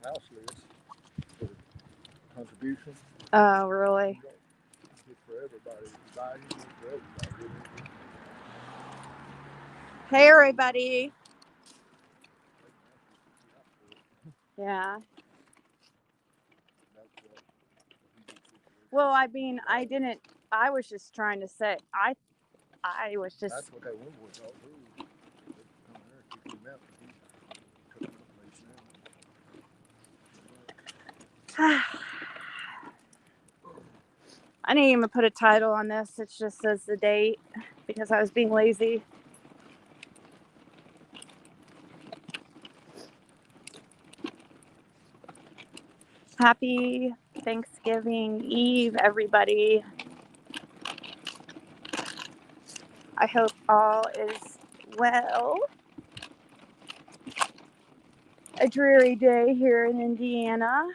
house list for contributions. Oh, really? It's for everybody. Buying it's for everybody. Hey, everybody. Yeah. Well, I mean, I didn't. I was just trying to say. I was just. That's what that one was all through. I didn't even put a title on this. It just says the date because I was being lazy. Happy Thanksgiving Eve, everybody. I hope all is well. A dreary day here in Indiana.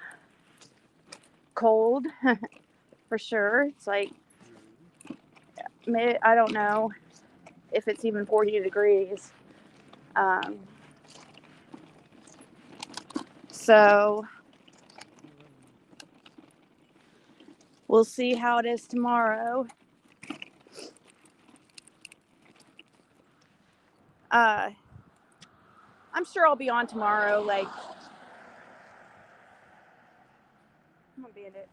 Cold, for sure. It's like, I don't know if it's even 40 degrees. So we'll see how it is tomorrow. I'm sure I'll be on tomorrow. Like, I'm gonna be in it.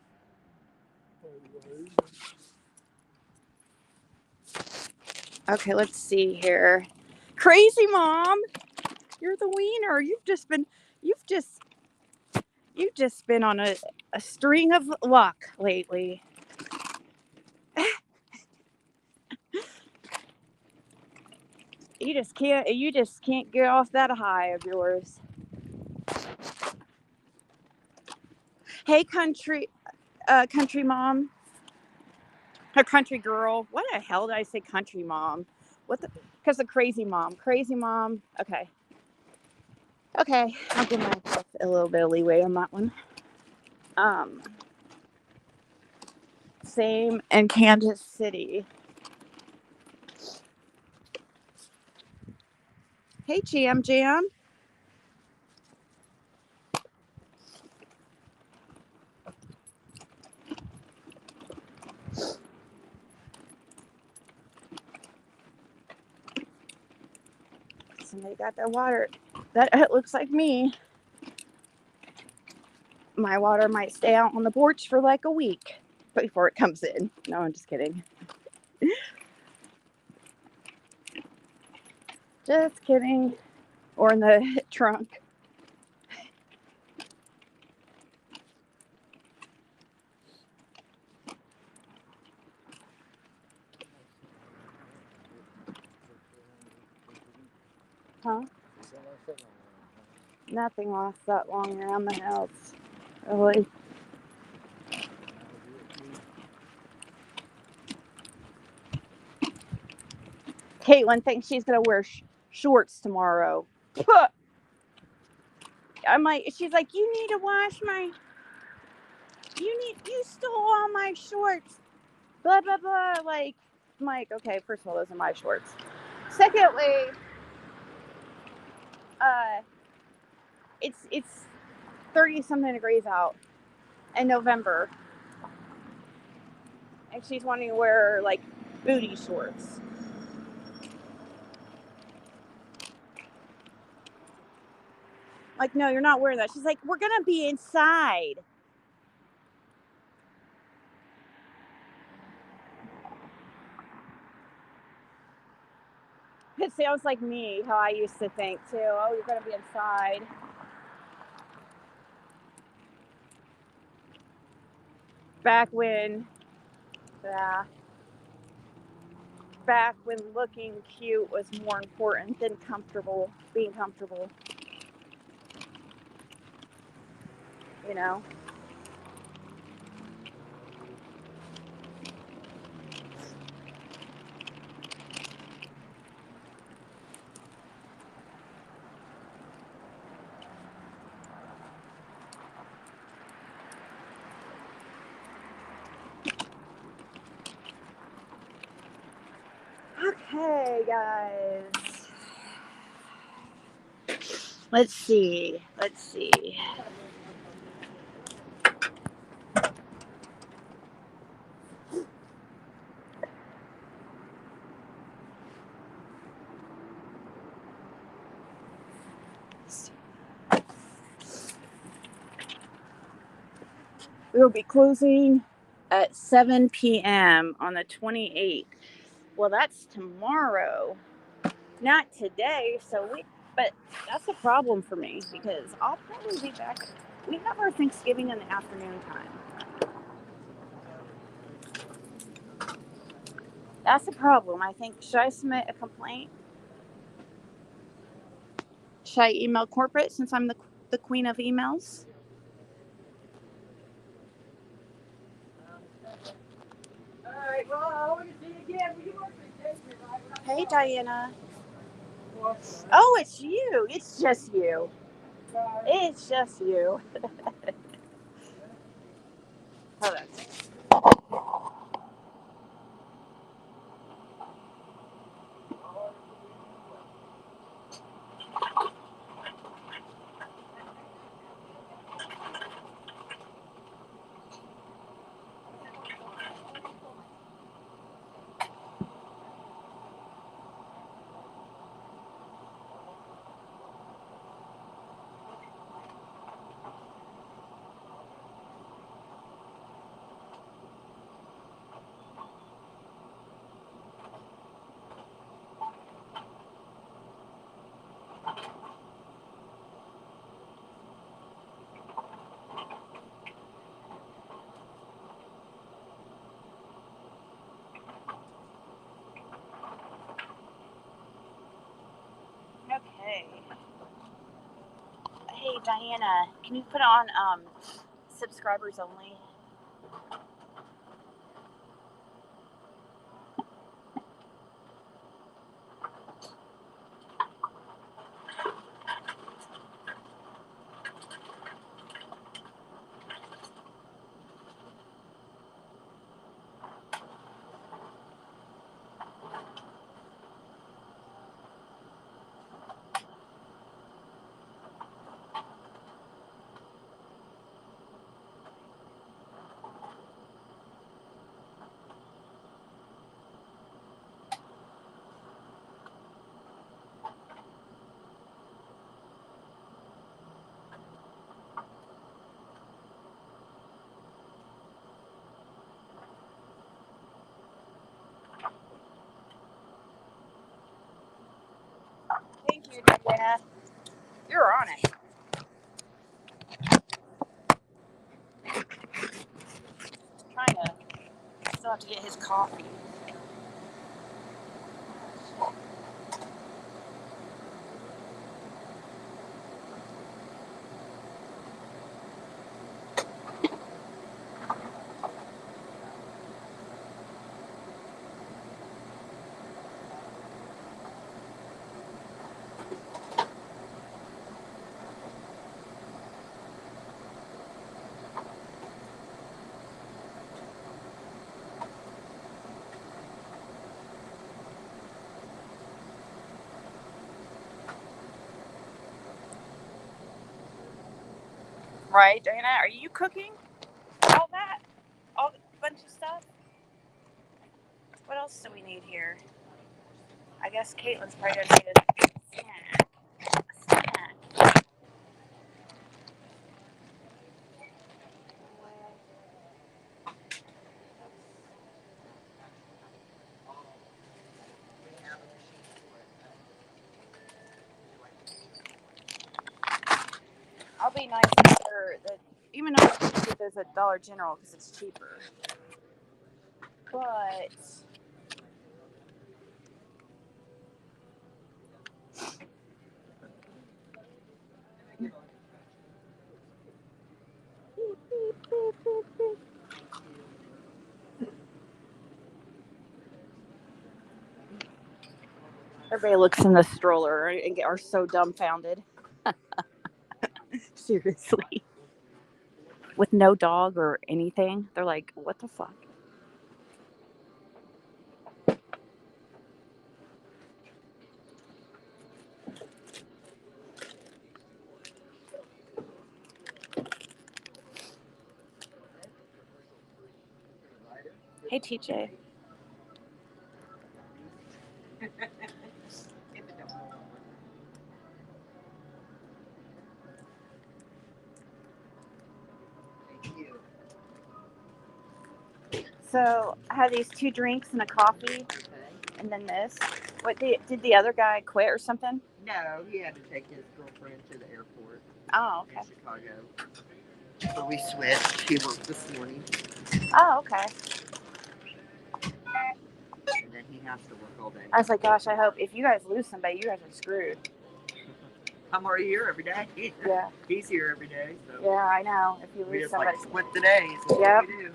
Okay, let's see here. Crazy Mom, you're the wiener. You've just been on a string of luck lately. You just can't get off that high of yours. Hey, country mom, or country girl. What the hell did I say, country mom? Because the crazy mom. Okay, I'll give myself a little bit of leeway on that one. Same in Kansas City. Hey, Jam. Somebody got their water. That looks like me. My water might stay out on the porch for like a week before it comes in. No, I'm just kidding. Just kidding. Or in the trunk. Huh? Nothing lasts that long around the house. Really. Caitlin thinks she's gonna wear shorts tomorrow. She's like, you need to wash my. You stole all my shorts. Blah blah blah. Like, I'm like, okay, first of all, those are my shorts. Secondly, it's 30-something degrees out in November, and she's wanting to wear like booty shorts. Like, no, you're not wearing that. She's like, we're gonna be inside. It sounds like me, how I used to think too. Oh, you're gonna be inside. Back when looking cute was more important than being comfortable. You know? Okay, guys. Let's see. We will be closing at 7 p.m. on the 28th. Well, that's tomorrow, not today. But that's a problem for me because I'll probably be back. We have our Thanksgiving in the afternoon time. That's a problem. I think, should I submit a complaint? Should I email corporate since I'm the queen of emails? All right, well, I want to see you again. Hey, Diana. Oh, it's you. It's just you. It's just you. Hold on. Okay. Hey, Diana, can you put on subscribers only? Thank you, Diana. You're on it. Trying to. Still have to get his coffee. Right, Diana? Are you cooking all that? All the bunch of stuff? What else do we need here? I guess Caitlin's probably gonna need a snack. I'll be nice for the, even though there's a Dollar General because it's cheaper. But everybody looks in the stroller and are so dumbfounded. Seriously. With no dog or anything. They're like, what the fuck? Hey, TJ. So I had these 2 drinks and a coffee, Okay. and then this. What did the other guy quit or something? No, he had to take his girlfriend to the airport Oh, in okay. Chicago. So we switched. He worked this morning, Oh, okay. and then he has to work all day. I was like, gosh, I hope if you guys lose somebody, you guys are screwed. I'm already here every day. Yeah. He's here every day, so Yeah, I know. If you we lose just like somebody. split the days. That's Yep. what we do.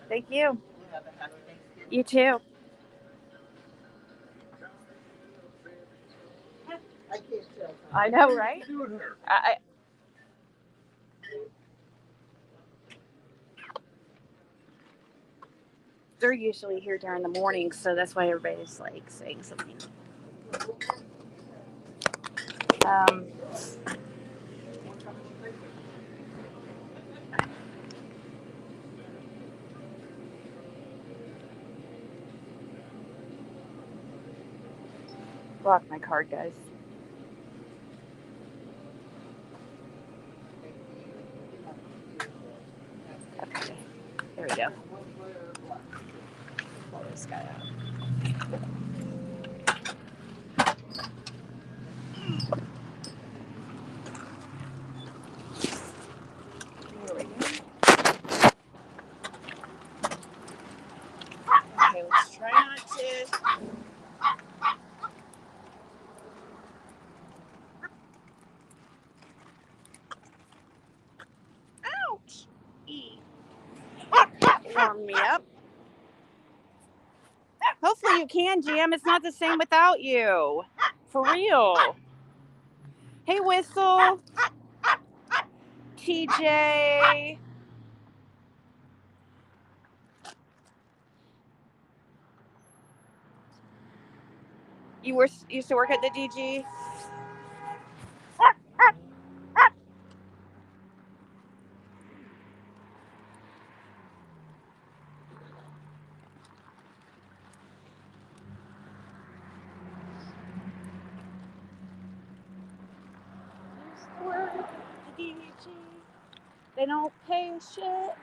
Thank you. You have a happy Thanksgiving. You too. I can't tell. I know, right? What are you doing here? They're usually here during the morning, so that's why everybody's like saying something. Block my card, guys. Okay, there we go. Pull this guy out. There we go. Okay, let's try not to. Ouch! Warm me up. Hopefully you can, Jam. It's not the same without you. For real. Hey, Whistle. TJ. You used to work at the DG? Used to work at the DG. They don't pay shit.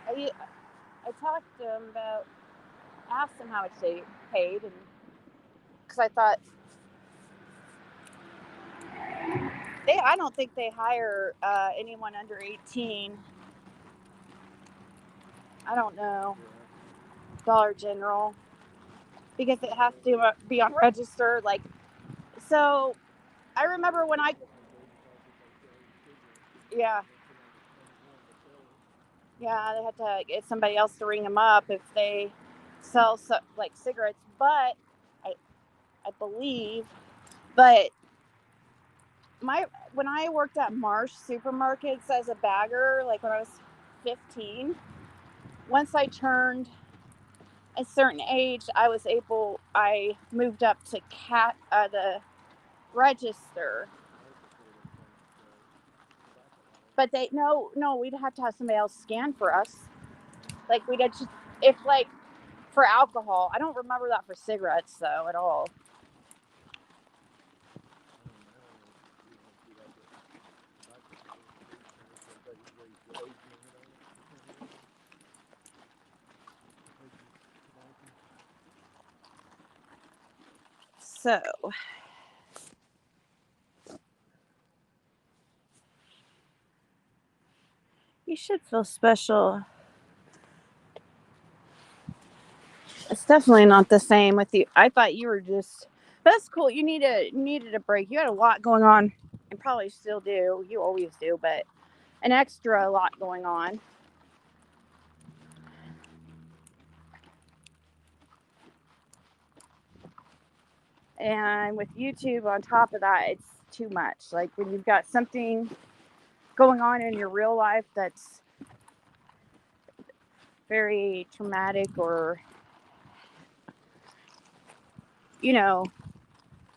I talked to them about, asked them how much they paid, and because I thought I don't think they hire anyone under 18. I don't know. Dollar General, because it has to be on register. Like, so I remember when yeah, they had to get somebody else to ring them up if they sell like cigarettes. But I believe, but when I worked at Marsh Supermarkets as a bagger, like when I was 15, once I turned a certain age, I moved up to the register. But we'd have to have somebody else scan for us. Like we'd have to, if like for alcohol. I don't remember that for cigarettes though at all. So you should feel special. It's definitely not the same with you. I thought you were just. That's cool. You needed a break. You had a lot going on, and probably still do. You always do, but an extra lot going on. And with YouTube on top of that, it's too much. Like when you've got something going on in your real life that's very traumatic or,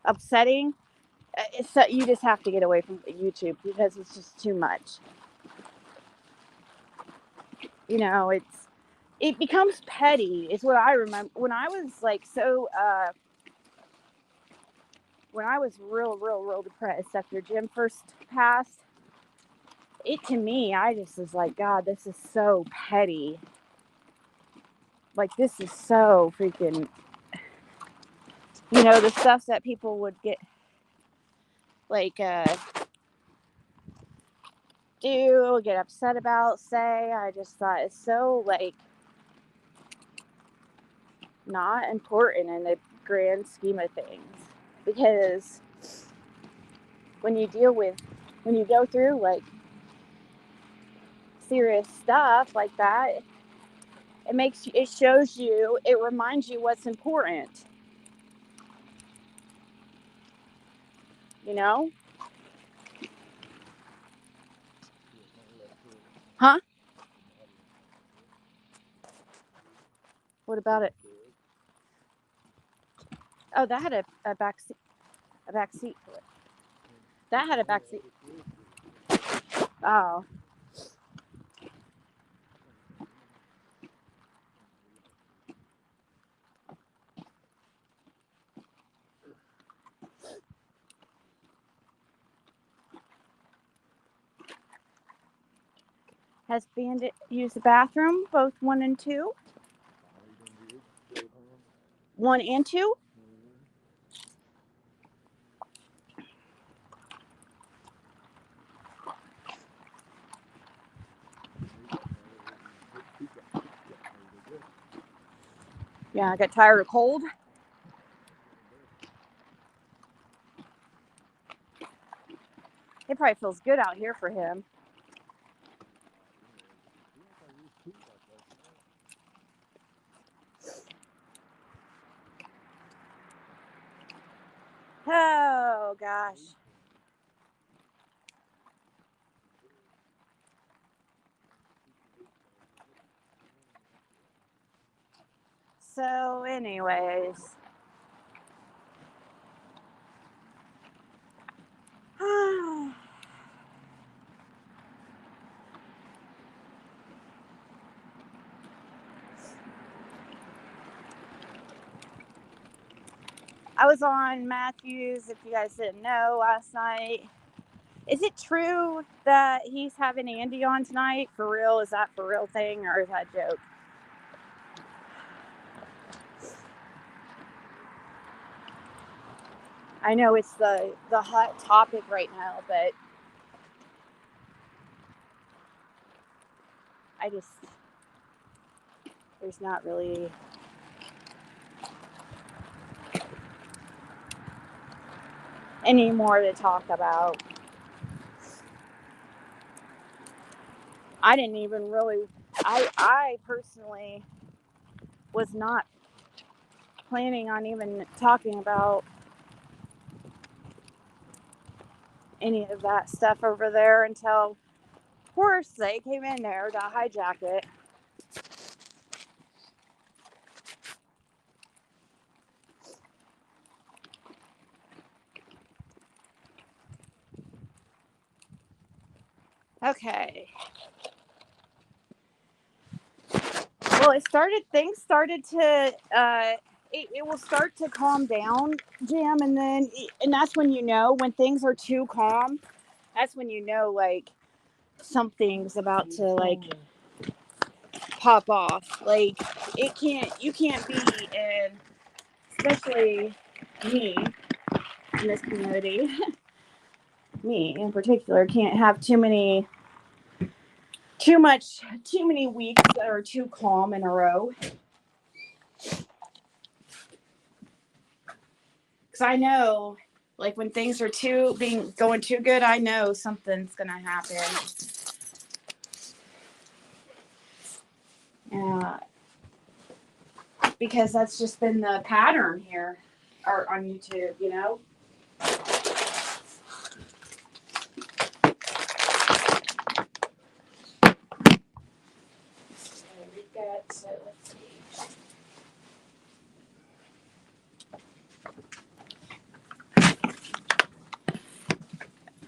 upsetting, you just have to get away from YouTube because it's just too much. It becomes petty is what I remember when I was like when I was real depressed after Jim first passed. to me, I just was like, God, this is so petty. Like, this is so freaking, the stuff that people would get, like, do, get upset about, say. I just thought it's so, like, not important in the grand scheme of things. Because when you go through, like, serious stuff like that, it reminds you what's important. You know? Huh? What about it? Oh, that had a back seat. A back seat. That had a back seat. Oh. Has Bandit used the bathroom, both 1 and 2? 1 and 2? Yeah, I got tired of cold. It probably feels good out here for him. Oh, gosh. So, anyways. I was on Matthews, if you guys didn't know, last night. Is it true that he's having Andy on tonight? For real? Is that for real thing, or is that a joke? I know it's the hot topic right now, but there's not really any more to talk about. I didn't even really, I personally was not planning on even talking about any of that stuff over there until, of course, they came in there to hijack it. Okay. Well, things started to, it will start to calm down, Jim, and that's when when things are too calm, that's when like, something's about to, like, pop off. Like, you can't be in, especially me in this community, me in particular, can't have too many weeks that are too calm in a row. Because I know, like, when things are going too good, I know something's gonna happen. Because that's just been the pattern here, or on YouTube,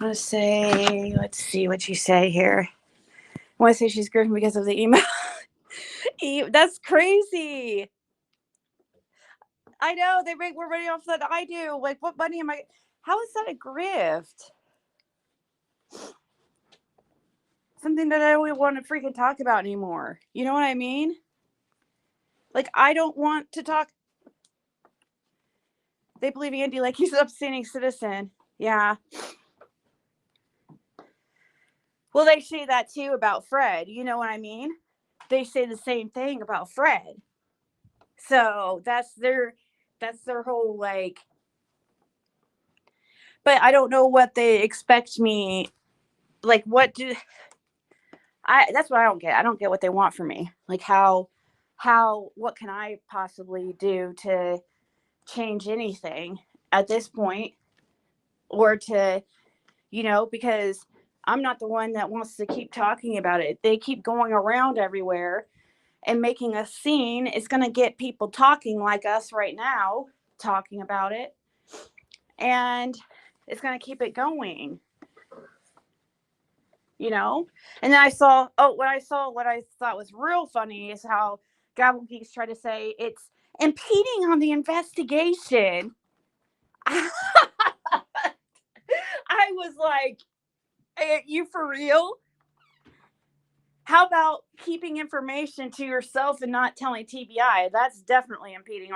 Let's see what you say here. I want to say she's grieving because of the email. That's crazy. I know, they make more money off than I do. Like, what money am I? How is that a grift? something that I don't want to freaking talk about anymore. You know what I mean? Like, I don't want to talk. They believe Andy like he's an upstanding citizen. Yeah. Well, they say that too about Fred. You know what I mean? They say the same thing about Fred. So that's their whole like. But I don't know what they expect me. Like, what do I? That's what I don't get. I don't get what they want from me. Like, what can I possibly do to change anything at this point, or to, because I'm not the one that wants to keep talking about it. They keep going around everywhere and making a scene. It's going to get people talking like us right now, talking about it. And it's going to keep it going, And then what I thought was real funny is how Geeks tried to say it's impeding on the investigation. I was like, you for real? How about keeping information to yourself and not telling TBI? That's definitely impeding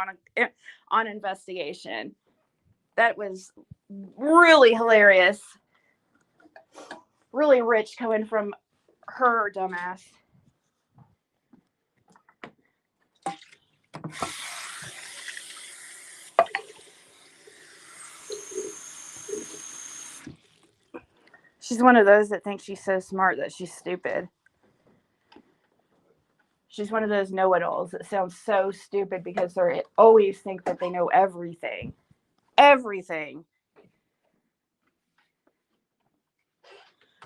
on investigation. That was really hilarious. Really rich coming from her dumbass. She's one of those that thinks she's so smart that she's stupid. She's one of those know-it-alls that sounds so stupid because they always think that they know everything. Everything.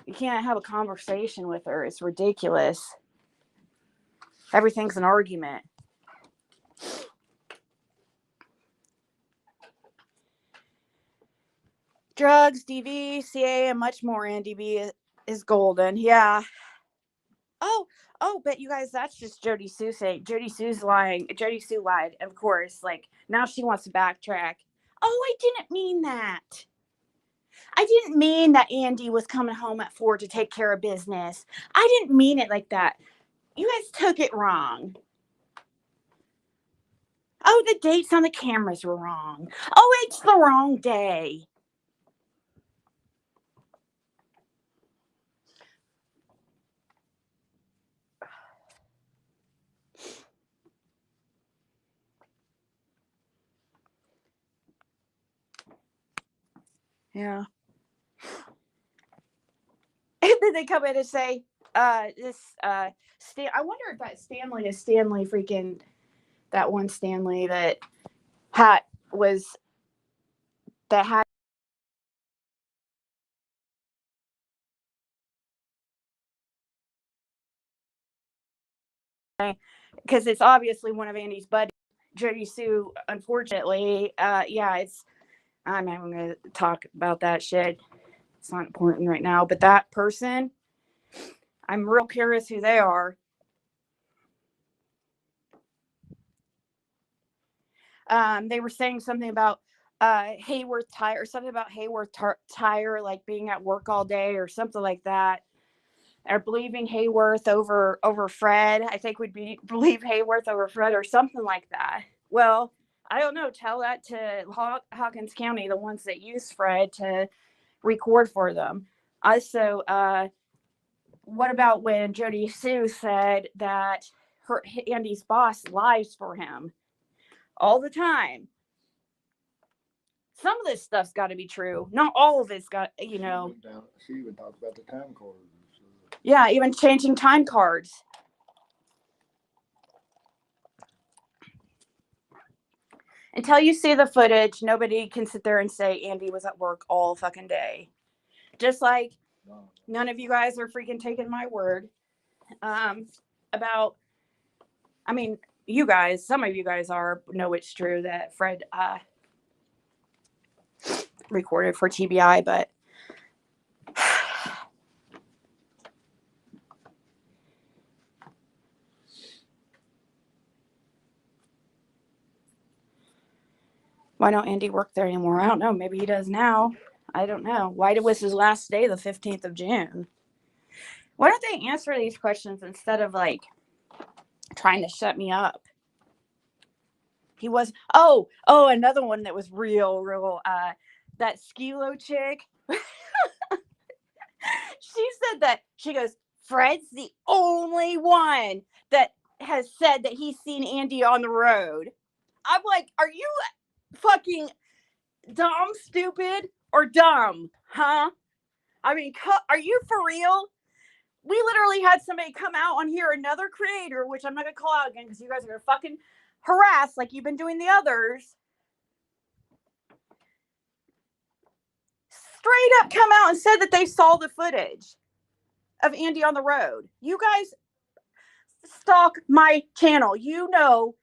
You can't have a conversation with her. It's ridiculous. Everything's an argument. Drugs, DV, CA, and much more. And DV is golden. Yeah. Oh, but you guys, that's just Jody Sue saying. Jody Sue's lying. Jody Sue lied, of course. Like, now she wants to backtrack. Oh, I didn't mean that. I didn't mean that Andy was coming home at 4 to take care of business. I didn't mean it like that. You guys took it wrong. Oh, the dates on the cameras were wrong. Oh, it's the wrong day. Yeah. And then they come in and say, I wonder if that Stanley is Stanley freaking, that one Stanley that had because it's obviously one of Andy's buddies. Jody Sue, unfortunately, I'm not even going to talk about that shit. It's not important right now. But that person, I'm real curious who they are. They were saying something about Hayworth Tire, or something about Hayworth Tire, like being at work all day or something like that. Or believing Hayworth over Fred. I think we'd believe Hayworth over Fred or something like that. Well, I don't know. Tell that to Hawkins County, the ones that use Fred to record for them. Also, what about when Jody Sue said that Andy's boss lies for him all the time? Some of this stuff's got to be true. Not all of it's got, She even talked about the time cards. Yeah, even changing time cards. Until you see the footage, nobody can sit there and say Andy was at work all fucking day. Just like none of you guys are freaking taking my word about, I mean, you guys, some of you guys know it's true that Fred recorded for TBI, but why don't Andy work there anymore? I don't know. Maybe he does now. I don't know. Why was his last day the 15th of June? Why don't they answer these questions instead of like trying to shut me up? He was another one that was real that Skilo chick. She said that she goes, Fred's the only one that has said that he's seen Andy on the road. I'm like, are you fucking dumb, stupid, or dumb? Huh? I mean, are you for real? We literally had somebody come out on here, another creator, which I'm not going to call out again because you guys are going to fucking harass like you've been doing the others. Straight up come out and said that they saw the footage of Andy on the road. You guys stalk my channel. You know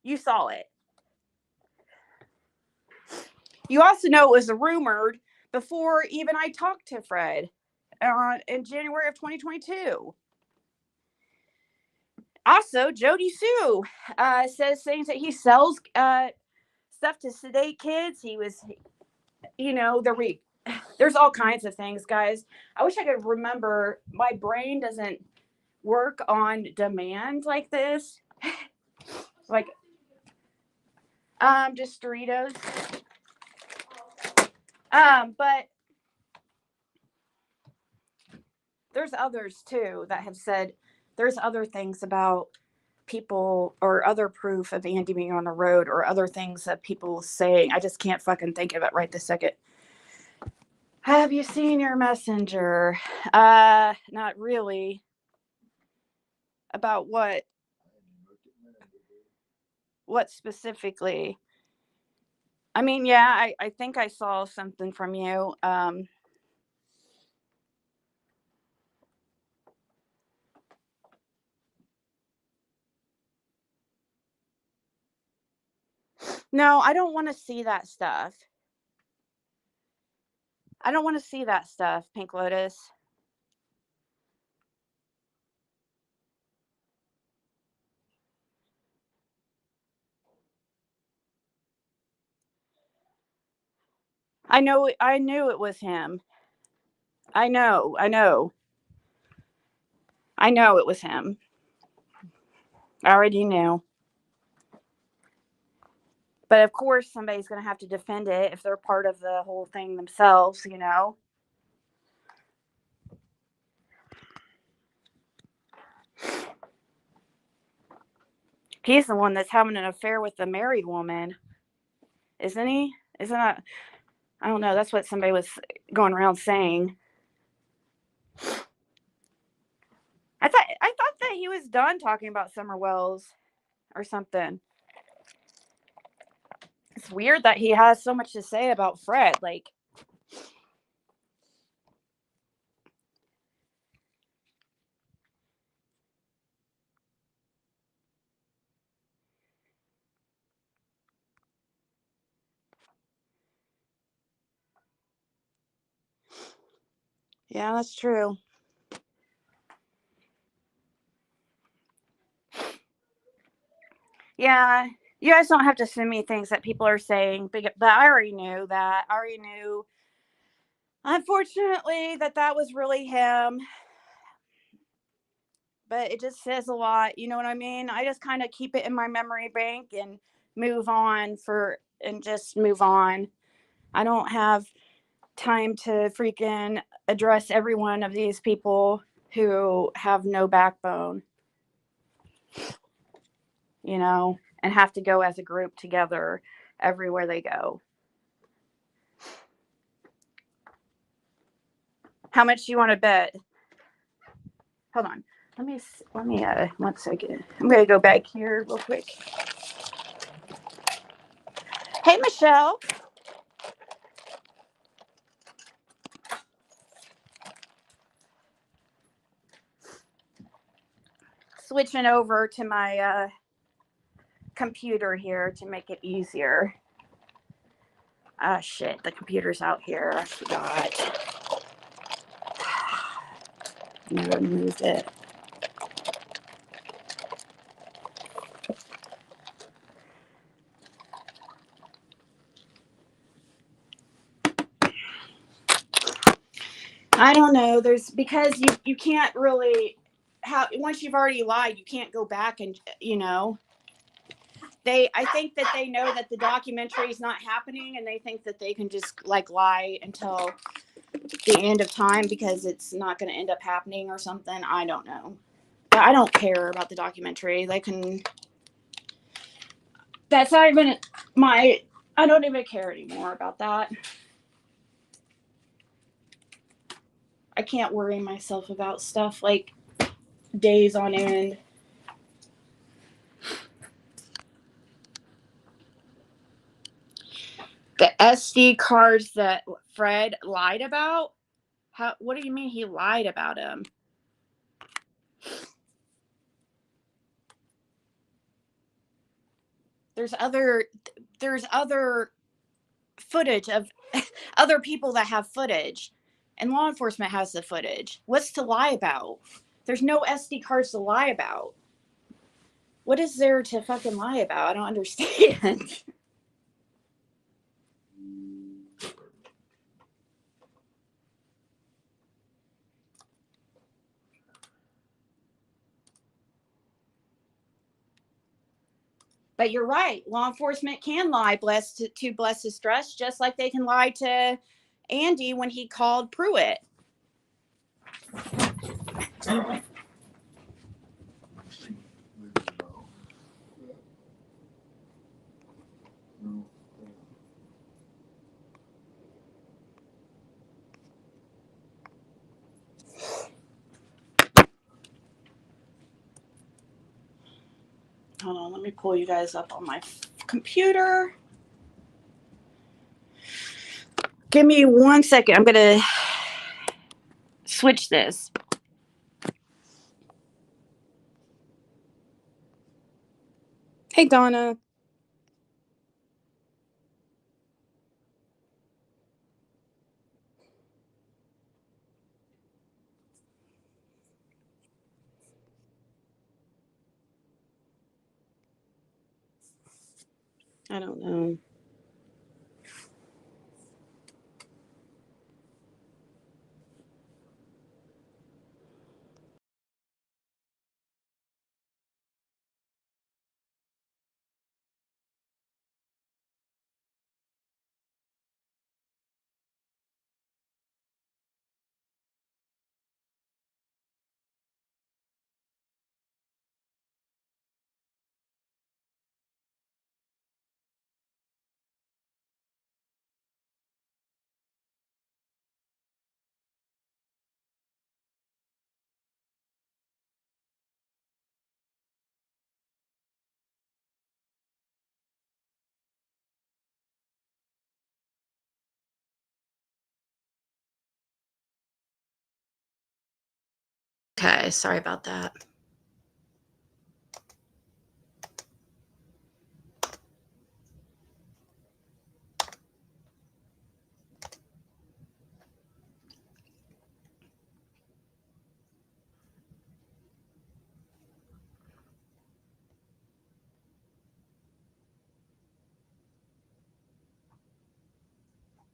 you saw it. You also know it was rumored before even I talked to Fred in January of 2022. Also, Jody Sue says things that he sells stuff to sedate kids. He was, there's all kinds of things, guys. I wish I could remember. My brain doesn't work on demand like this. Like, just Doritos. But there's others too that have said there's other things about people or other proof of Andy being on the road or other things that people saying. I just can't fucking think of it right this second. Have you seen your messenger? Not really. About what? What specifically? I mean, yeah, I think I saw something from you. No, I don't want to see that stuff. I don't want to see that stuff, Pink Lotus. I knew it was him. I know it was him. I already knew. But of course, somebody's going to have to defend it if they're part of the whole thing themselves, you know? He's the one that's having an affair with the married woman. Isn't he? Isn't that? I don't know. That's what somebody was going around saying. I thought that he was done talking about Summer Wells or something. It's weird that he has so much to say about Fred. Like, yeah, that's true. Yeah, you guys don't have to send me things that people are saying, but I already knew that. I already knew, unfortunately, that was really him. But it just says a lot, you know what I mean? I just kind of keep it in my memory bank and move on and just move on. I don't have time to freaking address every one of these people who have no backbone, you know, and have to go as a group together everywhere they go. How much do you want to bet? Hold on. Let me 1 second. I'm going to go back here real quick. Hey, Michelle. Switching over to my computer here to make it easier. Ah, shit. The computer's out here. I forgot. I moved it. I don't know. There's because you can't really once you've already lied, you can't go back and I think that they know that the documentary is not happening, and they think that they can just like lie until the end of time because it's not going to end up happening or something. I don't know. But I don't care about the documentary. That's not even I don't even care anymore about that. I can't worry myself about stuff like days on end. The SD cards that Fred lied about? What do you mean he lied about them? There's other footage of other people that have footage, and law enforcement has the footage. What's to lie about? There's no SD cards to lie about. What is there to fucking lie about? I don't understand. But you're right. Law enforcement can lie to bless his trust, just like they can lie to Andy when he called Pruitt. Hold on, let me pull you guys up on my computer. Give me 1 second. I'm going to switch this. Hey, Donna. I don't know. Okay, sorry about that.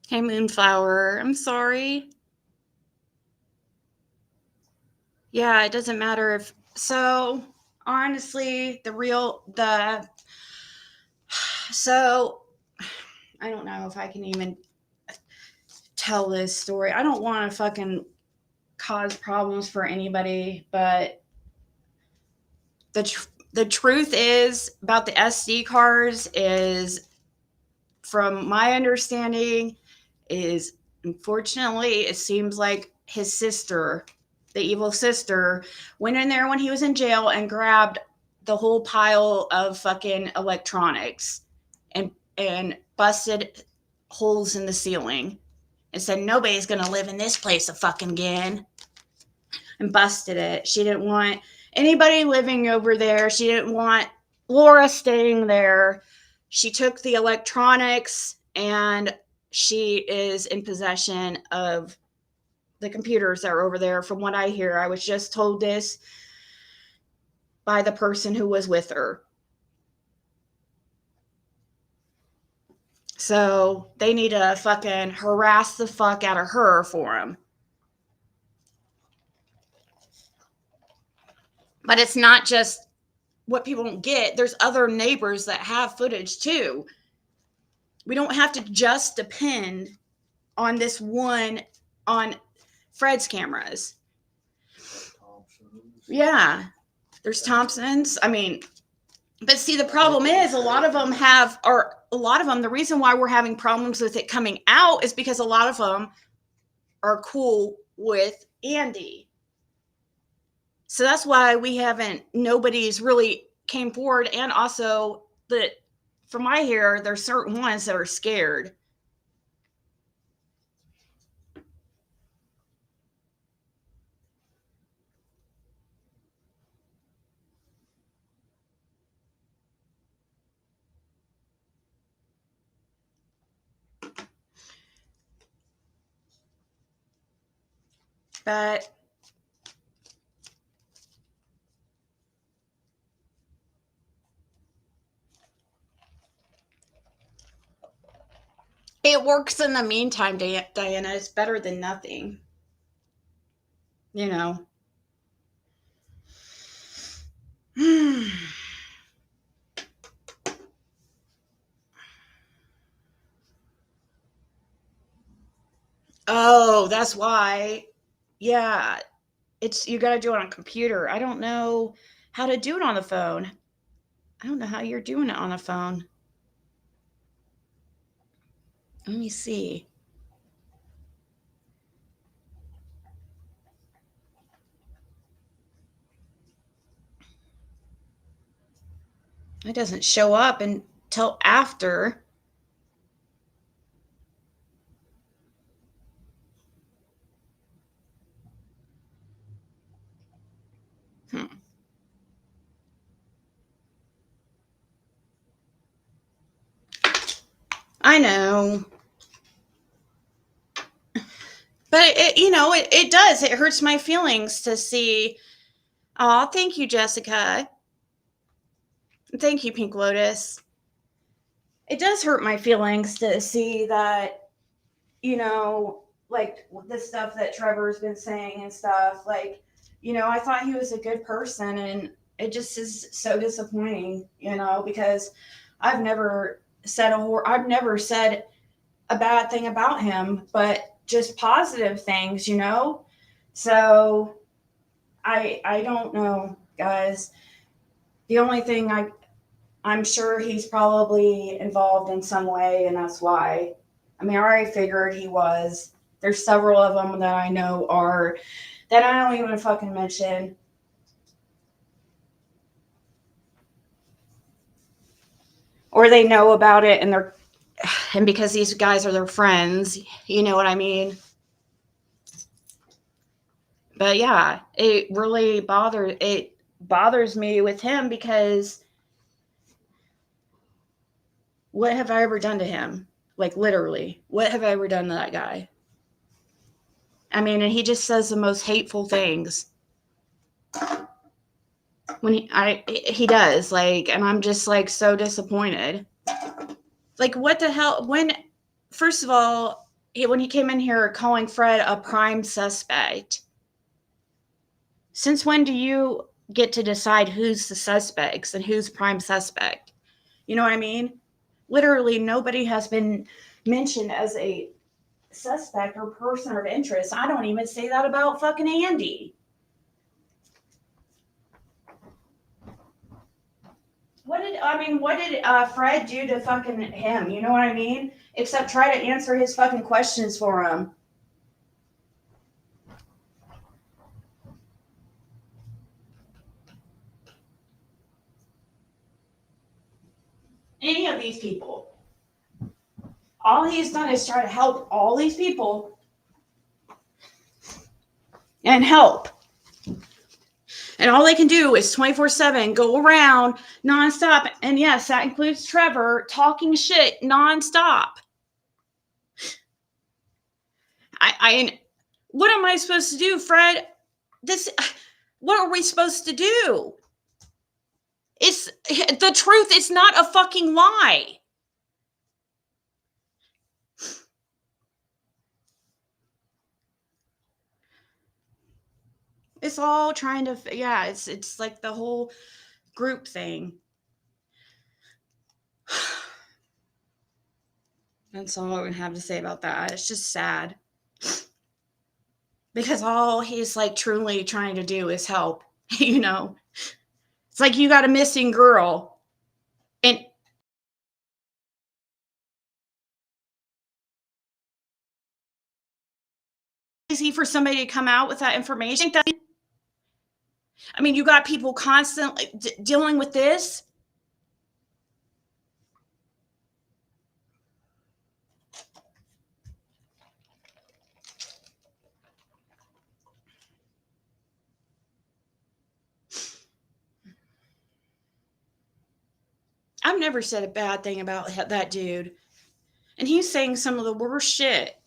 Hey, Moonflower. I'm sorry. Yeah, it doesn't matter if... So, honestly, So, I don't know if I can even tell this story. I don't want to fucking cause problems for anybody, but the truth is about the SD cards is, from my understanding, is unfortunately it seems like his sister, the evil sister, went in there when he was in jail and grabbed the whole pile of fucking electronics and busted holes in the ceiling and said nobody's gonna live in this place again, and busted it. She didn't want anybody living over there. She didn't want Laura staying there. She took the electronics, and she is in possession of the computers that are over there. From what I hear, I was just told this by the person who was with her. So they need to fucking harass the fuck out of her for him. But it's not just what people don't get. There's other neighbors that have footage too. We don't have to just depend on this one, on Fred's cameras. Yeah. There's Thompson's. I mean, but see, the problem is a lot of them the reason why we're having problems with it coming out is because a lot of them are cool with Andy. So that's why nobody's really came forward. And also that from what I hear, there's certain ones that are scared. But it works in the meantime, Diana. It's better than nothing. You know. Oh, that's why. Yeah. You got to do it on a computer. I don't know how to do it on the phone. I don't know how you're doing it on the phone. Let me see. It doesn't show up until after. I know. But it does. It hurts my feelings to see. Oh, thank you, Jessica. Thank you, Pink Lotus. It does hurt my feelings to see that, like the stuff that Trevor's been saying and stuff. Like, I thought he was a good person, and it just is so disappointing, because I've never said a bad thing about him, but just positive things, So I don't know, guys. The only thing I'm sure he's probably involved in some way, and that's why. I mean, I already figured he was. There's several of them that I know are, that I don't even fucking mention. Or they know about it and because these guys are their friends, you know what I mean? But yeah, it really bothers me with him because what have I ever done to him? Like, literally, what have I ever done to that guy? I mean, and he just says the most hateful things. When he does, like, and I'm just like so disappointed. Like, what the hell? First of all, when he came in here calling Fred a prime suspect, since when do you get to decide who's the suspects and who's prime suspect? You know what I mean? Literally, nobody has been mentioned as a suspect or person of interest. I don't even say that about fucking Andy. What did Fred do to fucking him? You know what I mean? Except try to answer his fucking questions for him. Any of these people. All he's done is try to help all these people and help. And all they can do is 24/7 go around nonstop. And yes, that includes Trevor talking shit nonstop. What am I supposed to do, Fred? What are we supposed to do? It's the truth. It's not a fucking lie. It's all trying to, yeah, it's like the whole group thing. That's all I'm gonna have to say about that. It's just sad. Because all he's like truly trying to do is help, you know. It's like you got a missing girl, and easy for somebody to come out with that information. I mean, you got people constantly dealing with this. I've never said a bad thing about that dude. And he's saying some of the worst shit.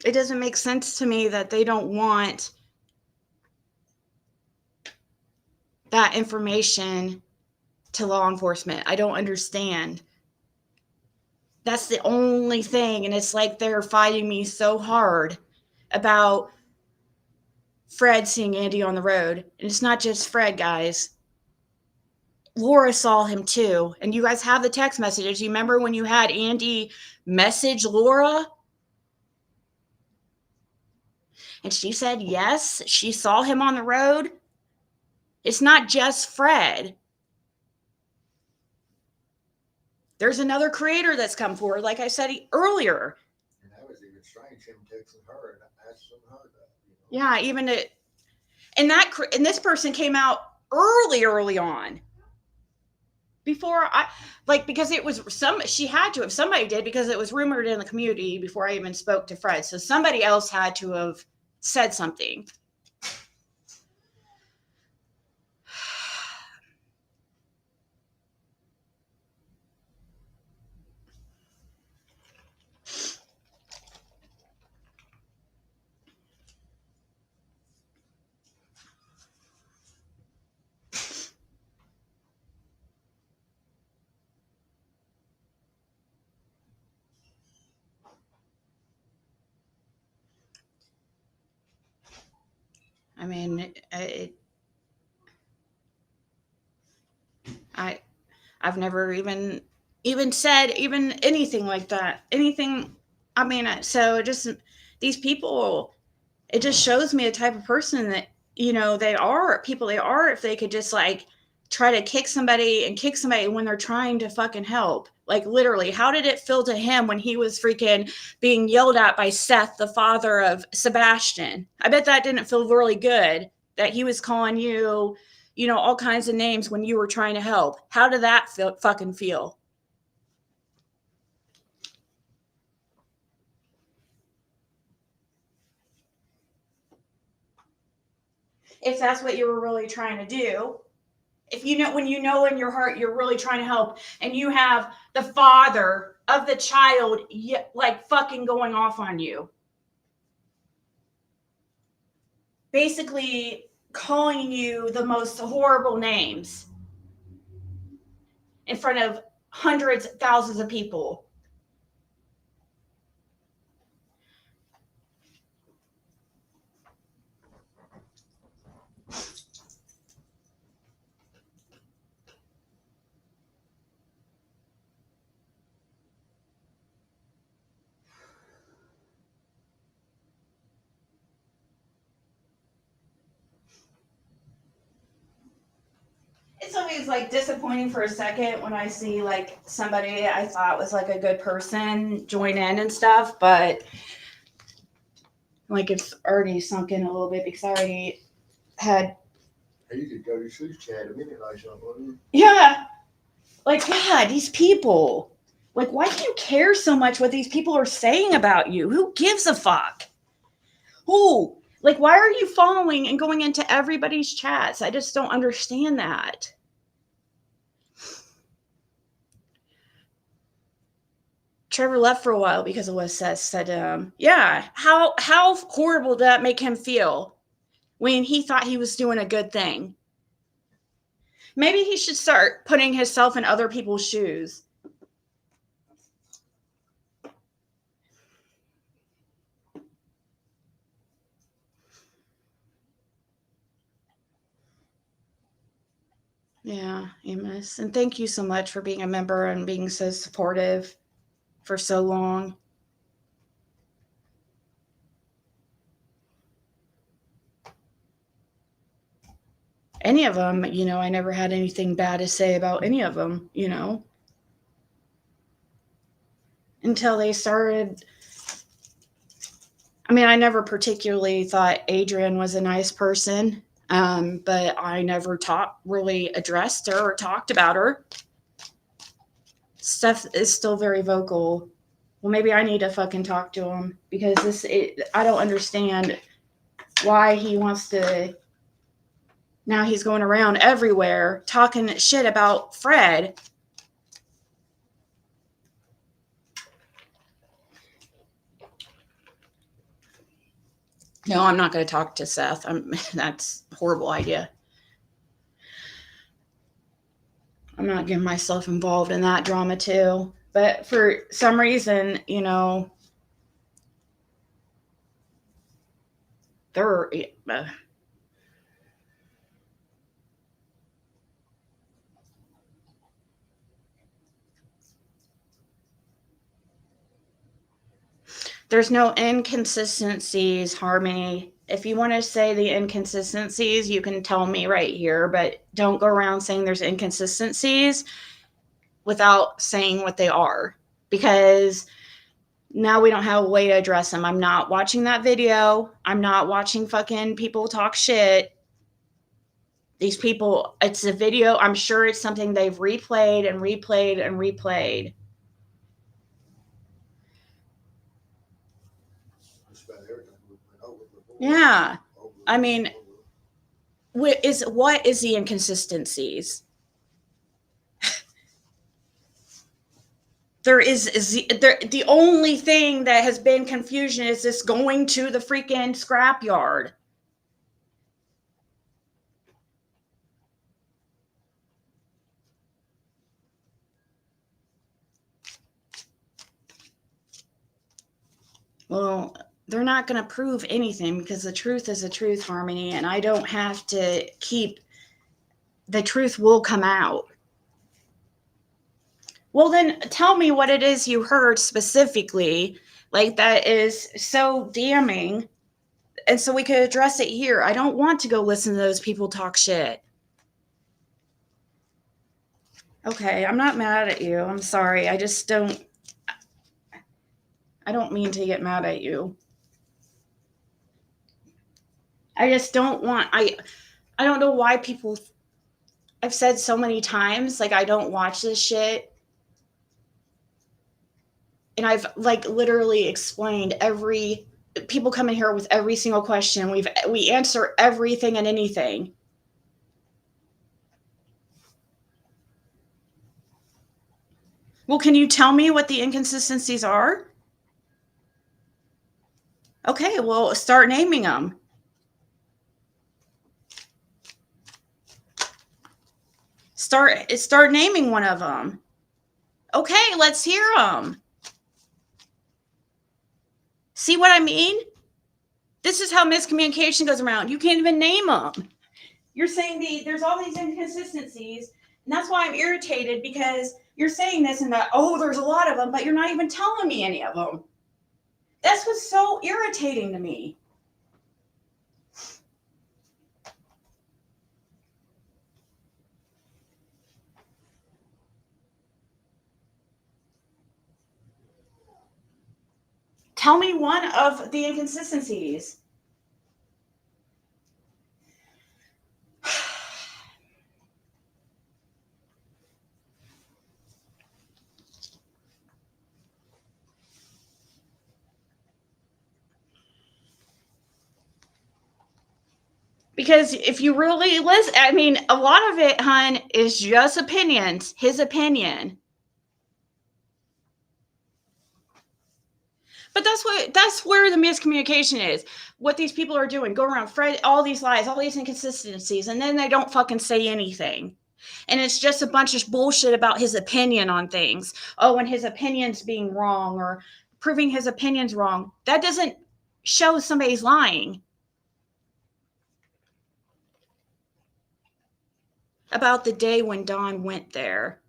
It doesn't make sense to me that they don't want that information to law enforcement. I don't understand. That's the only thing. And it's like they're fighting me so hard about Fred seeing Andy on the road. And it's not just Fred, guys. Laura saw him too. And you guys have the text messages. You remember when you had Andy message Laura? And she said, yes, she saw him on the road. It's not just Fred. There's another creator that's come forward, like I said earlier. And that was even strange, him texting her and asking her that. Yeah, even it. And this person came out early on. Before because it was she had to have, somebody did, because it was rumored in the community before I even spoke to Fred. So somebody else had to have said something. I mean, I've never even said even anything like that. Anything. I mean, so these people, it just shows me the type of person that, they are people. They are, if they could just like try to kick somebody when they're trying to fucking help. Like literally, how did it feel to him when he was freaking being yelled at by Seth, the father of Sebastian? I bet that didn't feel really good, that he was calling you, all kinds of names when you were trying to help. How did that fucking feel? If that's what you were really trying to do. If when you know in your heart you're really trying to help, and you have the father of the child like fucking going off on you, basically calling you the most horrible names in front of hundreds, thousands of people. It's always like disappointing for a second when I see like somebody I thought was like a good person join in and stuff, but like it's already sunk in a little bit because I already had. You could go to Sue's chat a minute like something. Yeah. Like, God, these people. Like, why do you care so much what these people are saying about you? Who gives a fuck? Who? Like, why are you following and going into everybody's chats? I just don't understand that. Trevor left for a while because of what Seth said to him. Yeah, how horrible did that make him feel when he thought he was doing a good thing? Maybe he should start putting himself in other people's shoes. Yeah, Amos. And thank you so much for being a member and being so supportive for so long. Any of them, I never had anything bad to say about any of them, until they started. I mean, I never particularly thought Adrian was a nice person, but I never really addressed her or talked about her. Steph is still very vocal. Well, maybe I need to fucking talk to him because I don't understand why he wants to. Now he's going around everywhere talking shit about Fred. No, I'm not going to talk to Seth. That's a horrible idea. I'm not getting myself involved in that drama too. But for some reason, they're... There's no inconsistencies, Harmony. If you want to say the inconsistencies, you can tell me right here, but don't go around saying there's inconsistencies without saying what they are, because now we don't have a way to address them. I'm not watching that video. I'm not watching fucking people talk shit. These people, it's a video. I'm sure it's something they've replayed and replayed and replayed. Yeah. I mean, what is the inconsistencies? The only thing that has been confusion is this going to the freaking scrapyard. Well, they're not going to prove anything because the truth is the truth, Harmony, and I don't have to keep... The truth will come out. Well, then tell me what it is you heard specifically, like that is so damning, and so we could address it here. I don't want to go listen to those people talk shit. Okay, I'm not mad at you. I'm sorry. I don't mean to get mad at you. I just don't want... I don't know why people... I've said so many times, like, I don't watch this shit. And I've, like, literally explained people come in here with every single question. We answer everything and anything. Well, can you tell me what the inconsistencies are? Okay, well, start naming them. Start naming one of them. Okay, let's hear them. See what I mean? This is how miscommunication goes around. You can't even name them. You're saying there's all these inconsistencies, and that's why I'm irritated, because you're saying this and that, there's a lot of them, but you're not even telling me any of them. That's what's so irritating to me. Tell me one of the inconsistencies. Because if you really listen, I mean, a lot of it, hun, is just opinions. His opinion. But that's where the miscommunication is. What these people are doing, go around Fred all these lies, all these inconsistencies, and then they don't fucking say anything. And it's just a bunch of bullshit about his opinion on things. Oh, and his opinion's being wrong or proving his opinion's wrong. That doesn't show somebody's lying. About the day when Dawn went there.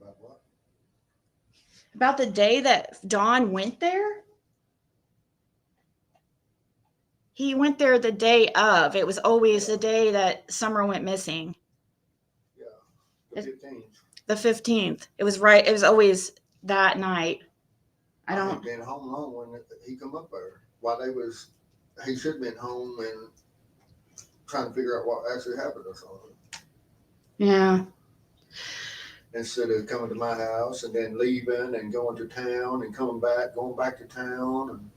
About what? About the day that Dawn went there? He went there the day of. It was always the day that Summer went missing. Yeah, the 15th. The 15th. It was right. It was always that night. I He don't. been home long when he come up there. While he should have been home and trying to figure out what actually happened or something. Yeah. Instead of coming to my house and then leaving and going to town and going back to town and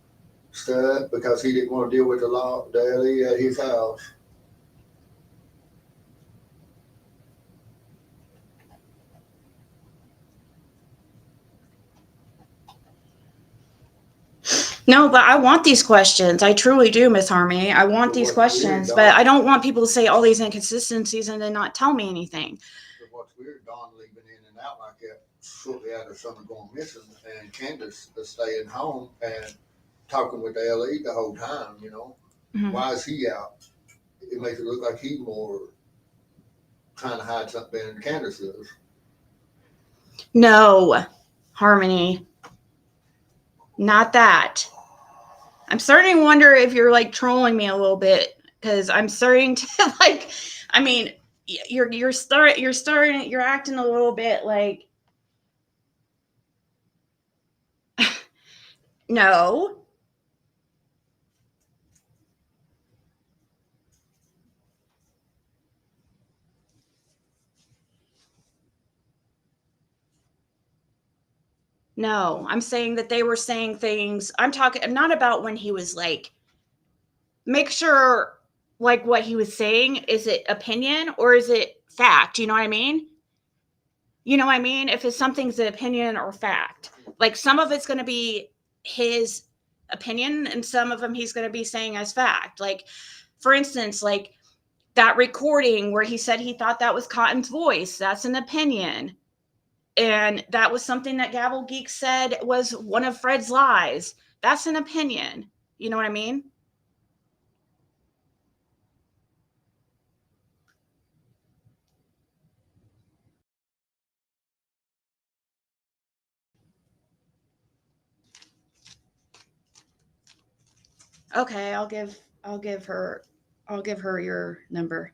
stuff because he didn't want to deal with the law daily at his house. No, but I want these questions. I truly do, Miss Harmony. I want But these what's questions, weird, but Dawn- I don't want people to say all these inconsistencies and then not tell me anything. But what's weird, Dawn leaving in and out like that shortly after Summer going missing, and Candace staying home and talking with Ellie the whole time. You know, Mhm. why is he out? It makes it look like he's more trying to hide something than Candace does. No, Harmony. Not that. I'm starting to wonder if you're like trolling me a little bit because I'm starting to like. I mean, you're acting a little bit like. No. No, I'm saying that they were saying things. I'm not about when he was like, make sure like what he was saying, is it opinion or is it fact? You know what I mean? You know what I mean? If it's something's an opinion or fact, like some of it's going to be his opinion and some of them he's going to be saying as fact. Like, for instance, like that recording where he said he thought that was Cotton's voice, that's an opinion. And that was something that Gavel Geek said was one of Fred's lies. That's an opinion. You know what I mean? Okay, I'll give her your number.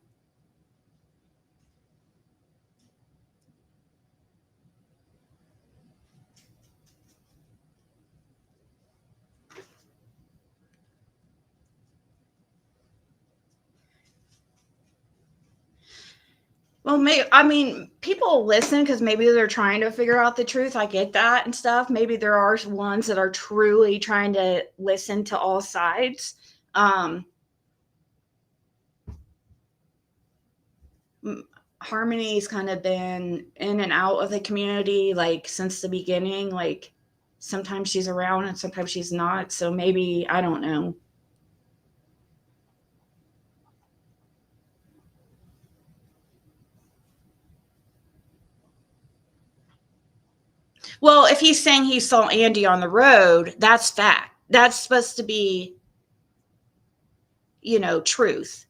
Well, I mean, people listen because maybe they're trying to figure out the truth. I get that and stuff. Maybe there are ones that are truly trying to listen to all sides. Harmony's kind of been in and out of the community like since the beginning. Like sometimes she's around and sometimes she's not. So maybe, I don't know. Well, if he's saying he saw Andy on the road, that's fact. That's supposed to be, truth.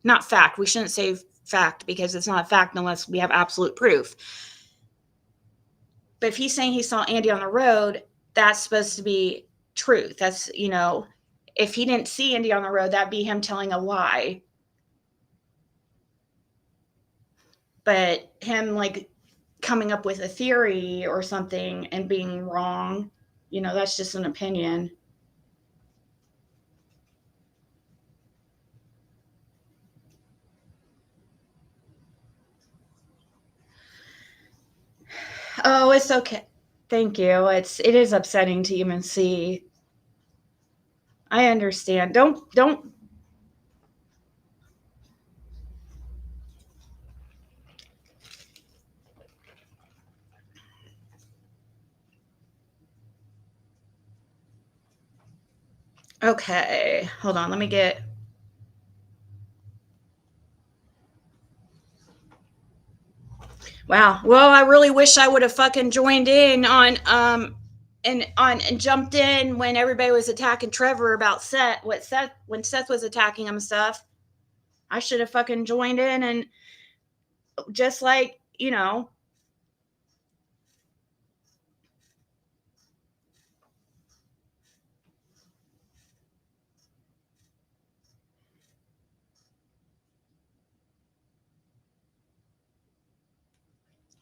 Not fact. We shouldn't say fact because it's not fact unless we have absolute proof. But if he's saying he saw Andy on the road, that's supposed to be truth. That's, if he didn't see Andy on the road, that'd be him telling a lie. But him like coming up with a theory or something and being wrong, that's just an opinion. Oh, it's okay. Thank you. It is upsetting to even see. I understand. Don't. Okay, hold on. Let me get. Wow. Well, I really wish I would have fucking joined in on and jumped in when everybody was attacking Trevor about Seth. When Seth was attacking him and stuff. I should have fucking joined in and just like, you know.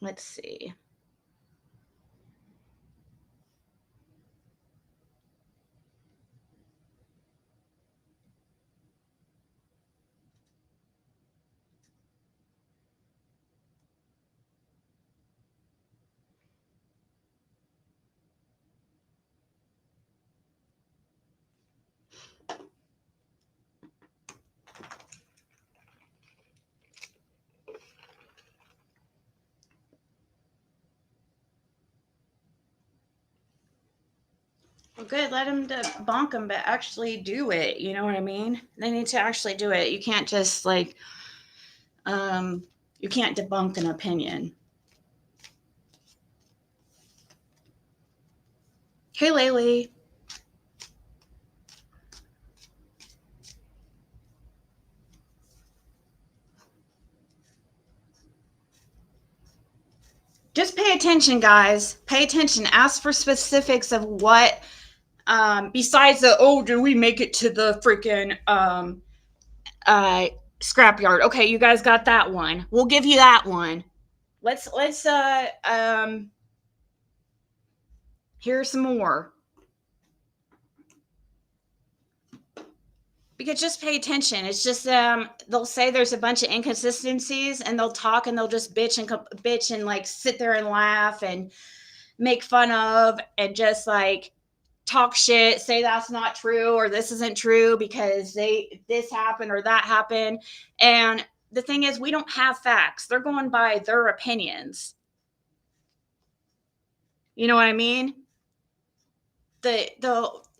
Let's see. Well, good. Let them debunk them, but actually do it. You know what I mean? They need to actually do it. You can't just like, you can't debunk an opinion. Hey, Laylee. Just pay attention, guys. Pay attention. Ask for specifics of what, besides the, oh, do we make it to the freaking scrapyard? Okay, you guys got that one. We'll give you that one. Let's here's some more. Because just pay attention. It's just they'll say there's a bunch of inconsistencies, and they'll talk and they'll just bitch and like sit there and laugh and make fun of and just like talk shit, say that's not true or this isn't true because this happened or that happened. And the thing is, we don't have facts. They're going by their opinions. You know what I mean? The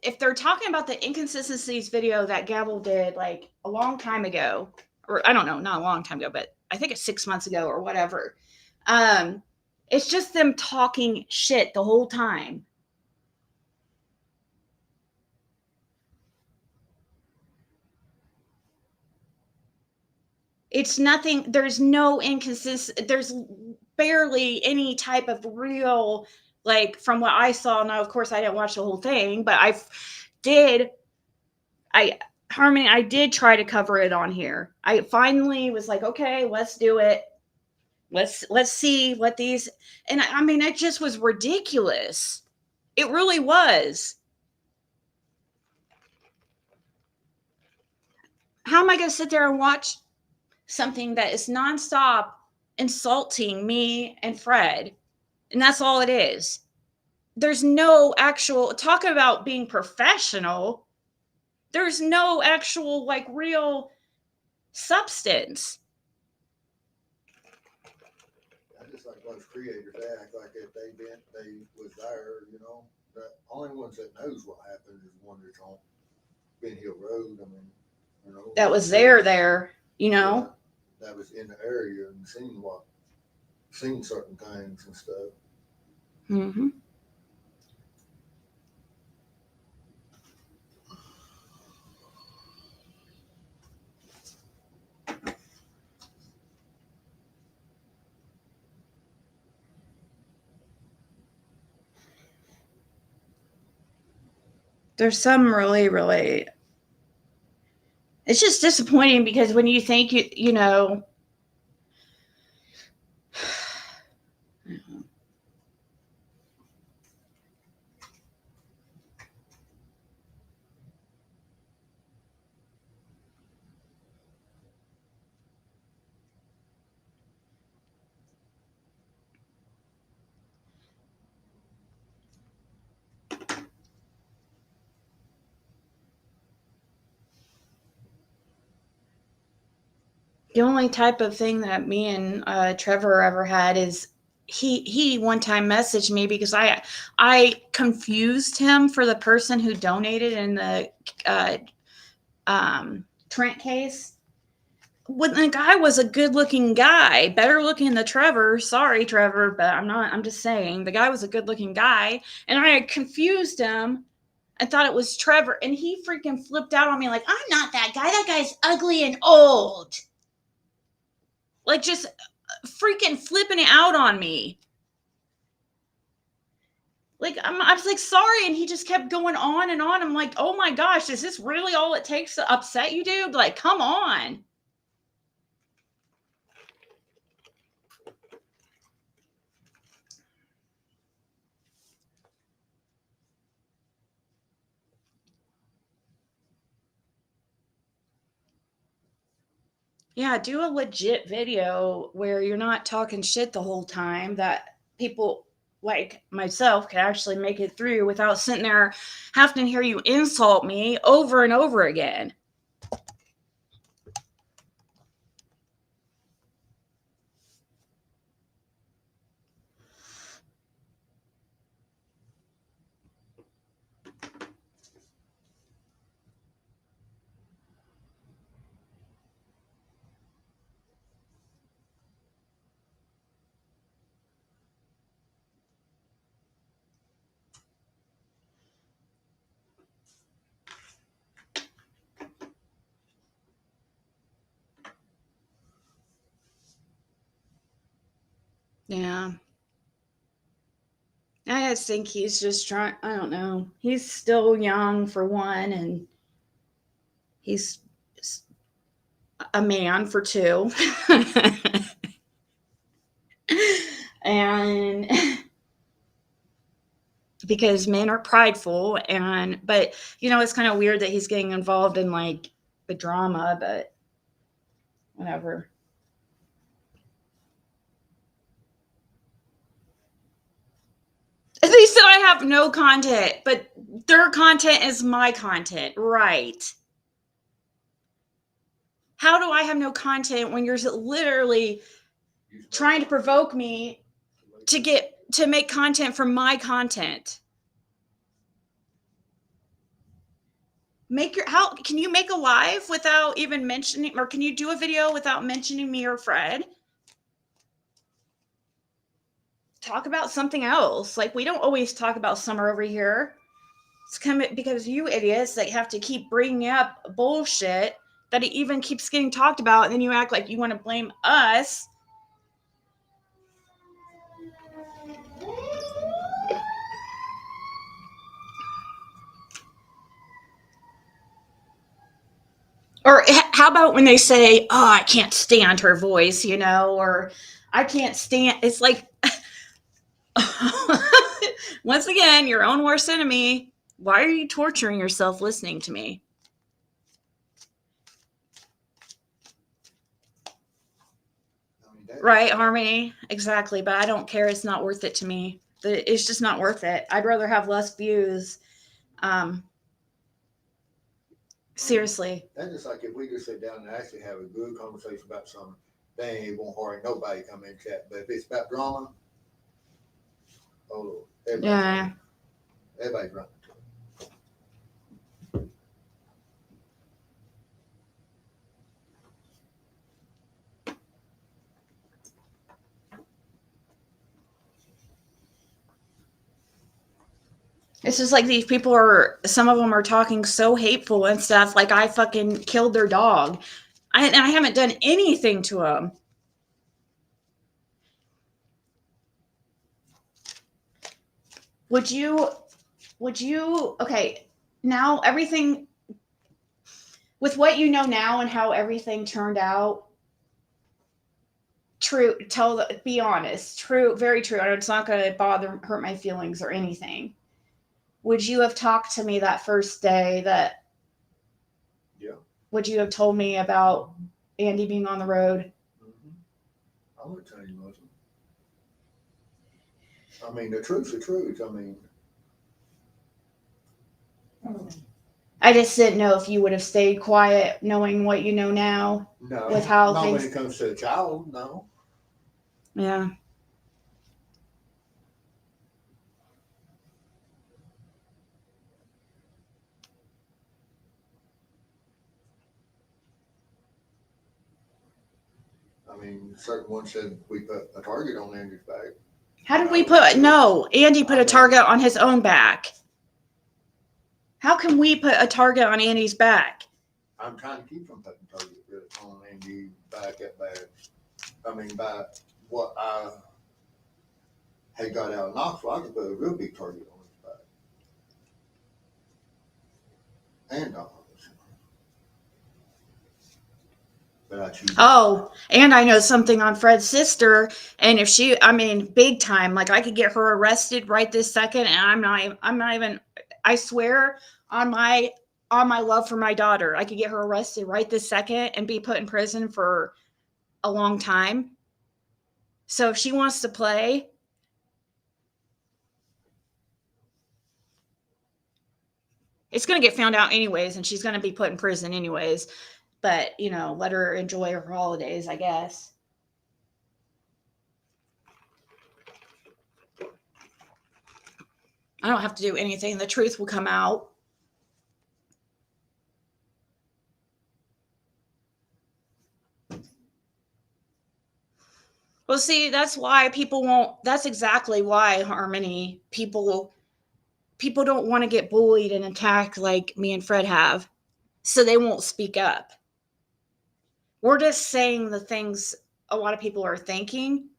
if they're talking about the inconsistencies video that Gavel did like a long time ago, or I don't know, not a long time ago, but I think it's 6 months ago or whatever. It's just them talking shit the whole time. It's nothing. There's no inconsistent. There's barely any type of real, like from what I saw. Now, of course, I didn't watch the whole thing, but Harmony, I did try to cover it on here. I finally was like, okay, let's do it. Let's see what these, and I mean, it just was ridiculous. It really was. How am I going to sit there and watch something that is nonstop insulting me and Fred? And that's all it is. There's no actual talking about being professional. There's no actual like real substance. I just like most creators act like if they was there, you know. The only ones that knows what happened is one that's on Ben Hill Road. I mean, you know. That was there, you know. Yeah, that was in the area and seen certain things and stuff. Mm-hmm. There's some really, it's just disappointing because when you think you know, the only type of thing that me and Trevor ever had is he one time messaged me because I confused him for the person who donated in the Trent case. When the guy was a good-looking guy, better looking than Trevor. Sorry, Trevor, but I'm just saying the guy was a good-looking guy, and I had confused him. I thought it was Trevor, and he freaking flipped out on me like, I'm not that guy. That guy's ugly and old. Like, just freaking flipping it out on me. Like, I was like, sorry, and he just kept going on and on. I'm like, oh my gosh, is this really all it takes to upset you, dude? Like, come on. Yeah, do a legit video where you're not talking shit the whole time that people like myself can actually make it through without sitting there having to hear you insult me over and over again. Yeah. I just think he's just trying, I don't know. He's still young for one, and he's a man for two. And because men are prideful, but it's kind of weird that he's getting involved in like the drama, but whatever. They said I have no content, but their content is my content, right? How do I have no content when you're literally trying to provoke me to make content from my content? How can you make a live without even mentioning, or can you do a video without mentioning me or Fred? Talk about something else. Like, we don't always talk about summer over here. It's coming because you idiots that have to keep bringing up bullshit that it even keeps getting talked about, and then you act like you want to blame us. Or how about when they say, oh, I can't stand her voice, or I can't stand, it's like, once again, your own worst enemy. Why are you torturing yourself listening to me? Right, Harmony? Exactly, but I don't care. It's not worth it to me. It's just not worth it. I'd rather have less views. Seriously. That's just like if we just sit down and actually have a good conversation about something, they ain't won't hardly nobody come in and chat. But if it's about drama, oh, everybody's running. It's just like these people some of them are talking so hateful and stuff, like I fucking killed their dog. I haven't done anything to them. Would you, okay, now everything, with what you know now and how everything turned out, true, be honest, true, very true, and it's not going to hurt my feelings or anything. Would you have talked to me that first day Yeah. Would you have told me about Andy being on the road? Mm-hmm. I would tell you wasn't. I mean, the truth's the truth. I mean, I just didn't know if you would have stayed quiet knowing what you know now. No. With how not things... when it comes to a child, no. Yeah. I mean, certain ones said we put a target on Andy's back. How did we put? No, Andy put a target on his own back. How can we put a target on Andy's back? I'm trying to keep from putting target really on Andy back at bad. I mean, by what I had got out of Knoxville, I could put a real big target on his back. And on his. But I choose. Oh, and I know something on Fred's sister, and if she, I mean, big time, like I could get her arrested right this second, and I'm not even, I swear on my love for my daughter, I could get her arrested right this second and be put in prison for a long time. So if she wants to play, it's going to get found out anyways, and she's going to be put in prison anyways. But, you know, let her enjoy her holidays, I guess. I don't have to do anything. The truth will come out. Well, see, that's why people won't, that's exactly why, Harmony, people don't want to get bullied and attacked like me and Fred have. So they won't speak up. We're just saying the things a lot of people are thinking.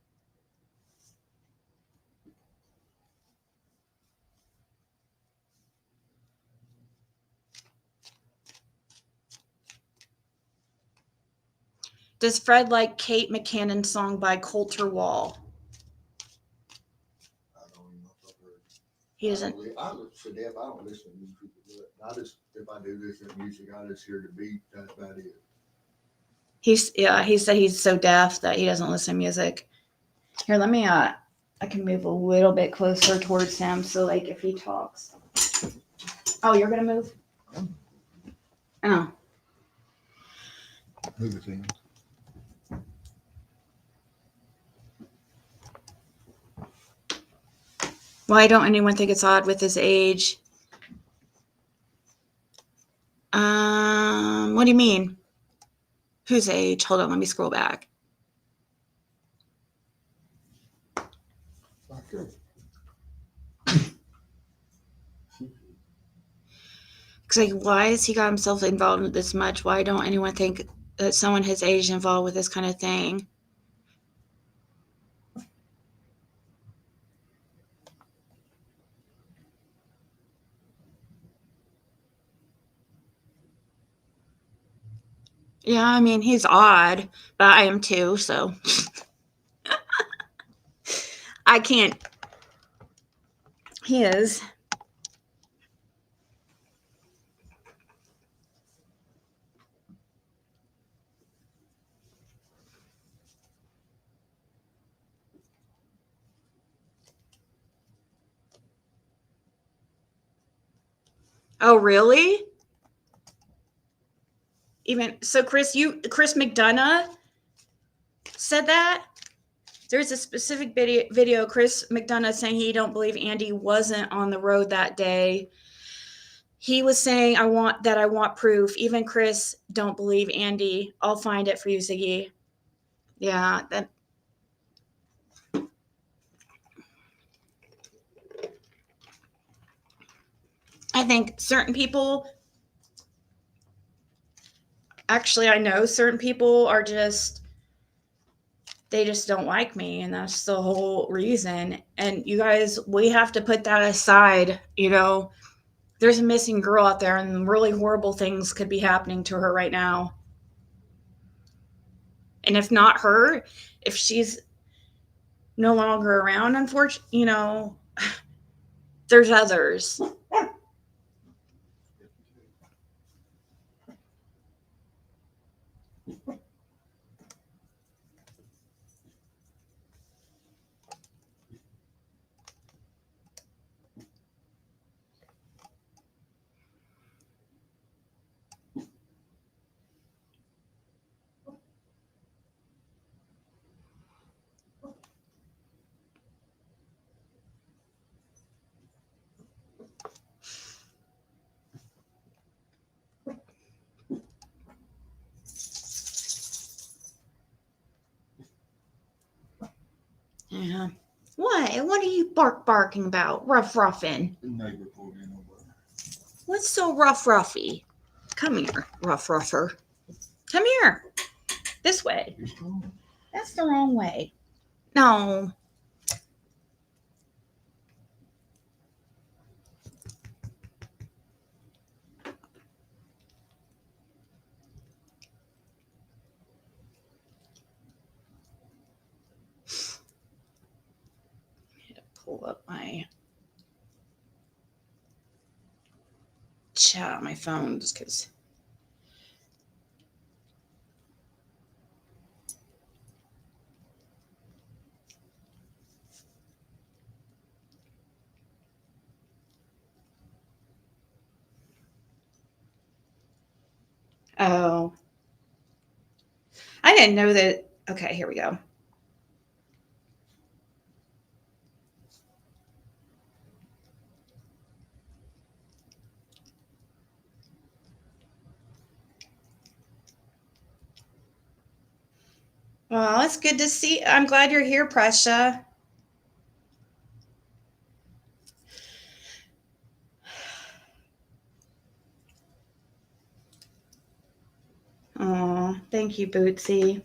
Does Fred like Kate McCannon's song by Coulter Wall? I don't even know if I've heard. He doesn't. I listen to Deb. I don't listen to music. I just, if I do listen to music, I just hear the beat. That's about it. He said he's so deaf that he doesn't listen to music. Here, let me I can move a little bit closer towards him so like if he talks. Oh, you're gonna move? Oh. Move it in. Why don't anyone think it's odd with his age? What do you mean? Whose age? Hold on, let me scroll back. Because like, why has he got himself involved with this much? Why don't anyone think that someone his age is involved with this kind of thing? Yeah, I mean, he's odd, but I am too, so I can't. He is. Oh, really? Even so, Chris McDonough said that. There's a specific video Chris McDonough saying he don't believe Andy wasn't on the road that day. He was saying, I want proof. Even Chris don't believe Andy. I'll find it for you, Ziggy. Yeah, that. I think certain people, actually, I know certain people are just, they just don't like me, and that's the whole reason. And you guys, we have to put that aside. You know, there's a missing girl out there, and really horrible things could be happening to her right now. And if not her, if she's no longer around, unfortunately, you know, there's others. Yeah. What are you barking about? Ruffin. The neighbor pulled in over. What's so ruffy? Come here, ruffer. Come here. This way. That's the wrong way. No. Pull up my chat on my phone just because. Oh. I didn't know that. Okay, here we go. Well, it's good to see. I'm glad you're here, Prussia. Oh, thank you, Bootsy.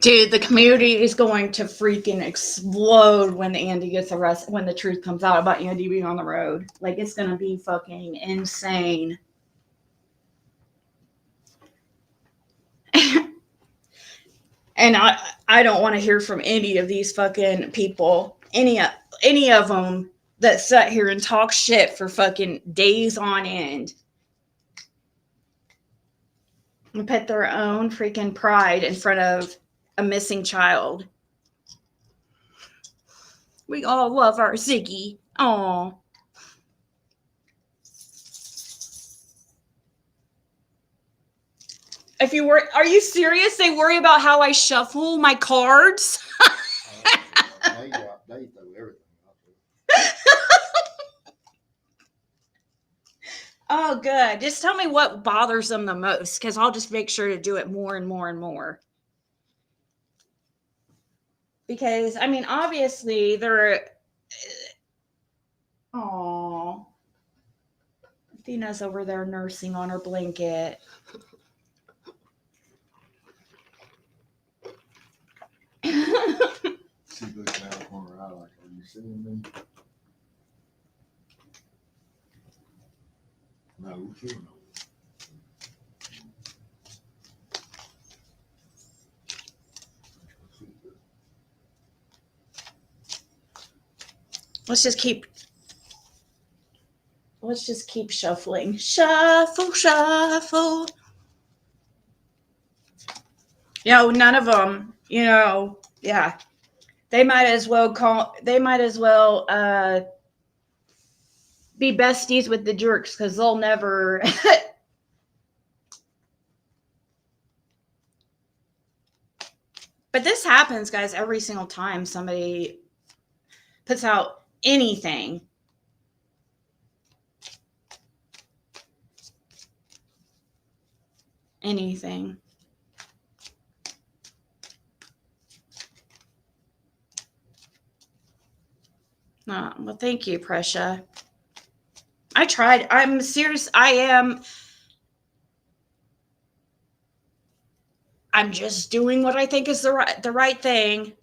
Dude, the community is going to freaking explode when Andy gets arrested, when the truth comes out about Andy being on the road. Like, it's going to be fucking insane. And I don't want to hear from any of these fucking people, any of them that sat here and talk shit for fucking days on end. And put their own freaking pride in front of a missing child. We all love our Ziggy. Aw. If you were, are you serious? They worry about how I shuffle my cards? They throw everything out there. Oh, good. Just tell me what bothers them the most, because I'll just make sure to do it more and more and more. Because, I mean, obviously, they're... Aww. Athena's over there nursing on her blanket. She looks down the corner eye like, are you seeing me? No, she don't know. Let's just keep shuffling. Shuffle, shuffle. None of them, yeah. They might as well be besties with the jerks, because they'll never But this happens, guys, every single time somebody puts out anything. Anything. Well, thank you, Prussia. I tried. I'm serious. I'm just doing what I think is the right thing,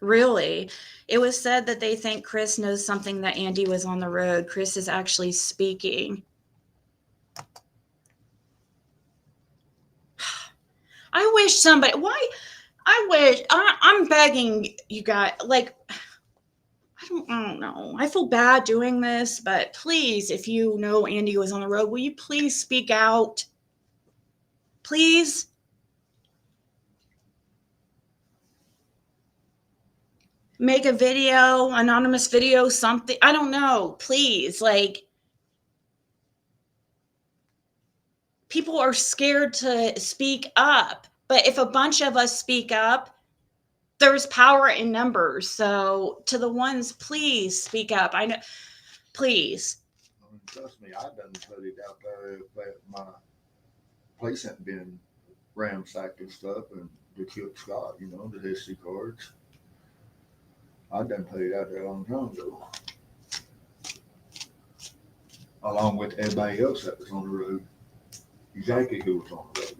Really. It was said that they think Chris knows something that Andy was on the road. Chris is actually speaking. I wish somebody, I'm begging you guys, like, I don't know. I feel bad doing this, but please, if you know Andy was on the road, will you please speak out? Please? Make a video, anonymous video, something. I don't know. Please, people are scared to speak up. But if a bunch of us speak up, there's power in numbers. So to the ones, please speak up. I know, please. I mean, trust me, I've done put it out there that my place hadn't been ransacked and stuff, and the kid Scott, you know, the history cards. I done put it out there a long time ago. Along with everybody else that was on the road. Exactly who was on the road.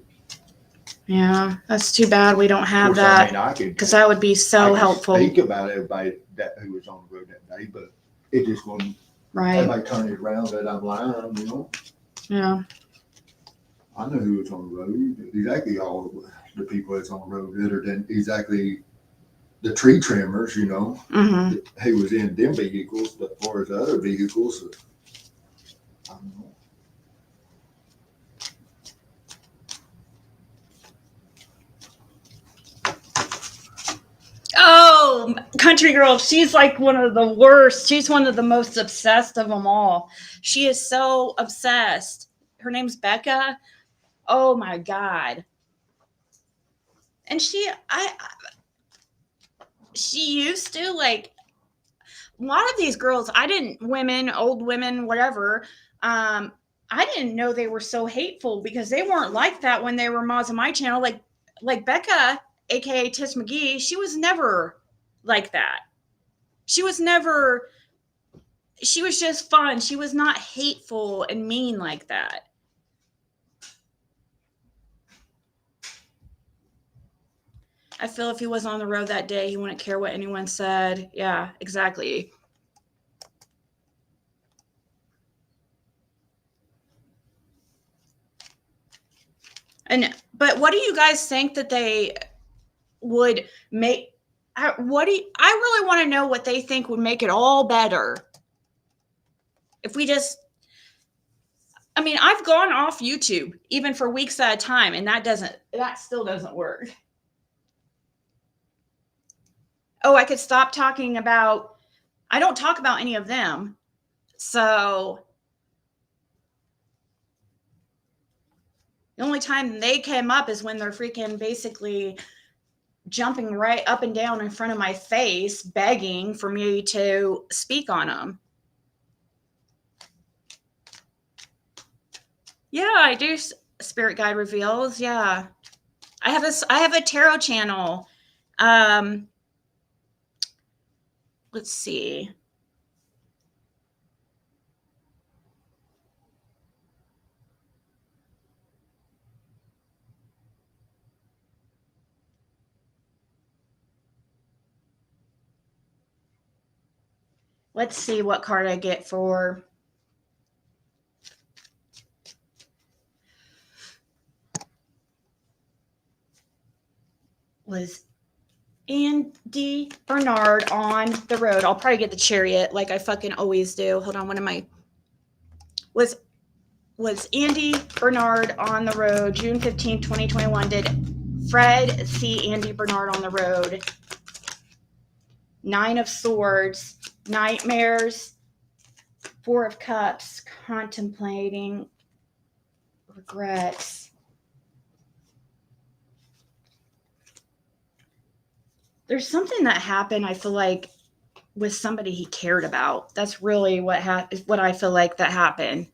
Yeah, that's too bad we don't Of have course, that, I mean, I could because that would be I so could helpful. speak about everybody who was on the road that day, but it just wasn't. Right. Everybody turned it around that I'm lying, you know. Yeah. I know who was on the road. Exactly all the people that's on the road, other than exactly the tree trimmers, you know, Mm-hmm. who was in them vehicles, but as far as the other vehicles, I don't know. Oh, country girl, she's like one of the worst. She's one of the most obsessed of them all. She is so obsessed. Her name's Becca. Oh my God. And she used to, like, a lot of these girls, women, old women, whatever, I didn't know they were so hateful, because they weren't like that when they were mods on my channel. Like Becca, aka Tish McGee, she was never like that. She was just fun. She was not hateful and mean like that. I feel if he was on the road that day, he wouldn't care what anyone said. Yeah, exactly. But what do you guys think that they would make? I really want to know what they think would make it all better. If we just, I mean, I've gone off YouTube even for weeks at a time, and that still doesn't work. Oh, I could stop talking about, I don't talk about any of them. So the only time they came up is when they're freaking basically jumping right up and down in front of my face, begging for me to speak on them. Yeah, I do spirit guide reveals. Yeah. I have a tarot channel. Let's see. Let's see what card I get for. Was Andy Bernard on the road? I'll probably get the Chariot like I fucking always do. Hold on, was Andy Bernard on the road June 15, 2021? Did Fred see Andy Bernard on the road? Nine of Swords, nightmares, Four of Cups, contemplating, regrets. There's something that happened, I feel like, with somebody he cared about. That's really what I feel like that happened.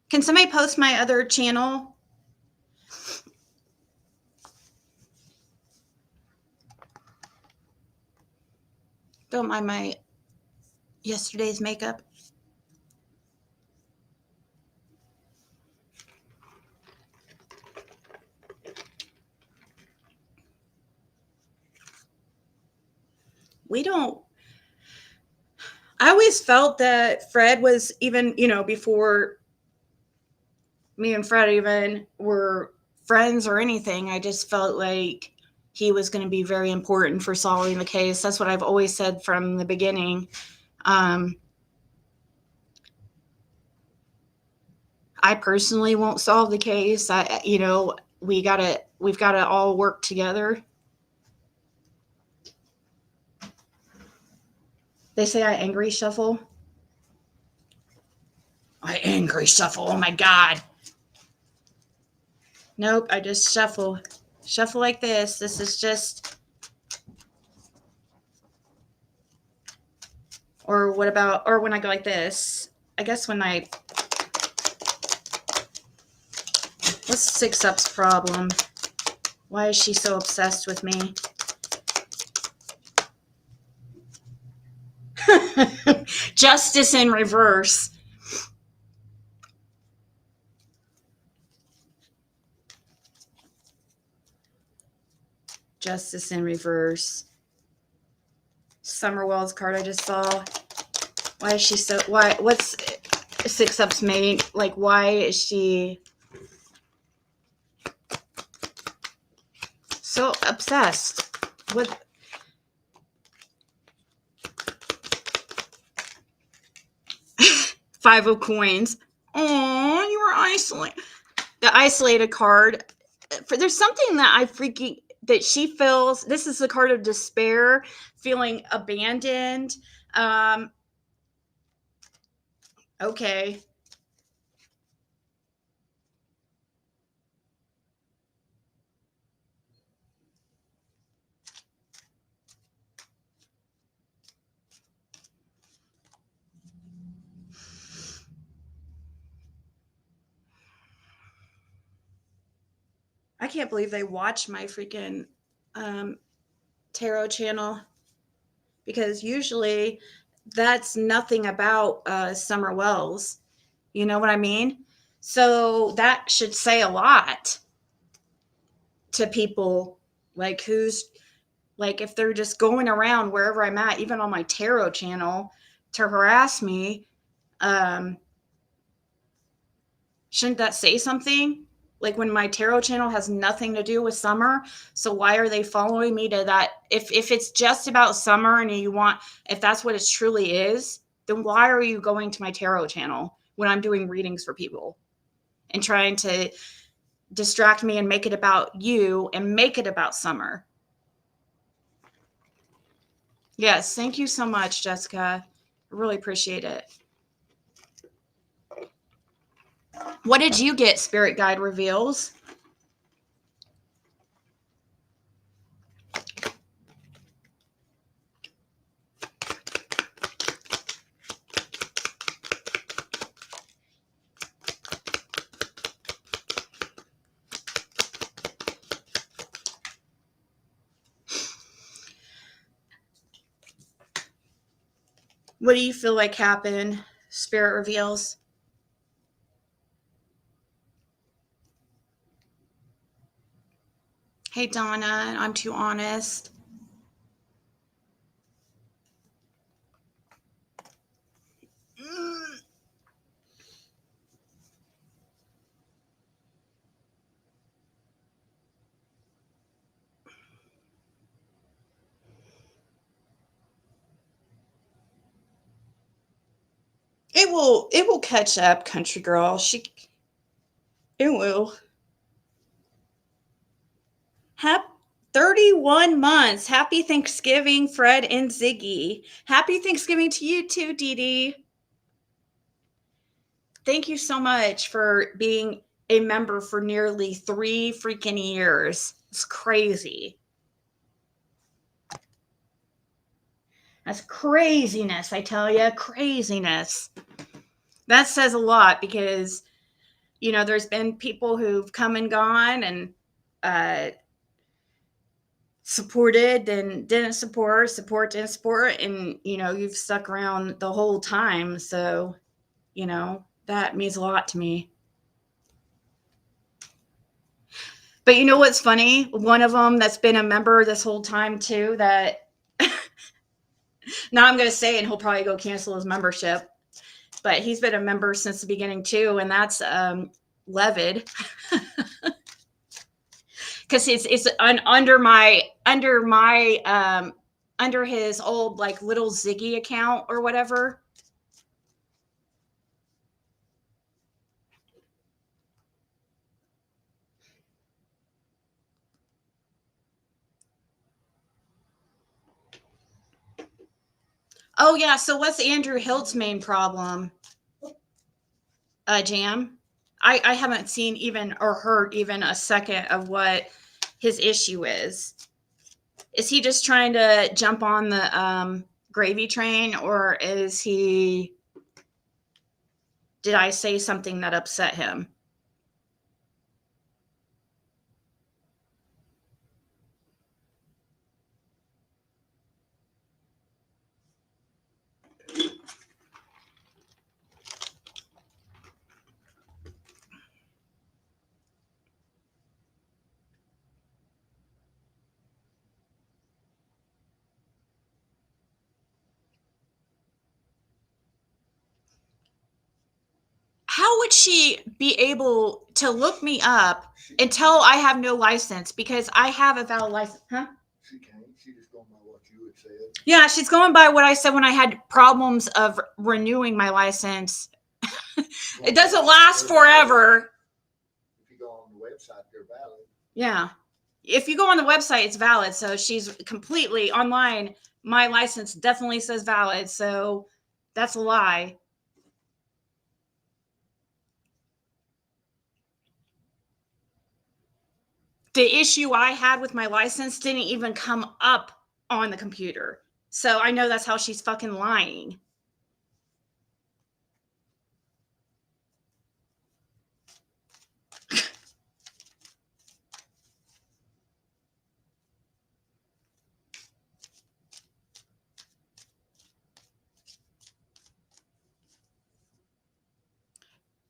Can somebody post my other channel? Don't mind my yesterday's makeup. I always felt that Fred was, even, before me and Fred even were friends or anything, I just felt like he was going to be very important for solving the case. That's what I've always said from the beginning. I personally won't solve the case. we've gotta all work together. They say I angry shuffle. I angry shuffle. Oh my God. Nope, I just shuffle. Shuffle like this. This is just. Or what about, or when I go like this? I guess when I. What's 6 Up's problem? Why is she so obsessed with me? Justice in reverse. Justice in reverse. Summerwell's card I just saw. Why is she so, what's 6 Up's mate? Like, why is she so obsessed with 5 of coins? Oh, you were isolated. The isolated card. There's something that she feels. This is the card of despair, feeling abandoned. Okay. I can't believe they watch my freaking tarot channel, because usually that's nothing about Summer Wells. You know what I mean? So that should say a lot to people, like who's like, if they're just going around wherever I'm at, even on my tarot channel, to harass me. Shouldn't that say something? Like, when my tarot channel has nothing to do with Summer, so why are they following me to that? If it's just about Summer and if that's what it truly is, then why are you going to my tarot channel when I'm doing readings for people and trying to distract me and make it about you and make it about Summer? Yes, thank you so much, Jessica. I really appreciate it. What did you get, Spirit Guide reveals? What do you feel like happened, Spirit reveals? Hey, Donna, I'm too honest. It will catch up, country girl. It will. 31 months. Happy Thanksgiving, Fred and Ziggy. Happy Thanksgiving to you too, Dee Dee. Thank you so much for being a member for nearly 3 freaking years. It's crazy. That's craziness, I tell you. Craziness. That says a lot, because, you know, there's been people who've come and gone and supported and didn't support, didn't support, and, you know, you've stuck around the whole time. So, you know, that means a lot to me. But you know what's funny? One of them that's been a member this whole time too, that now I'm going to say, and he'll probably go cancel his membership, but he's been a member since the beginning too, and that's Levid. Because it's under his old, like, little Ziggy account or whatever. Oh yeah. So what's Andrew Hilt's main problem? Jam. I haven't seen even or heard even a second of what his issue is. Is he just trying to jump on the gravy train, or is he? Did I say something that upset him? How would she be able to look me up until I have no license? Because I have a valid license. Huh? She can't. She just going by what you had said. Yeah, she's going by what I said when I had problems of renewing my license. It doesn't last forever. If you go on the website, they're valid. Yeah. If you go on the website, it's valid. So she's completely online. My license definitely says valid. So that's a lie. The issue I had with my license didn't even come up on the computer. So I know that's how she's fucking lying.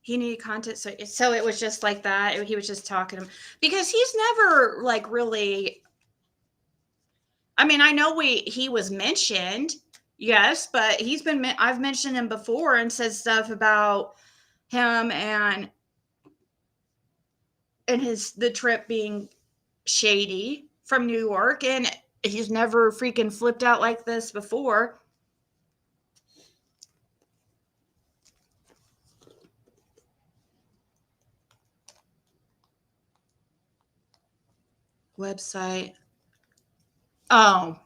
He needed content, so it was just like that. He was just talking to him because he's never like really. I mean, I know he was mentioned, yes, but I've mentioned him before and said stuff about him and the trip being shady from New York, and he's never freaking flipped out like this before. Website. Oh.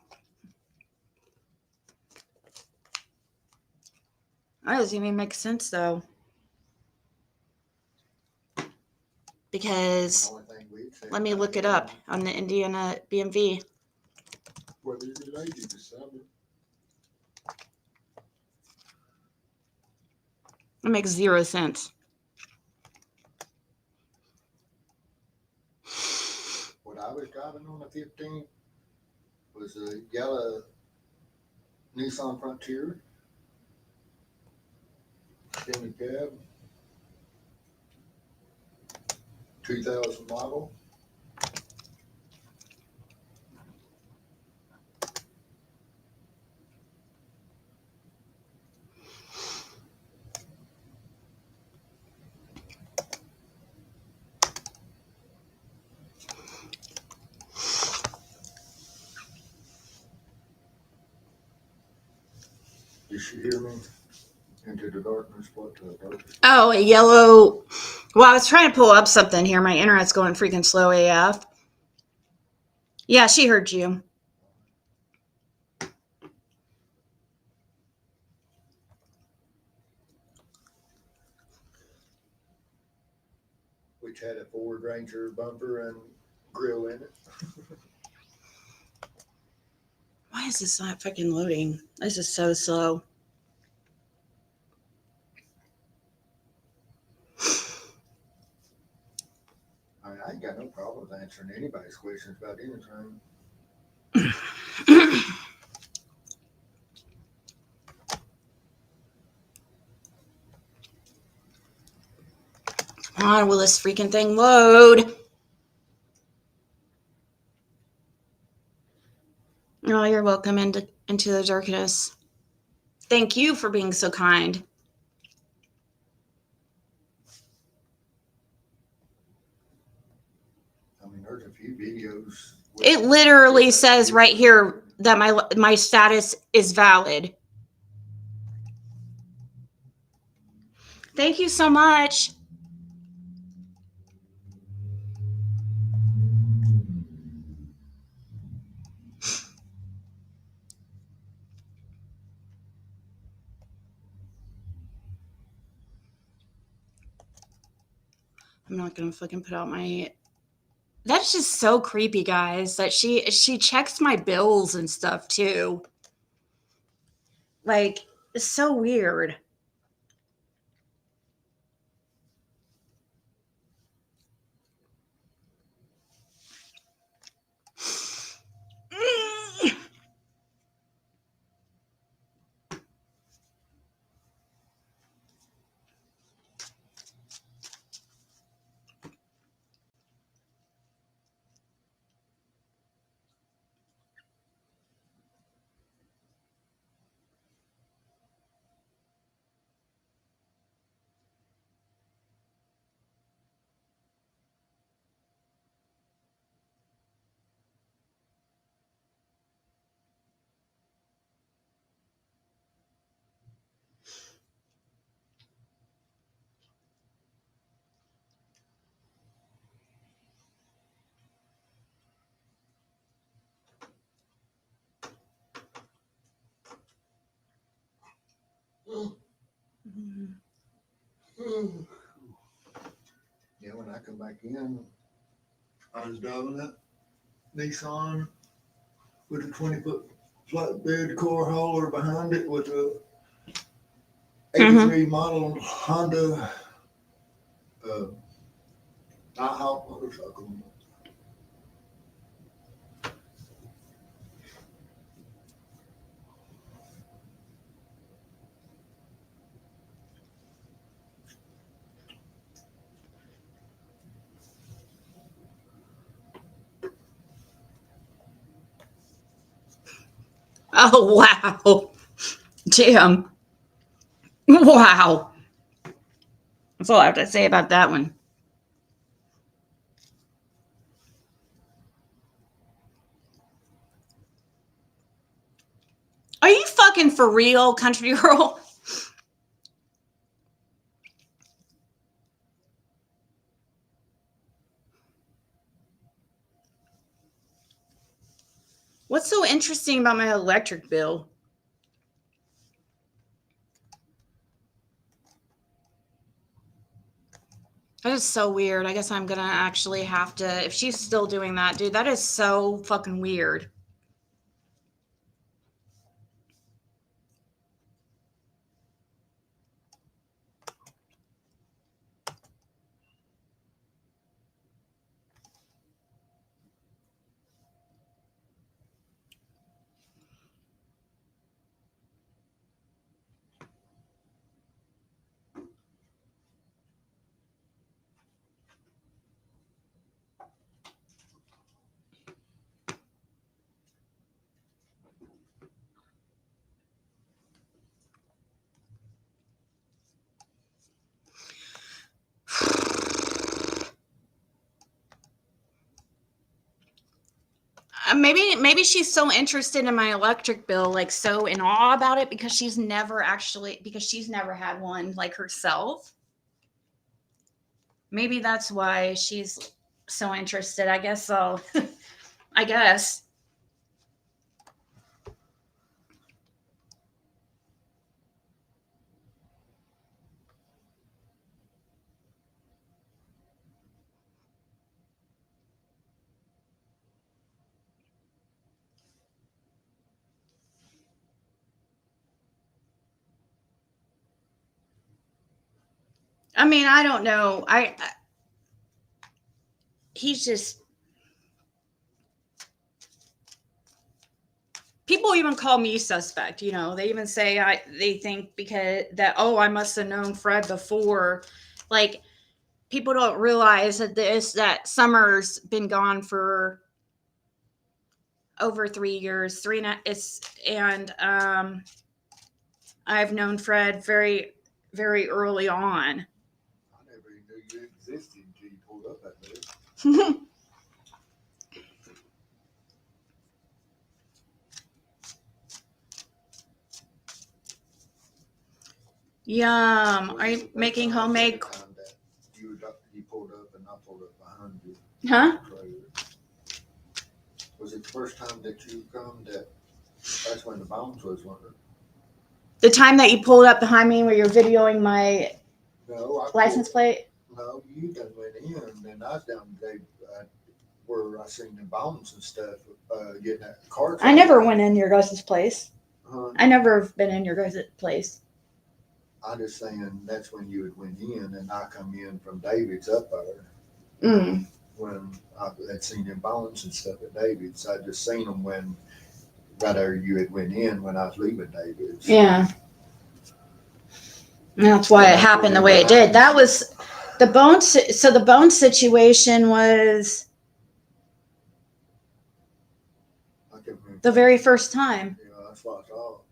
That doesn't even make sense though. Because let me look it up on the Indiana BMV. Whether you're related to something. It makes 0 sense. What I was driving on the 15th was a yellow Nissan Frontier. Semi cab. 2000 model. Did you hear me? Into the darkness, what the darkness? Oh, a yellow. Well, I was trying to pull up something here. My internet's going freaking slow AF. Yeah, she heard you. Which had a Ford Ranger bumper and grill in it. Why is this not fucking loading? This is so slow. I ain't got no problems answering anybody's questions about anything. Come on, will this freaking thing load? Oh, you're welcome into the darkness. Thank you for being so kind. I mean, there's a few videos. It literally says right here that my status is valid. Thank you so much. I'm not gonna fucking put out my. That's just so creepy, guys. That she checks my bills and stuff too. Like, it's so weird. Yeah, when I come back in, I was driving that Nissan with a 20-foot flatbed car hauler behind it with a 83 model Honda Nighthawk motorcycle. Oh, wow. Damn. Wow. That's all I have to say about that one. Are you fucking for real, country girl? What's so interesting about my electric bill? That is so weird. I guess I'm gonna actually have to, if she's still doing that, dude, that is so fucking weird. Maybe she's so interested in my electric bill, like so in awe about it because she's never had one like herself. Maybe that's why she's so interested. I guess so. I guess. I mean, I don't know. He's just, people even call me suspect, you know. They even say they think because that, oh, I must have known Fred before. Like, people don't realize that Summer's been gone for over 3 years, and I've known Fred very, very early on. I never even knew you existed until you pulled up that day. Yum. Are you making homemade? You pulled up and I pulled up behind you. Huh? Was it the first time that you come that's when the bombs was, wasn't it? The time that you pulled up behind me where you're videoing my No, license plate? No, no, you done went in, and I was down there where I seen the bombs and stuff, getting that car. I never went in your guys' place. Huh? I never have been in your guys' place. I just saying that's when you had went in, and I come in from David's up there. Mm. When I had seen them bones and stuff at David's, I just seen them when right there you had went in when I was leaving David's. Yeah. And that's why it happened the way it did. That was the bone. So the bone situation was I can't remember. the very first time. Yeah, that's what I thought.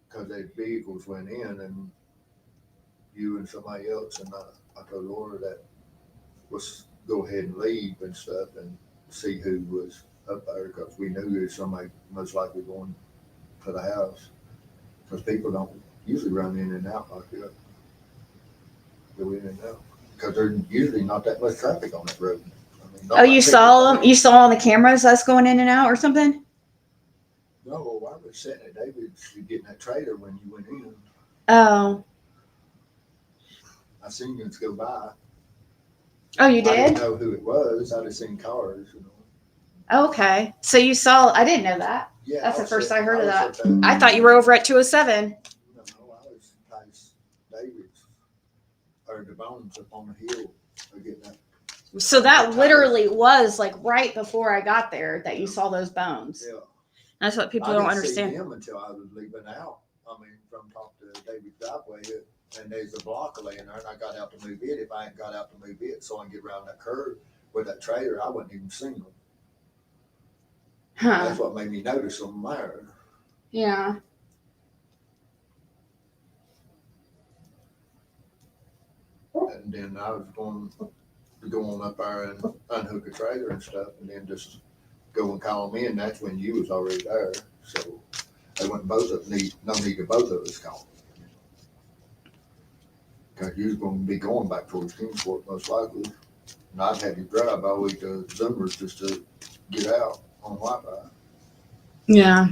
Because the vehicles went in, and you and somebody else, and I told Laura that was go ahead and leave and stuff and see who was up there, because we knew there was somebody most likely going to the house, because people don't usually run in and out like that. Go in and out because there's usually not that much traffic on that road. I mean, Oh, you saw them? You saw on the cameras us going in and out or something? No, I was sitting at David's getting that trailer when you went in. Oh. I seen you go by. Oh, you I didn't did? know who it was. I just seen cars. You know. Okay. So you saw, I didn't know that. Yeah, That's the first I heard of was that. at the- I thought you were over at 207. No, I was past David's or the bones up on the hill. Getting that. So that literally was like right before I got there that you saw those bones. Yeah. That's what people I don't didn't understand. see them until I was leaving out. I mean, from top to David's driveway, and there's a block laying there, and I got out to move it. If I hadn't got out to move it, so I can get around that curve with that trailer, I wouldn't even seen them. Huh. That's what made me notice them there. Yeah. And then I was going to go on up there and unhook a trailer and stuff, and then just go and call them in. That's when you was already there. So they went both of no need to both of us call. Because you was going to be going back towards Kingsport most likely. And I'd have you drive all the way to Zoomers just to get out on Wi-Fi. Yeah.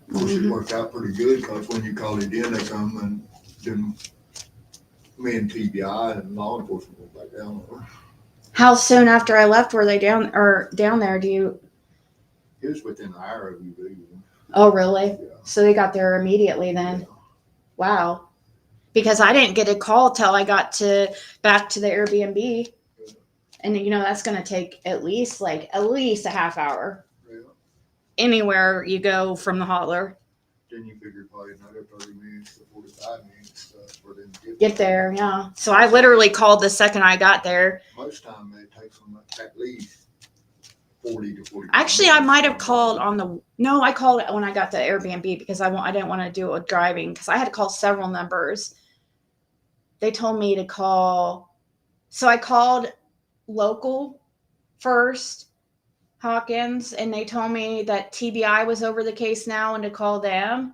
Of course, it worked out pretty good because when you called it in, they come and then me and TBI and law enforcement went back down there. How soon after I left were they down there? Do you? It was within an hour of you leaving. Oh, really? Yeah. So they got there immediately then. Yeah. Wow. Because I didn't get a call till I got back to the Airbnb. Yeah. And you know, that's going to take at least a half hour. Yeah. Anywhere you go from the holler. Then you figure probably another 30 minutes to 45 minutes for them to Get there, yeah. So I literally called the second I got there. Most time it takes them at least 40 to 45 Actually, I minutes. might have called I called it when I got the Airbnb because I didn't want to do it with driving because I had to call several numbers. They told me to call. So I called local first, Hawkins, and they told me that TBI was over the case now and to call them.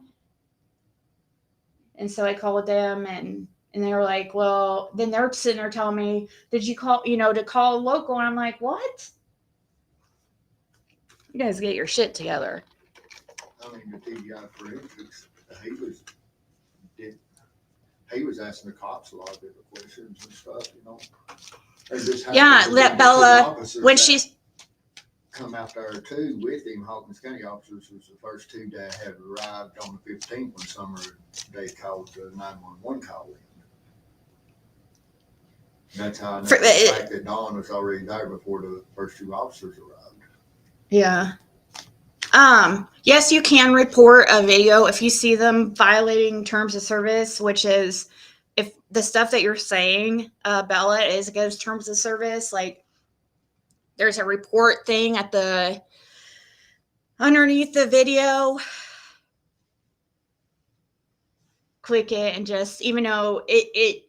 And so I called them and they were like, well, then they're sitting there telling me, did you call, to call local? And I'm like, what? You guys get your shit together. I mean, the TBI, for instance, he was asking the cops a lot of different questions and stuff, Yeah, let Bella, when she's come out there too with him, Hawkins County officers was the first two that had arrived on the 15th when summer they called the 911 call in. That's how I know the fact that Dawn was already there before the first two officers arrived. Yeah. Yes, you can report a video if you see them violating terms of service, which is if the stuff that you're saying, Bella, is against terms of service, like there's a report thing underneath the video. Click it and just, even though it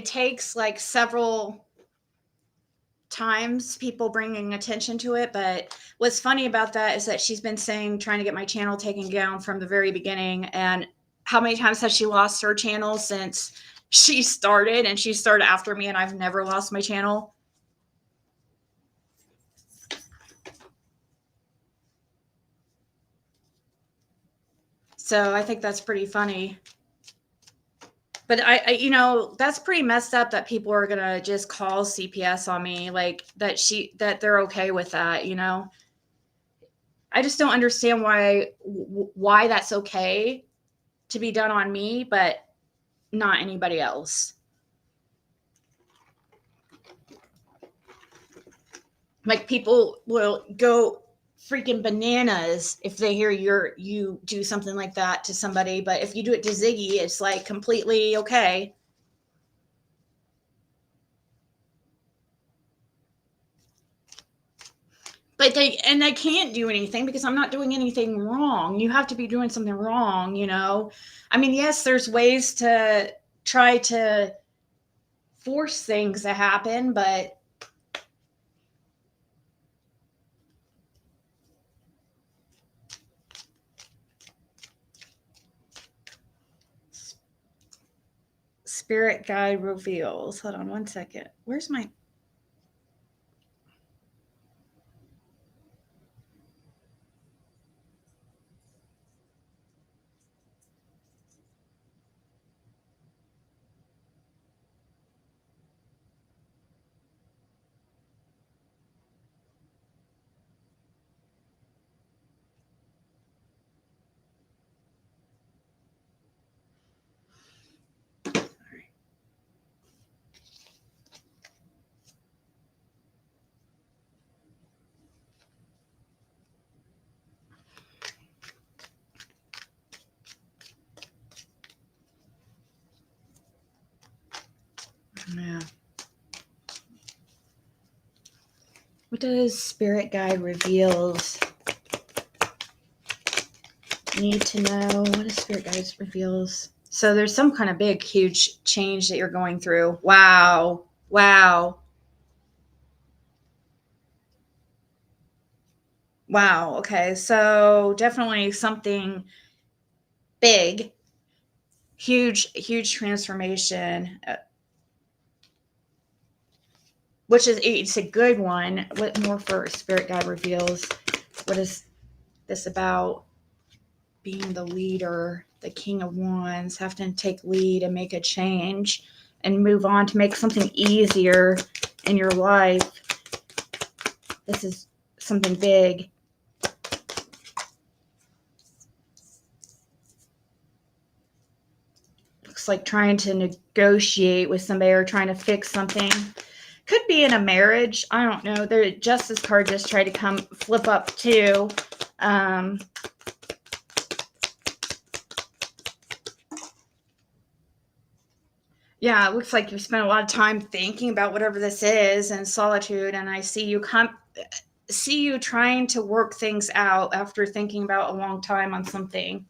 takes like several times people bringing attention to it, but what's funny about that is that she's been trying to get my channel taken down from the very beginning. And how many times has she lost her channel since she started? And she started after me, and I've never lost my channel. So I think that's pretty funny. But I you know, that's pretty messed up that people are gonna just call CPS on me, like that they're okay with that, you know. I just don't understand why that's okay to be done on me, but not anybody else. Like people will go freaking bananas if they hear you do something like that to somebody, but if you do it to Ziggy, it's like completely okay. But they can't do anything because I'm not doing anything wrong. You have to be doing something wrong, you know. I mean, yes, there's ways to try to force things to happen, but spirit guide reveals. Hold on one second. Where's my yeah. What does spirit guide reveals? Need to know. What does spirit guide reveals? So there's some kind of big, huge change that you're going through. Wow. Wow. Wow. Okay. So definitely something big, huge transformation, which is, it's a good one. What more for spirit guide reveals? What is this about? Being the leader, the king of wands, having to take lead and make a change and move on to make something easier in your life. This is something big. Looks like trying to negotiate with somebody or trying to fix something. Could be in a marriage. I don't know. The justice card just tried to come flip up too. Yeah, it looks like you've spent a lot of time thinking about whatever this is and solitude, and I see you trying to work things out after thinking about a long time on something.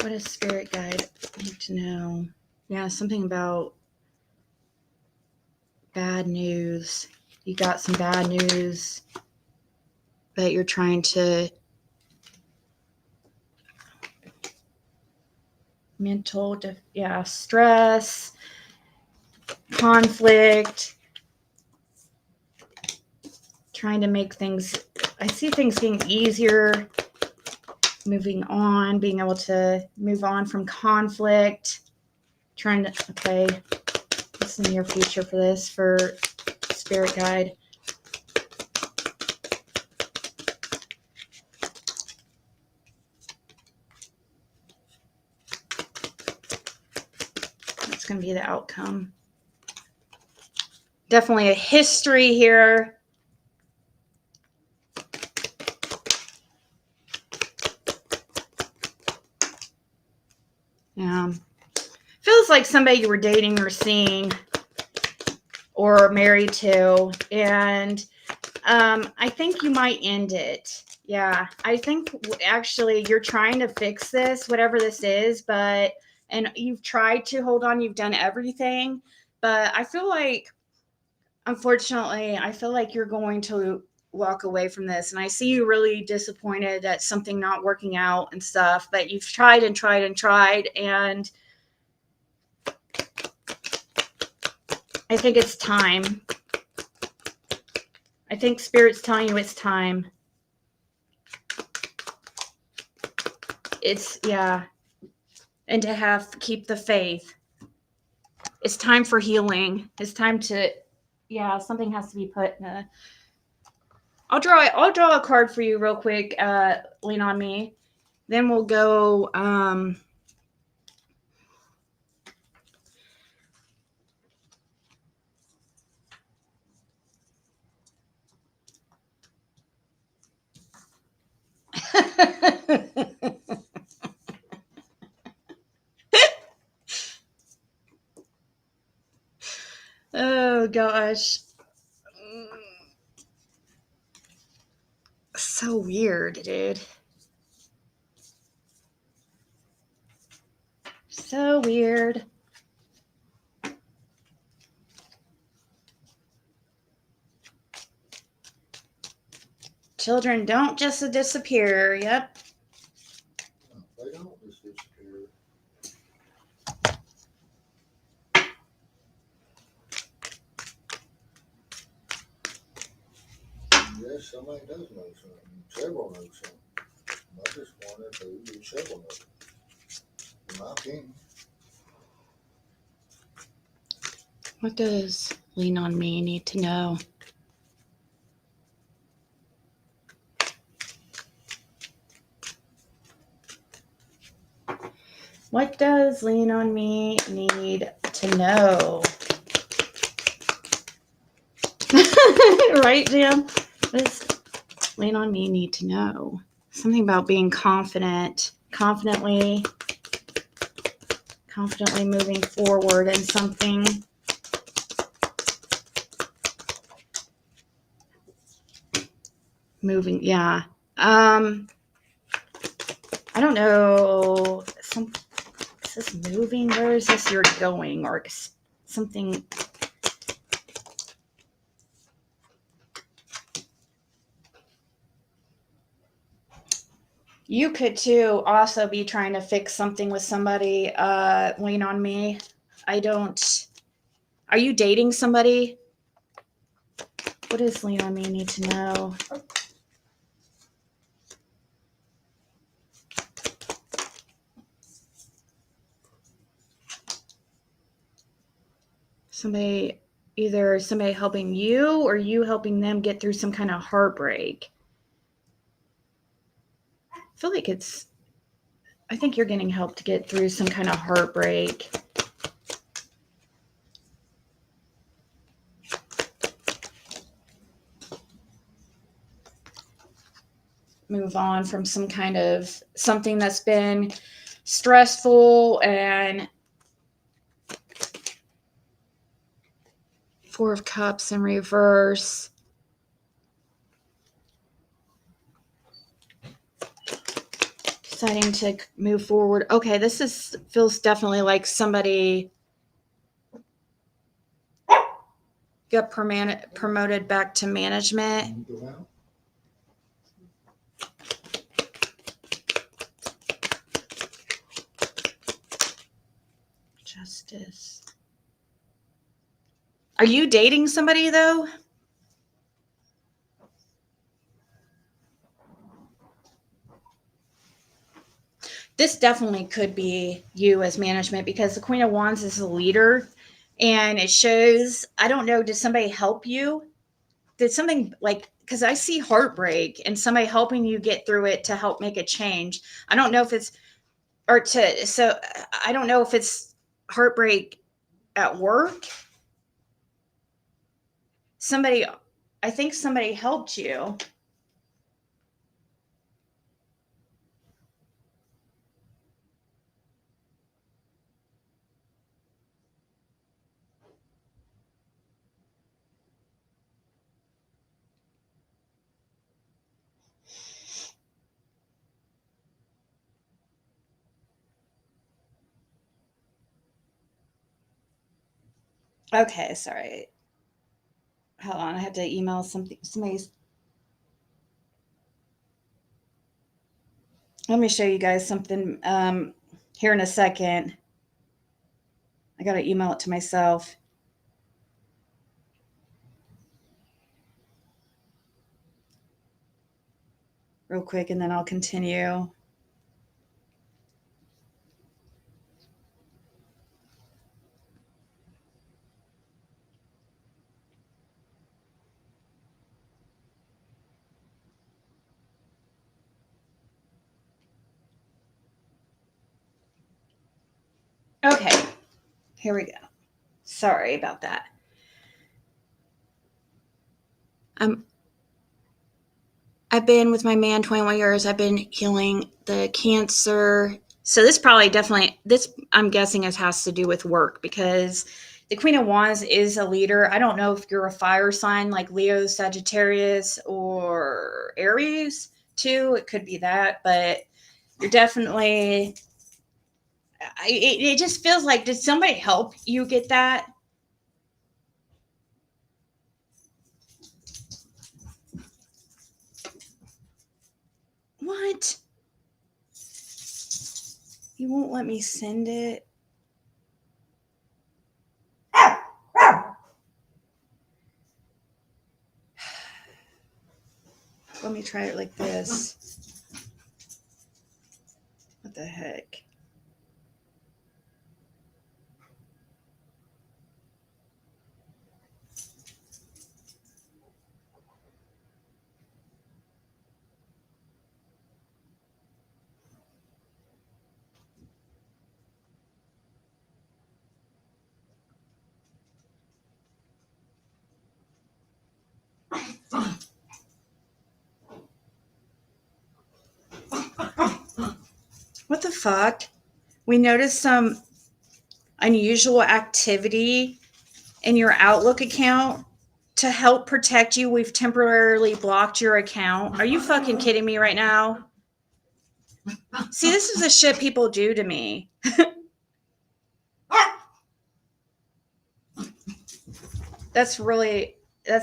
What does spirit guide need to know? Yeah, something about bad news. You got some bad news that you're trying to stress, conflict, trying to make things, I see things getting easier, moving on, being able to move on from conflict, trying to, okay, what's the near future for this, for spirit guide? That's going to be the outcome. Definitely a history here. Yeah. Feels like somebody you were dating or seeing or married to. And I think you might end it. Yeah. I think actually you're trying to fix this, whatever this is, and you've tried to hold on. You've done everything. But I feel like, unfortunately, I feel like you're going to walk away from this. And I see you really disappointed at something not working out and stuff, but you've tried and tried and tried. And I think it's time. I think Spirit's telling you it's time. It's, yeah. And to keep the faith. It's time for healing. It's time to, yeah, something has to be put in a, I'll draw a card for you real quick, Lean on Me. Then we'll go, oh gosh. So weird, dude. So weird. Children don't just disappear. Yep. They don't just disappear. Yes, somebody does know something. Several know something. I just wonder who do several know. In my opinion. What does Lean on Me need to know? What does Lean on Me need to know? Right, Jim? What does Lean on Me need to know? Something about being confident, confidently moving forward in something. Moving, yeah. I don't know. Is this moving? Where is this you're going? Or something? You could too also be trying to fix something with somebody. Lean on Me. Are you dating somebody? What does Lean on Me need to know? Either somebody helping you or you helping them get through some kind of heartbreak. I feel like I think you're getting help to get through some kind of heartbreak. Move on from something that's been stressful. And Four of Cups in reverse. Deciding to move forward. Okay, this feels definitely like somebody got promoted back to management. Justice. Are you dating somebody though? This definitely could be you as management, because the Queen of Wands is a leader, and it shows, I don't know, did somebody help you? Did something because I see heartbreak and somebody helping you get through it to help make a change. I don't know if it's, I don't know if it's heartbreak at work. I think somebody helped you. Okay, sorry. Hold on, I have to email something. Somebody's Let me show you guys something here in a second. I got to email it to myself. Real quick, and then I'll continue. Okay, here we go. Sorry about that. I've been with my man 21 years. I've been healing the cancer. So this probably definitely, this I'm guessing it has to do with work, because the Queen of Wands is a leader. I don't know if you're a fire sign like Leo, Sagittarius, or Aries too. It could be that, but you're definitely, it just feels like, did somebody help you get that? What? You won't let me send it? Let me try it like this. What the heck? What the fuck? We noticed some unusual activity in your Outlook account. To help protect you, we've temporarily blocked your account. Are you fucking kidding me right now? See, this is the shit people do to me. That's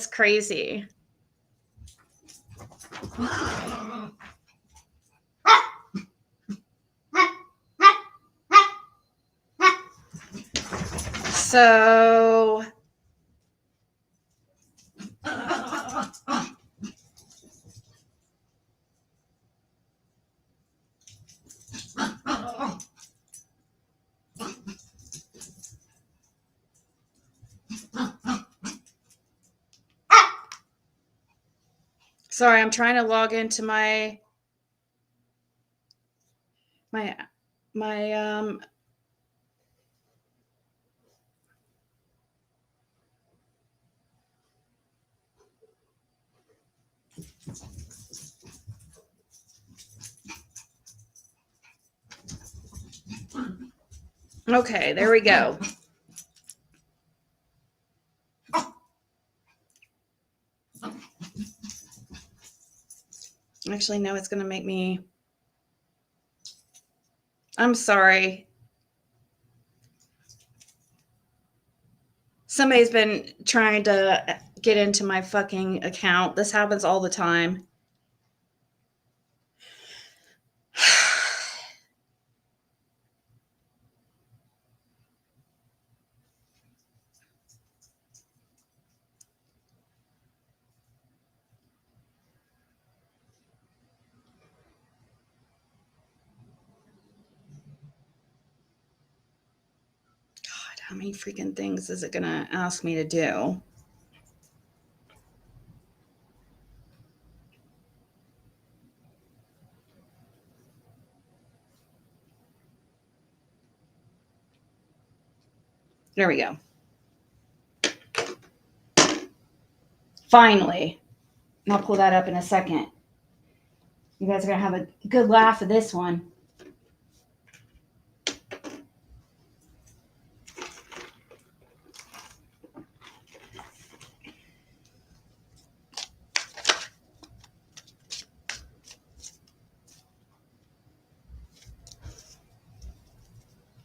crazy. So sorry, I'm trying to log into my okay, there we go. Actually, no, it's going to make me... I'm sorry. Somebody's been trying to get into my fucking account. This happens all the time. How many freaking things is it going to ask me to do? There we go. Finally. And I'll pull that up in a second. You guys are going to have a good laugh at this one.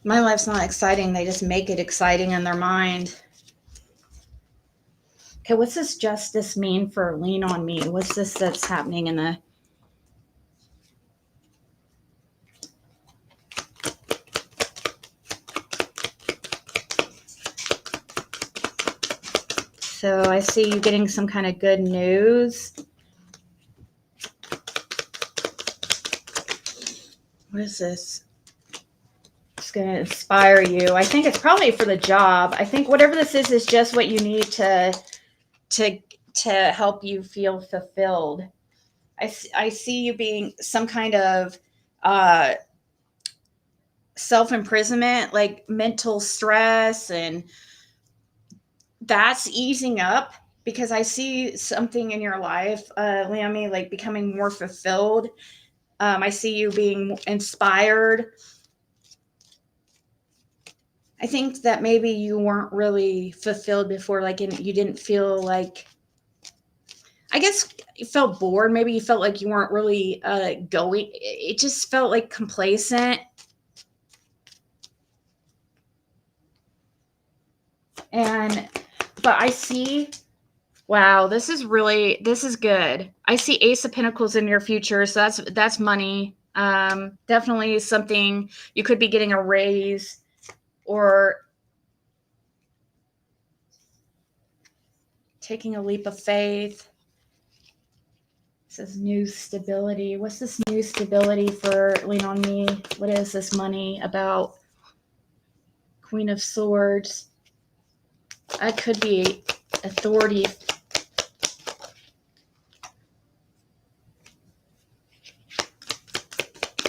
My life's not exciting. They just make it exciting in their mind. Okay, what's this justice mean for lean on me? What's this that's happening in the... So I see you getting some kind of good news. What is this? It's going to inspire you. I think it's probably for the job. I think whatever this is just what you need to help you feel fulfilled. I see you being some kind of self-imprisonment, like mental stress, and that's easing up because I see something in your life, Leonie, like becoming more fulfilled. I see you being inspired. I think that maybe you weren't really fulfilled before, like you didn't feel like, I guess you felt bored. Maybe you felt like you weren't really going. It just felt like complacent. But I see, wow, this is good. I see Ace of Pentacles in your future. So that's money. Definitely something you could be getting a raise or taking a leap of faith. It says new stability. What's this new stability for Lean On Me? What is this money about? Queen of Swords. That could be authority.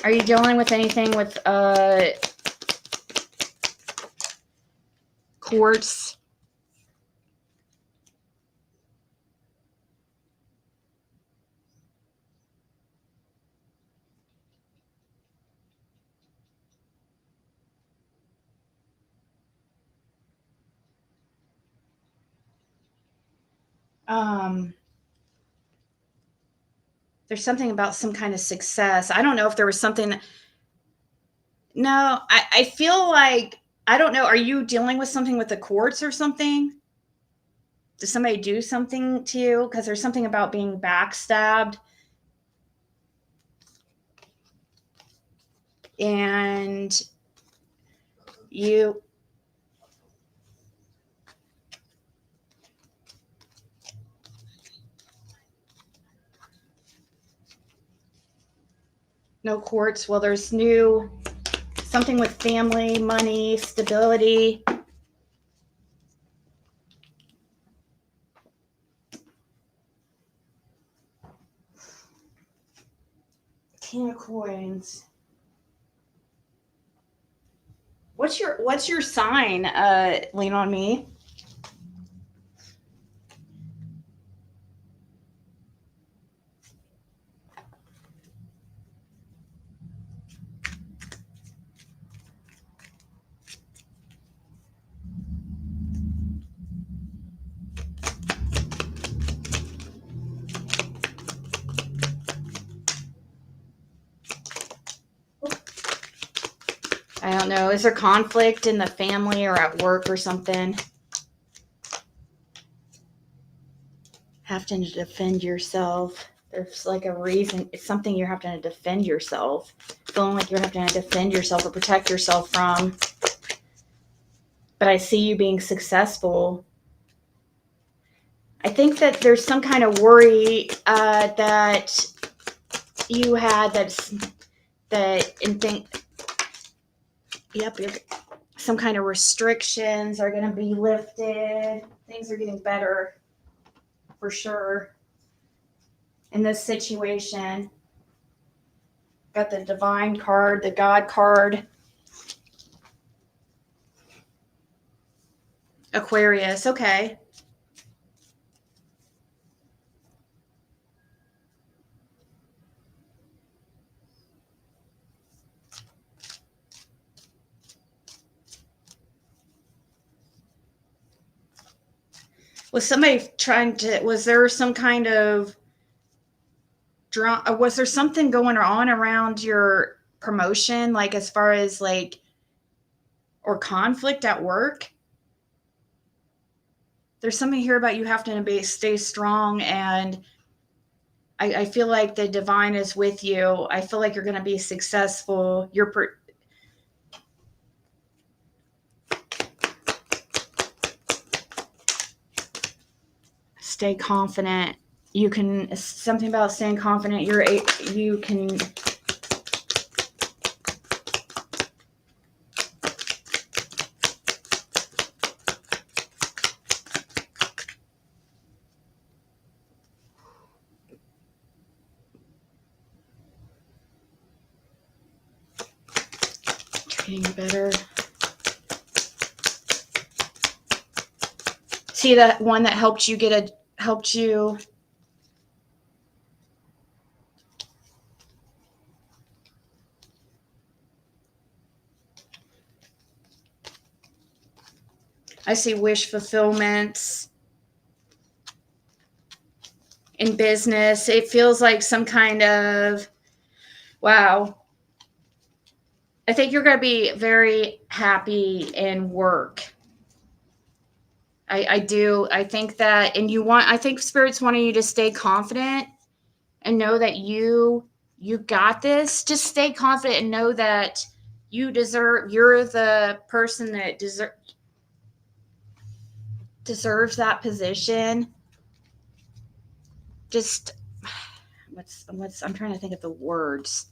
Are you dealing with anything with courts? There's something about some kind of success. I don't know if there was something. No, I feel like, I don't know. Are you dealing with something with the courts or something? Does somebody do something to you? Because there's something about being backstabbed. And you. No courts. Well, there's something with family, money, stability. King of Coins. What's your sign? Lean On Me. I don't know. Is there conflict in the family or at work or something? Having to defend yourself. There's like a reason. It's something you're having to defend yourself. Feeling like you're having to defend yourself or protect yourself from. But I see you being successful. I think that there's some kind of worry that you had some kind of restrictions are going to be lifted. Things are getting better for sure in this situation. Got the Divine card, the God card. Aquarius, okay. Was there some kind of was there something going on around your promotion, like as far as like, or conflict at work? There's something here about you having to stay strong, and I feel like the Divine is with you. I feel like you're going to be successful. stay confident. You can, something about staying confident. You can, getting better. See that one that helped you I see wish fulfillments in business. It feels like some kind of, wow. I think you're going to be very happy in work. I do. I think that, and I think Spirit's wanting you to stay confident and know that you got this. Just stay confident and know that you're the person that deserves that position. Just I'm trying to think of the words.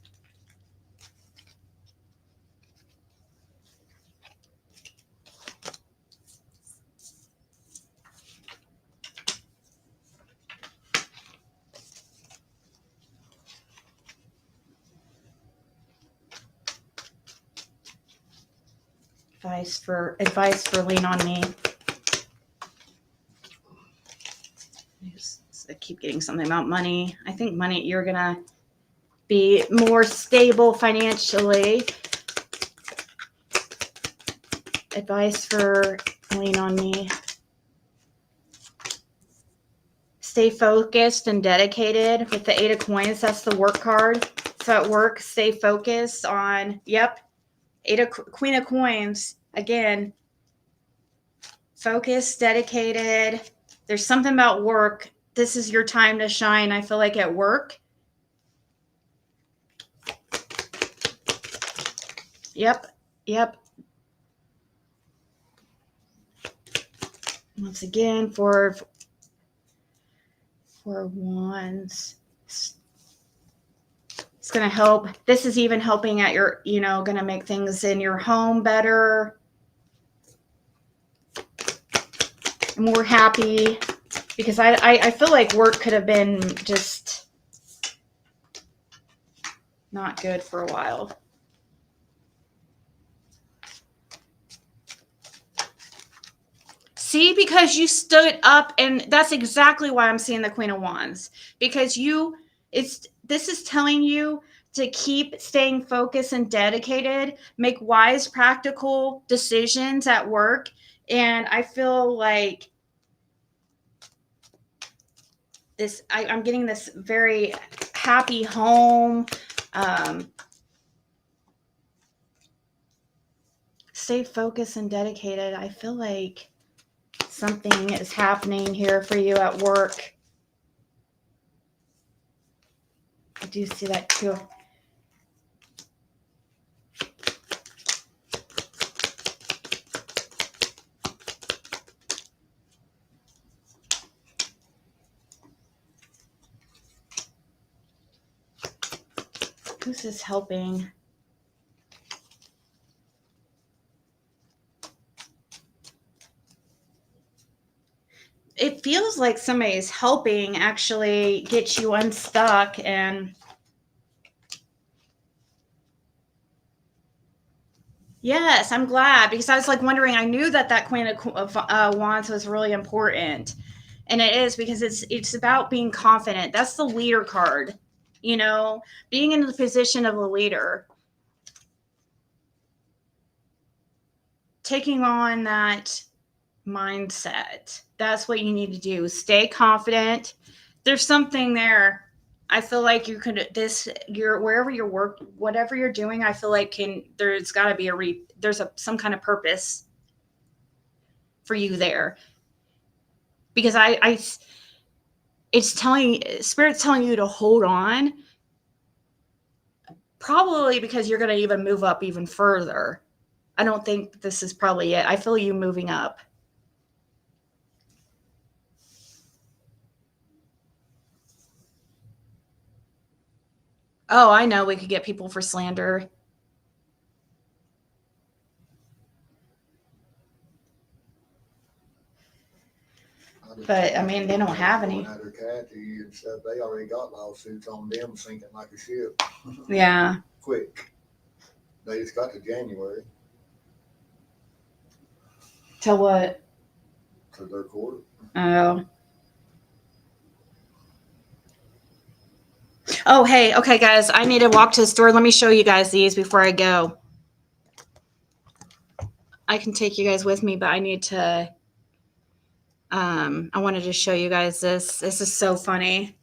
Advice for lean on me. I keep getting something about money. I think money, you're gonna be more stable financially. Advice for lean on me. Stay focused and dedicated with the 8 of coins. That's the work card. So at work, stay focused on, Queen of coins. Again, focused, dedicated. There's something about work. This is your time to shine, I feel like, at work. Yep. Once again, for wands. It's going to help. This is even helping at your, going to make things in your home better. More happy, because I feel like work could have been just not good for a while. See, because you stood up, and that's exactly why I'm seeing the Queen of Wands, because this is telling you to keep staying focused and dedicated, make wise, practical decisions at work. And I feel like this, I'm getting this very happy home. Stay focused and dedicated. I feel like something is happening here for you at work. I do see that too. Who's this helping? It feels like somebody is helping actually get you unstuck. And yes, I'm glad, because I was like wondering, I knew that Queen of Wands was really important. And it is, because it's about being confident. That's the leader card, being in the position of a leader. Taking on that mindset. That's what you need to do. Stay confident. There's something there. I feel like you could, wherever you work, whatever you're doing, I feel like there's got to be some kind of purpose for you there. Because Spirit's telling you to hold on, probably because you're going to even move up even further. I don't think this is probably it. I feel you moving up. Oh, I know we could get people for slander. But, I mean, they don't have any. After Kathy and stuff, they already got lawsuits on them sinking like a ship. Yeah. Quick. They just got to January Till what? to their court. Oh. Oh, hey. Okay, guys. I need to walk to the store. Let me show you guys these before I go. I can take you guys with me, but I need to... I wanted to show you guys this. This is so funny.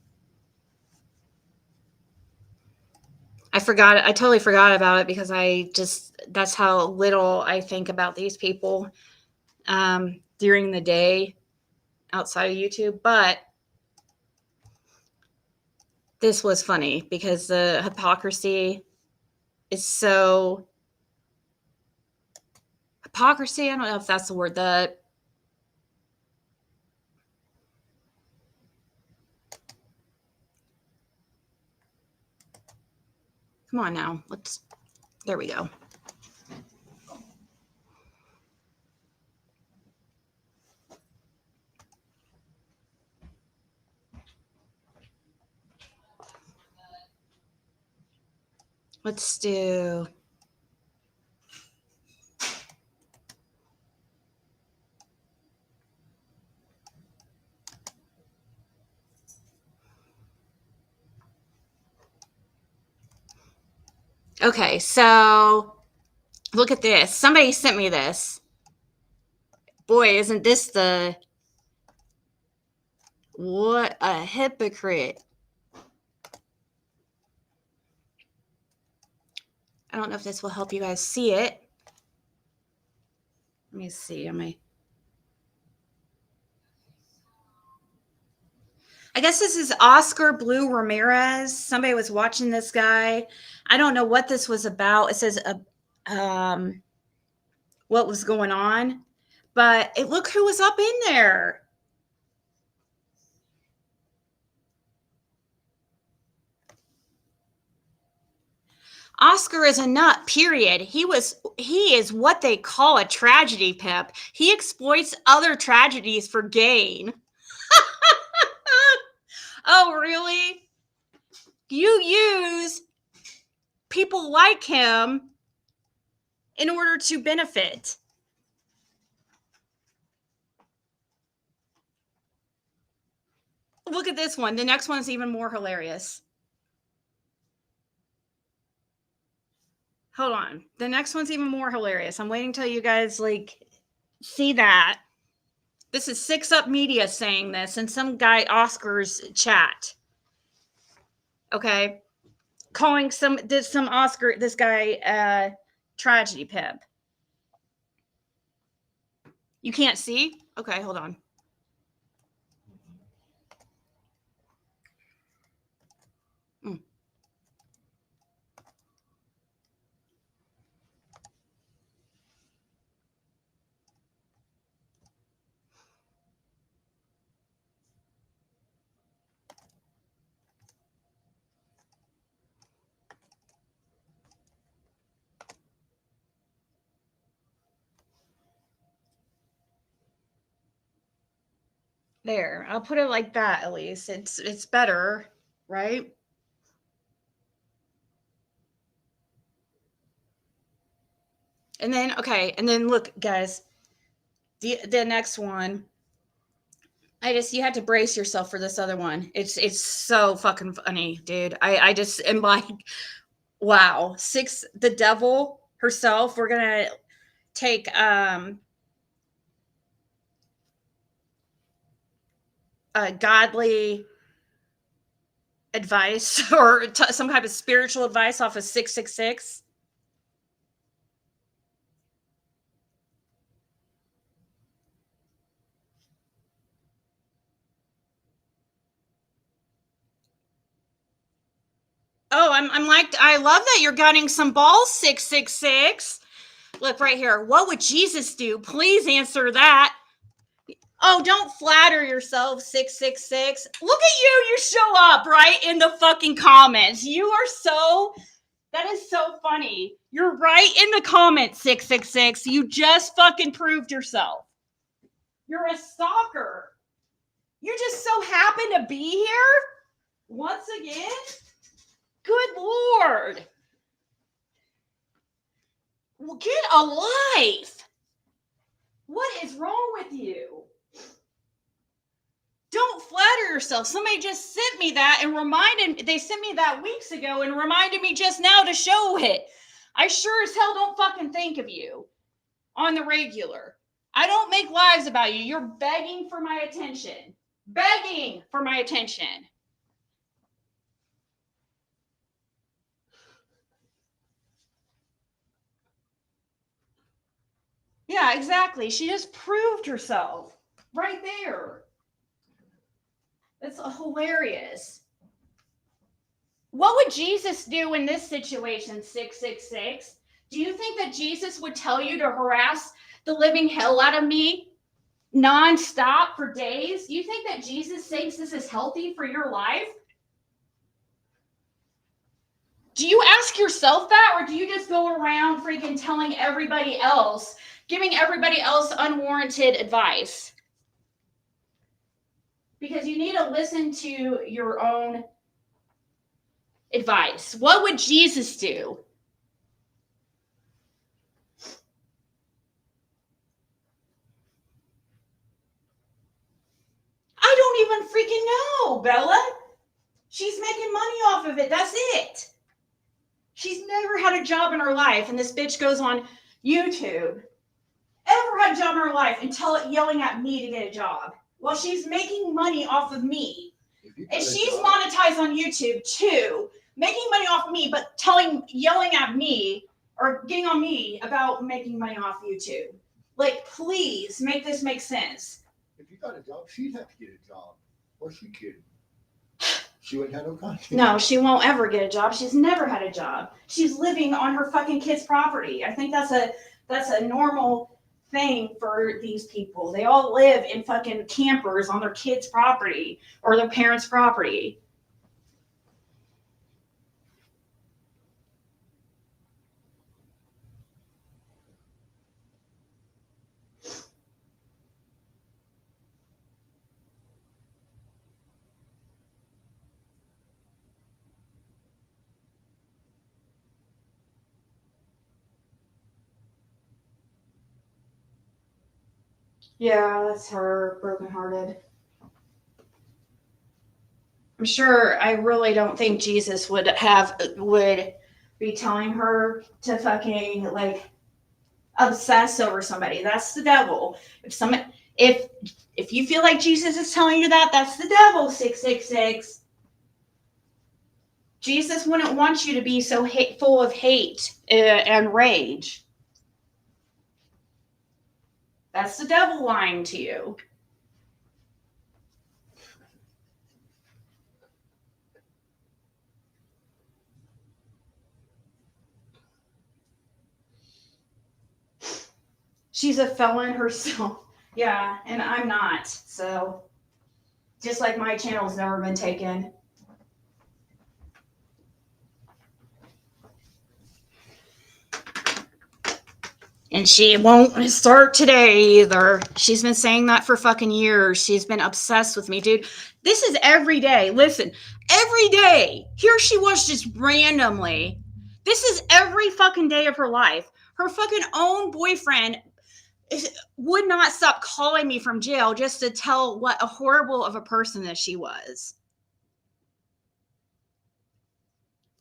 I totally forgot about it because that's how little I think about these people during the day outside of YouTube. But this was funny because the hypocrisy is so... Hypocrisy? I don't know if that's the word. Come on now. There we go. Let's do... Okay, so look at this. Somebody sent me this. Boy, isn't this what a hypocrite. I don't know if this will help you guys see it. Let me see. I guess this is Oscar Blue Ramirez. Somebody was watching this guy. I don't know what this was about. It says what was going on, but look who was up in there. Oscar is a nut, period. He is what they call a tragedy pimp. He exploits other tragedies for gain. Oh, really? You use people like him in order to benefit. Look at this one. The next one's even more hilarious. Hold on. The next one's even more hilarious. I'm waiting till you guys see that. This is 6 Up Media saying this in some guy Oscar's chat. Okay. Calling this guy tragedy pimp. You can't see? Okay, hold on. There, I'll put it like that at least. It's better, right? And then, okay, and then look, guys, the next one. You have to brace yourself for this other one. It's so fucking funny, dude. I just am like, wow. The devil herself. We're gonna take godly advice or some type of spiritual advice off of 666. Oh, I'm like, I love that you're gunning some balls, 666. Look right here. What would Jesus do? Please answer that. Oh, don't flatter yourself, 666. Look at you. You show up right in the fucking comments. You are so, that is so funny. You're right in the comments, 666. You just fucking proved yourself. You're a stalker. You just so happen to be here once again? Good Lord. Well, get a life. What is wrong with you? Don't flatter yourself. Somebody just sent me that and they sent me that weeks ago and reminded me just now to show it. I sure as hell don't fucking think of you on the regular. I don't make lies about you. You're begging for my attention. Begging for my attention. Yeah, exactly. She just proved herself right there. It's hilarious. What would Jesus do in this situation, 666? Do you think that Jesus would tell you to harass the living hell out of me nonstop for days? Do you think that Jesus thinks this is healthy for your life? Do you ask yourself that, or do you just go around freaking telling everybody else, giving everybody else unwarranted advice? Because you need to listen to your own advice. What would Jesus do? I don't even freaking know, Bella. She's making money off of it. That's it. She's never had a job in her life, and this bitch goes on YouTube. Ever had a job in her life until yelling at me to get a job. Well, she's making money off of me. And she's monetized on YouTube too, making money off of me, but yelling at me or getting on me about making money off YouTube. Like, please make this make sense. If you got a job, she'd have to get a job. Or she kidding? She wouldn't have no content. No, she won't ever get a job. She's never had a job. She's living on her fucking kid's property. I think that's a normal thing for these people. They all live in fucking campers on their kids' property or their parents' property. Yeah, that's her, brokenhearted. I'm sure, I really don't think Jesus would be telling her to fucking like obsess over somebody. That's the devil. If you feel like Jesus is telling you that, that's the devil, 666. Jesus wouldn't want you to be so full of hate and rage. That's the devil lying to you. She's a felon herself. Yeah, and I'm not. So, just like my channel's never been taken. And she won't start today either. She's been saying that for fucking years. She's been obsessed with me, dude. This is every day. Listen, every day. Here she was just randomly. This is every fucking day of her life. Her fucking own boyfriend would not stop calling me from jail just to tell what a horrible of a person that she was.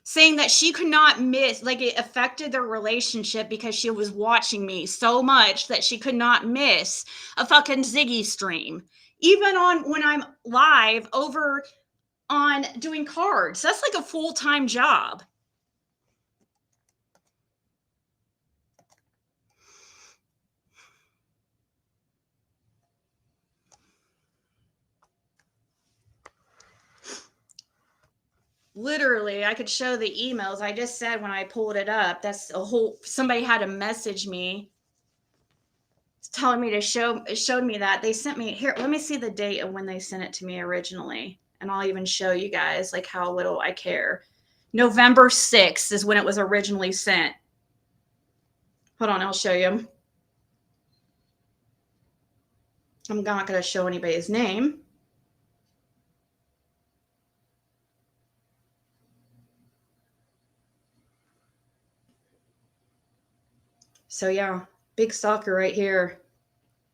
Saying that she could not miss, like it affected their relationship because she was watching me so much that she could not miss a fucking Ziggy stream. Even on when I'm live over on doing cards. That's like a full-time job. Literally, I could show the emails. I just said when I pulled it up, that's a whole, somebody had to message me telling me to showed me that. They sent me here. Let me see the date of when they sent it to me originally. And I'll even show you guys like how little I care. November 6th is when it was originally sent. Hold on, I'll show you. I'm not going to show anybody's name. So yeah, big stalker right here.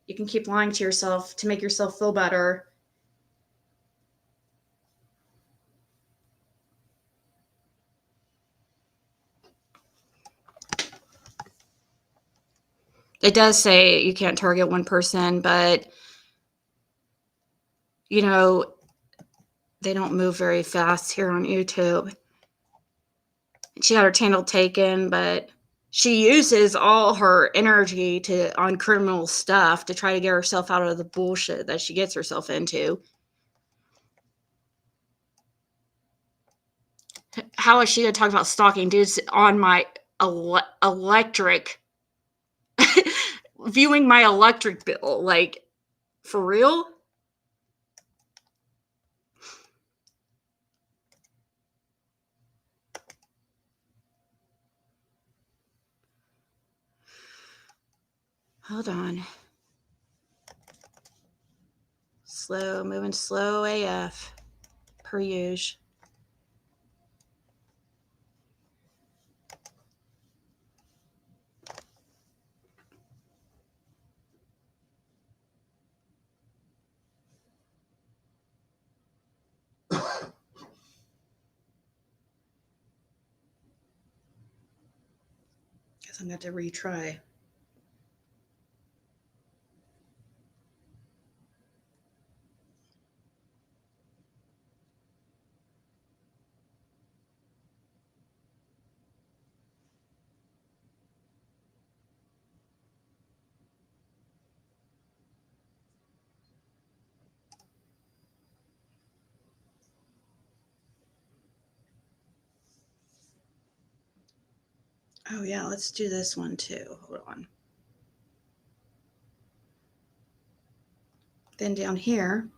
You can keep lying to yourself to make yourself feel better. It does say you can't target one person, but you know, they don't move very fast here on YouTube. She had her channel taken, but she uses all her energy on criminal stuff to try to get herself out of the bullshit that she gets herself into. How is she gonna talk about stalking dudes on my electric viewing my electric bill? Like, for real? Hold on. Slow, moving slow AF. Per usual. Guess I'm going to have to retry. Oh yeah, let's do this one too. Hold on. Then down here,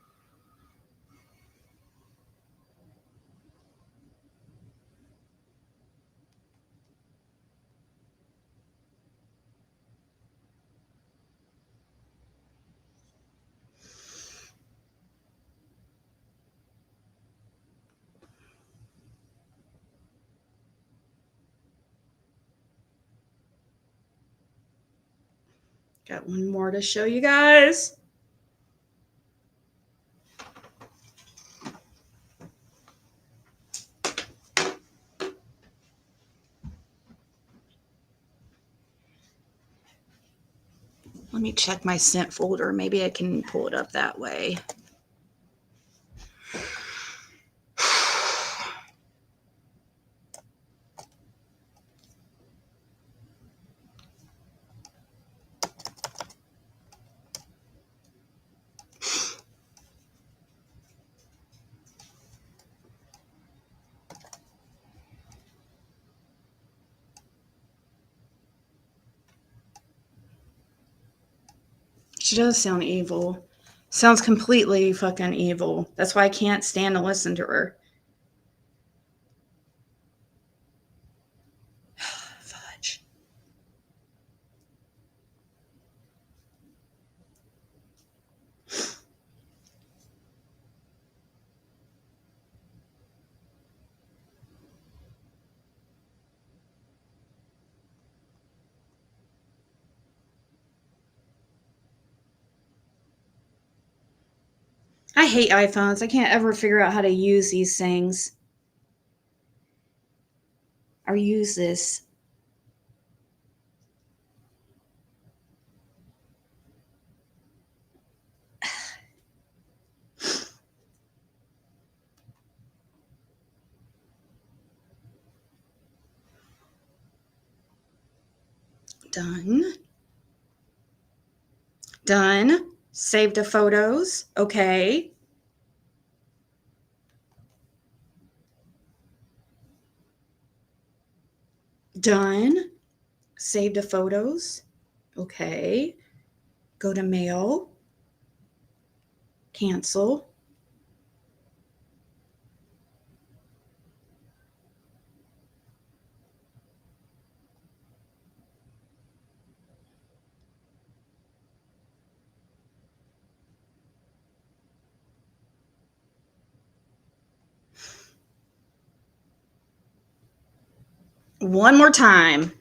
got one more to show you guys. Let me check my sent folder. Maybe I can pull it up that way. She does sound evil. Sounds completely fucking evil. That's why I can't stand to listen to her. Fudge. I hate iPhones. I can't ever figure out how to use these things. Or use this. Done. Done. Save the photos. Okay. Done. Save the photos. Okay. Go to mail. Cancel. One more time.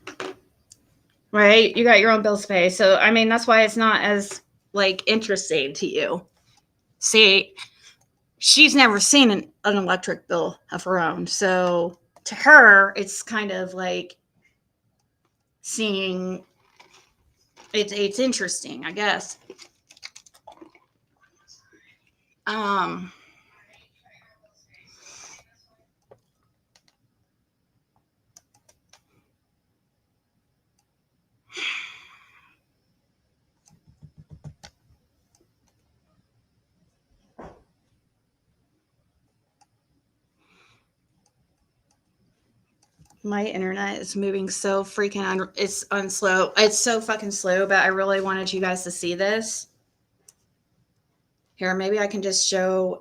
Right? You got your own bills to pay. So, I mean, that's why it's not as like interesting to you. See, she's never seen an electric bill of her own. So to her, it's kind of like seeing it's interesting, I guess. My internet is moving so freaking it's unslow. It's so fucking slow, but I really wanted you guys to see this. Here, maybe I can just show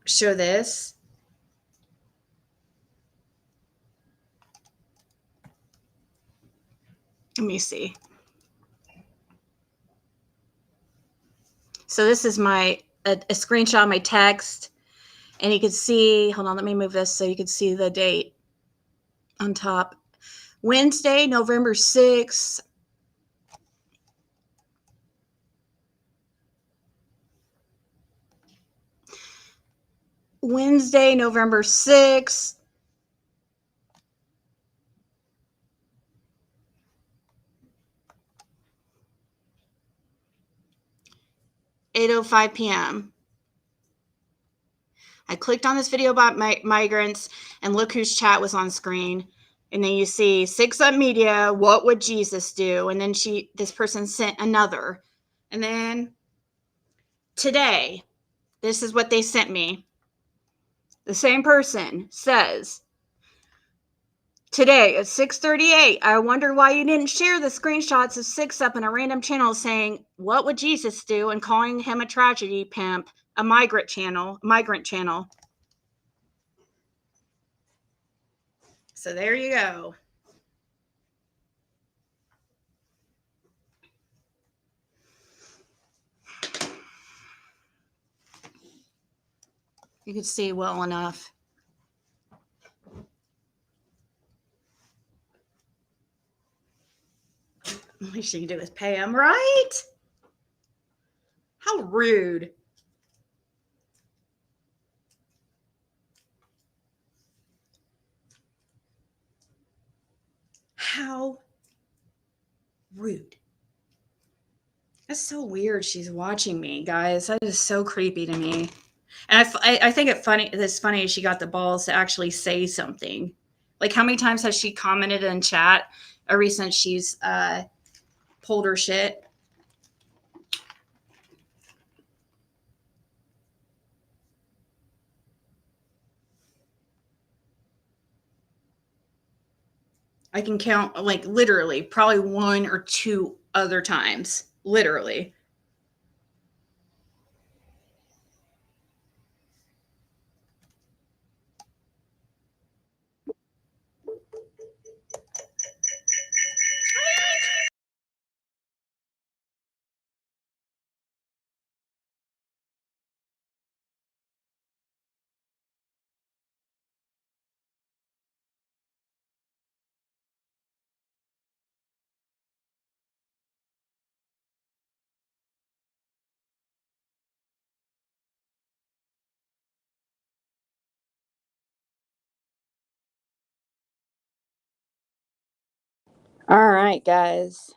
show this. Let me see. So this is my a screenshot of my text, and you can see, hold on, let me move this so you can see the date on top. Wednesday, November 6th. Wednesday, November 6th. (8:05 p.m.) I clicked on this video about migrants, and look whose chat was on screen. And then you see 6 Up Media, what would Jesus do? And then this person sent another. And then today, this is what they sent me. The same person says, today at 6:38, I wonder why you didn't share the screenshots of 6 Up in a random channel saying, what would Jesus do? And calling him a tragedy pimp, a migrant channel. So there you go. You can see well enough. The least you can do is pay him, right? How rude. How rude. That's so weird. She's watching me, guys. That is so creepy to me. And I think it's funny she got the balls to actually say something. Like, how many times has she commented in chat ever since she's pulled her shit? I can count, like, literally, probably 1 or 2 other times. Literally. All right, guys.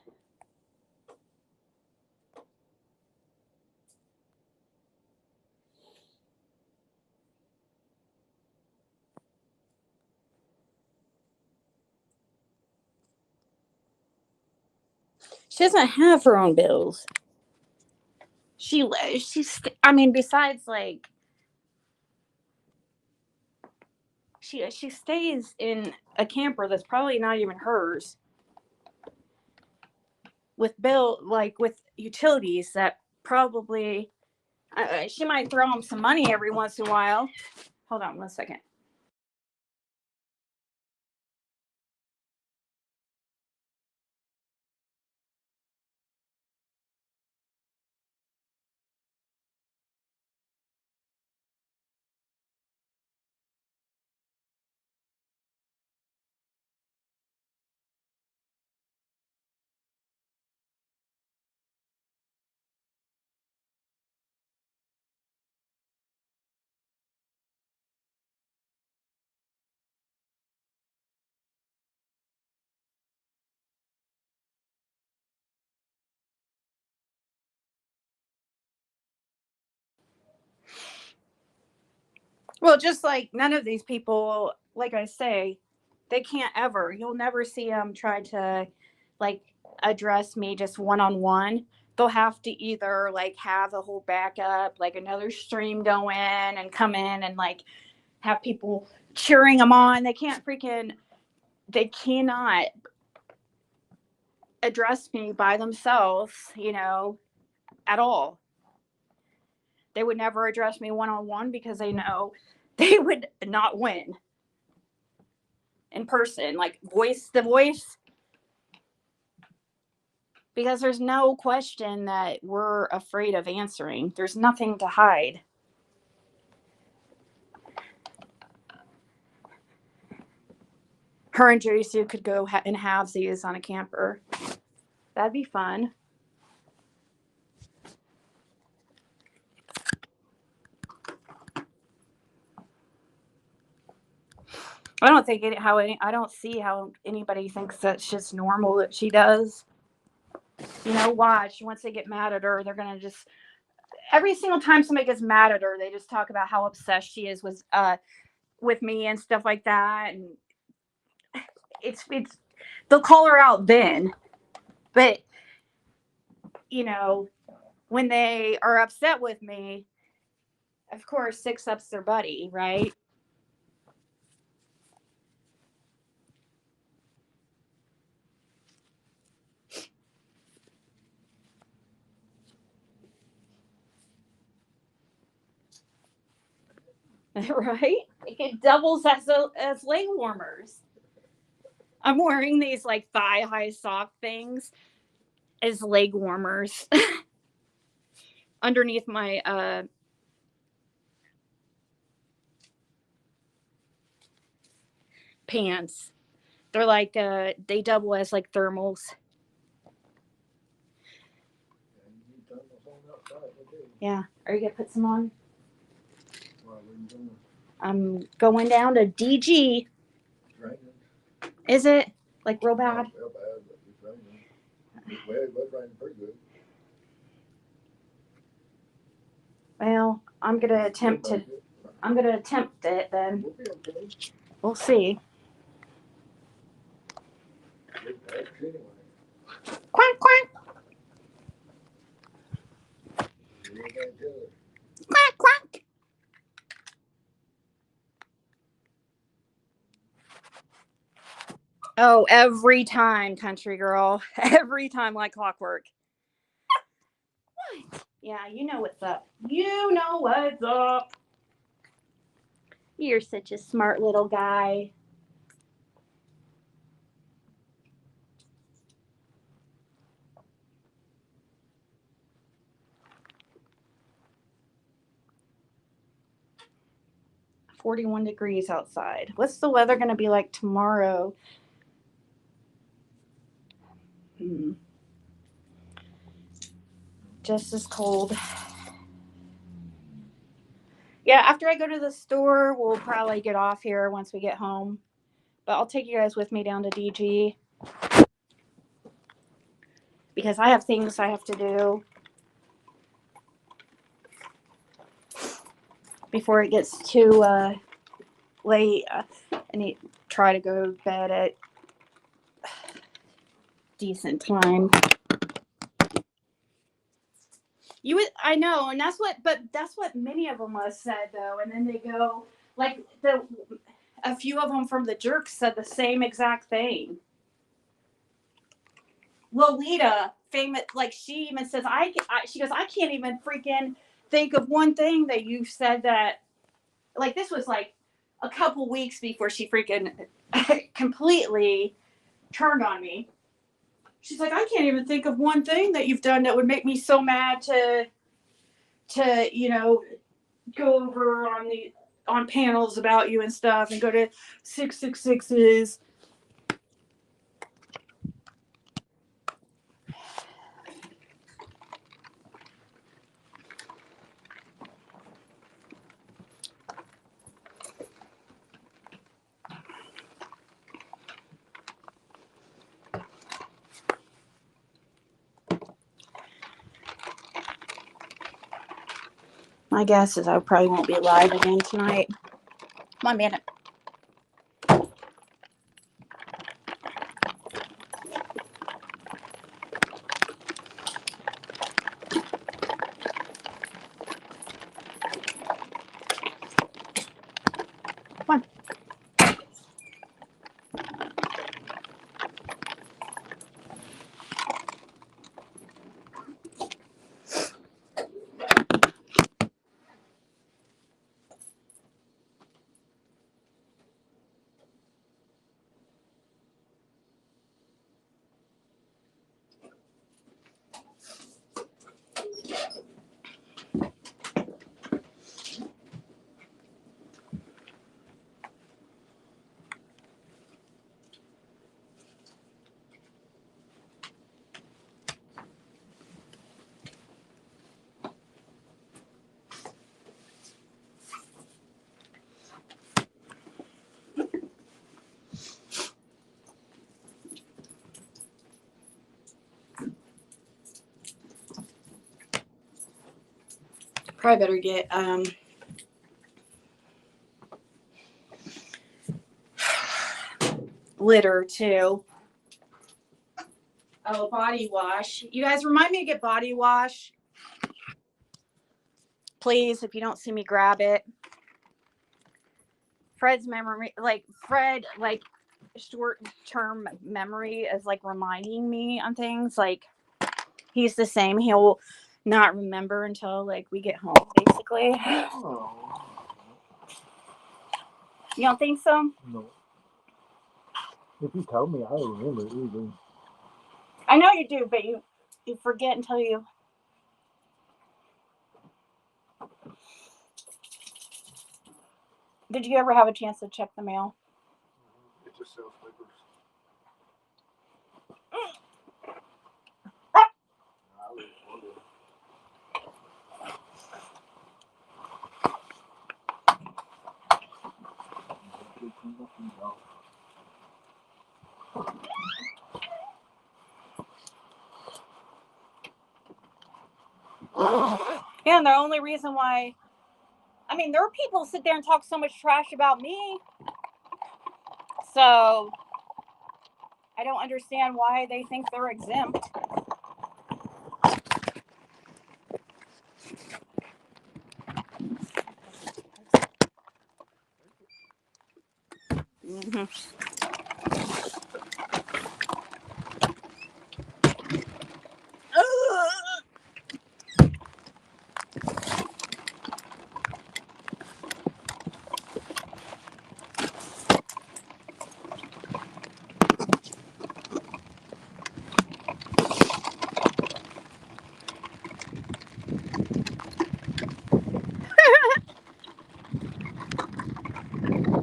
She doesn't have her own bills. I mean, besides, like, she stays in a camper that's probably not even hers, with with utilities that probably she might throw him some money every once in a while. Hold on 1 second. Well, just like none of these people, like I say, they can't ever. You'll never see them try to like address me just one on one. They'll have to either like have a whole backup, like another stream go in and come in and like have people cheering them on. They cannot address me by themselves, at all. They would never address me one on one because they know they would not win in person, like voice to voice, because there's no question that we're afraid of answering. There's nothing to hide. Her and Jason could go and have these on a camper. That'd be fun. I don't see how anybody thinks that's just normal that she does. Watch, once they get mad at her, they're gonna just every single time somebody gets mad at her, they just talk about how obsessed she is with me and stuff like that, and it's they'll call her out then, but when they are upset with me, of course, six up's their buddy, right? Right? It doubles as leg warmers. I'm wearing these like thigh high sock things as leg warmers underneath my pants. They're like they double as like thermals. Yeah. Are you gonna put some on? I'm going down to DG. Is it like real bad? Well, I'm gonna attempt it then. We'll see. Quack quack. Quack quack. Oh, every time, country girl. Every time like clockwork. What? Yeah, you know what's up. You know what's up. You're such a smart little guy. $41 degrees outside. What's the weather going to be like tomorrow? Just as cold. Yeah, after I go to the store, we'll probably get off here once we get home. But I'll take you guys with me down to DG. Because I have things I have to do before it gets too late. I need to try to go to bed at decent time. I know, and that's what many of them have said though. And then they go like a few of them from the Jerks said the same exact thing. Lolita, famous, like she even says, she goes, I can't even freaking think of one thing that you said that, like this was like a couple weeks before she freaking completely turned on me. She's like, I can't even think of one thing that you've done that would make me so mad to you know, go over on panels about you and stuff and go to 666s. My guess is I probably won't be live again tonight. Come on, man. Come on. Probably better get litter too. Oh, body wash. You guys remind me to get body wash. Please, if you don't see me grab it. Fred's memory, Fred, short-term memory is like reminding me on things. Like he's the same. He'll not remember until like we get home, basically. Oh. You don't think so? No. If you told me, I don't remember it either. I know you do, but you forget until you. Did you ever have a chance to check the mail? It just sells papers. Yeah, and the only reason why, I mean, there are people who sit there and talk so much trash about me. So I don't understand why they think they're exempt. Mm-hmm.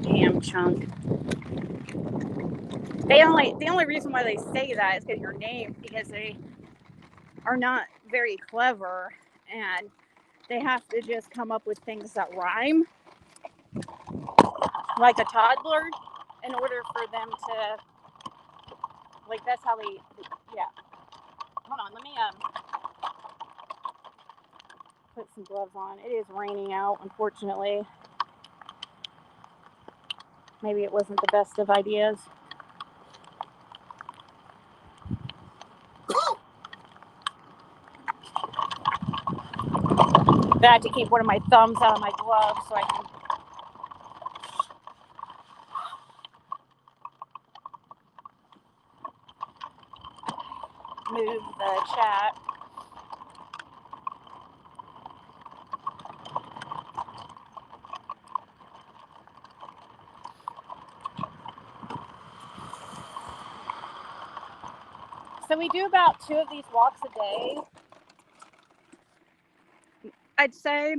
Damn chunk. The only reason why they say that is because your name, because they are not very clever and they have to just come up with things that rhyme, like a toddler, in order for them to, like, that's how they, yeah. Hold on, let me put some gloves on. It is raining out, unfortunately. Maybe it wasn't the best of ideas. But I had to keep one of my thumbs out of my glove so I can. move the chat. So we do about 2 of these walks a day. I'd say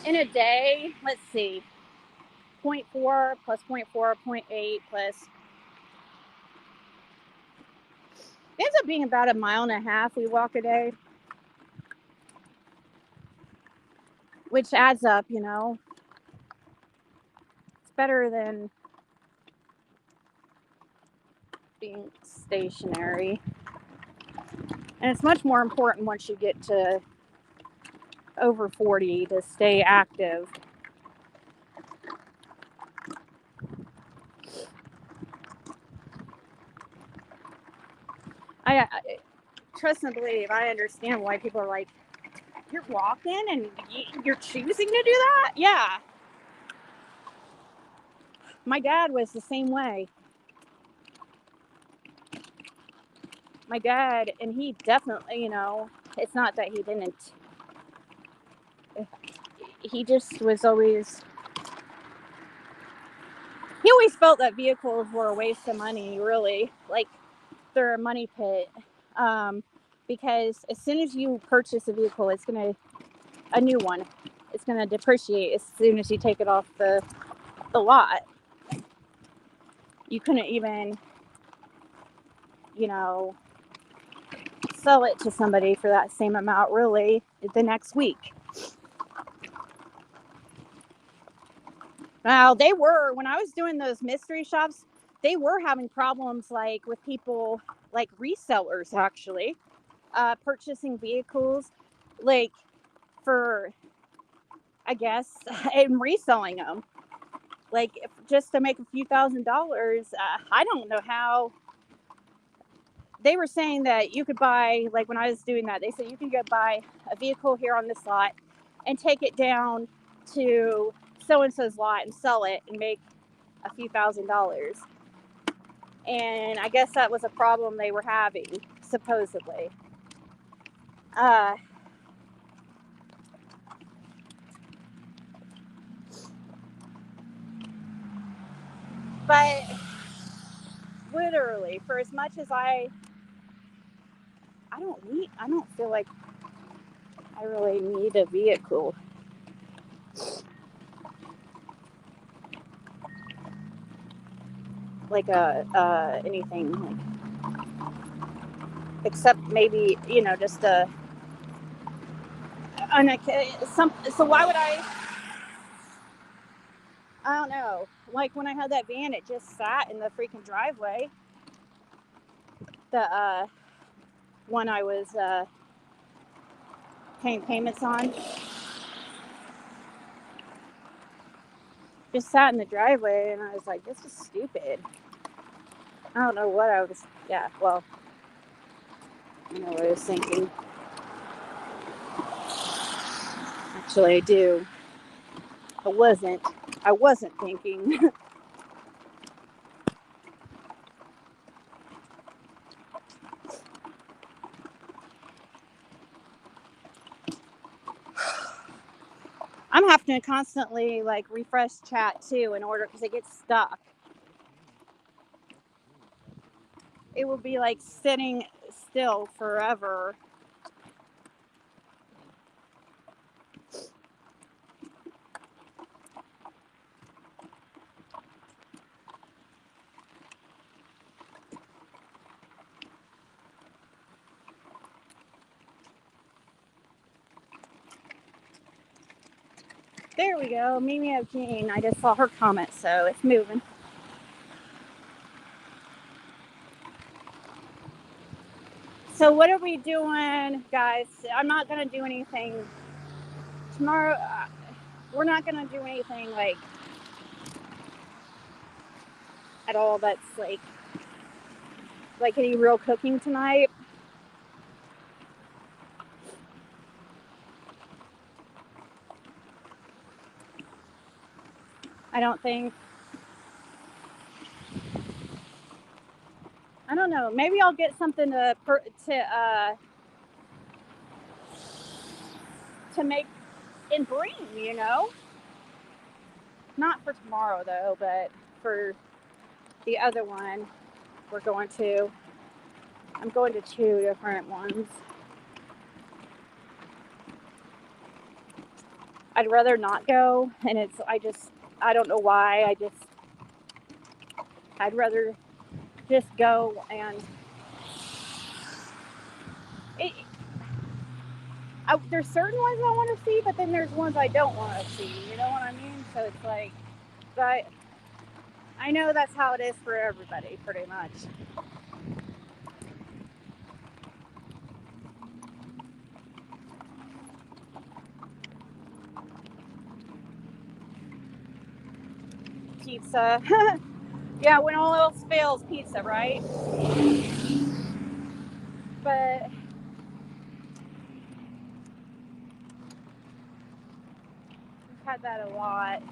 in a day, let's see, 0.4 plus 0.4, 0.8 plus, it ends up being about 1.5 miles we walk a day, which adds up, you know. It's better than being stationary. And it's much more important once you get to over 40 to stay active. I trust and believe, I understand why people are like, you're walking and you're choosing to do that? Yeah. My dad was the same way. My dad, and he definitely, you know, it's not that he didn't. He just was always, he always felt that vehicles were a waste of money, really. Like, they're a money pit. Because as soon as you purchase a vehicle, it's going to, a new one, it's going to depreciate as soon as you take it off the lot. You couldn't even, you know, sell it to somebody for that same amount, really, the next week. Now, they were, when I was doing those mystery shops, they were having problems, like, with people, like resellers, actually, purchasing vehicles, like, for, I guess, and reselling them. Like, just to make a few $1,000s. I don't know how. They were saying that you could buy, like, when I was doing that, they said you can go buy a vehicle here on this lot and take it down to so-and-so's lot and sell it and make a few $1,000s. And I guess that was a problem they were having, supposedly. But literally, for as much as I don't feel like I really need a vehicle. Like anything, like, except maybe, you know, just so why would I don't know, like, when I had that van, it just sat in the freaking driveway, the one I was paying payments on, just sat in the driveway, and I was like, this is stupid. I don't know what I was, yeah, well, I know what I was thinking. Actually, I do. I wasn't thinking. I'm having to constantly, like, refresh chat too in order, because it gets stuck. It will be like sitting still forever. There we go. Mimi O'Keen. I just saw her comment, so it's moving. So what are we doing, guys? I'm not going to do anything tomorrow. We're not going to do anything, like, at all that's like any real cooking tonight. I don't think. I don't know. Maybe I'll get something to make and bring. You know, not for tomorrow though, but for the other one, we're going to. I'm going to 2 different ones. I'd rather not go, and I don't know why. I'd rather just go and there's certain ones I want to see, but then there's ones I don't want to see. You know what I mean? So it's like, but I know that's how it is for everybody, pretty much. Pizza. Yeah, when all else fails, pizza, right? But we've had that a lot.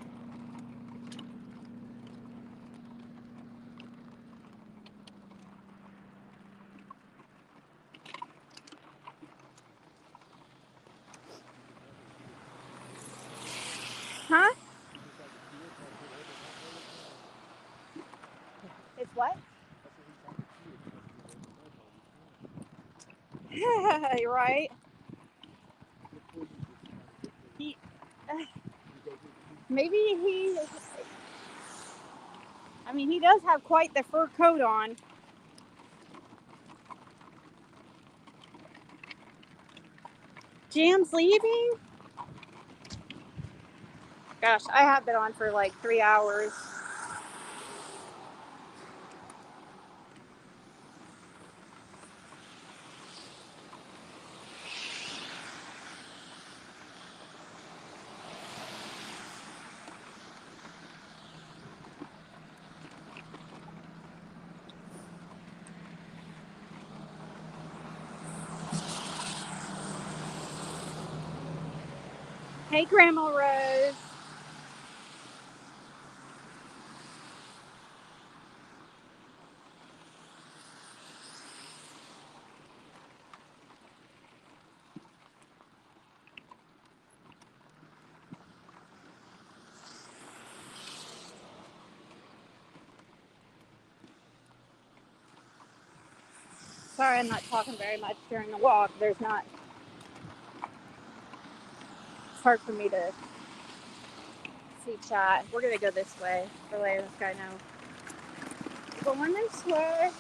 Huh? It's what? You're right. He, maybe he. I mean, he does have quite the fur coat on. Jam's leaving? Gosh, I have been on for like 3 hours. Hey, Grandma Rose. Sorry, I'm not talking very much during the walk. It's hard for me to see chat. We're gonna go this way. For letting this guy know. Going this way.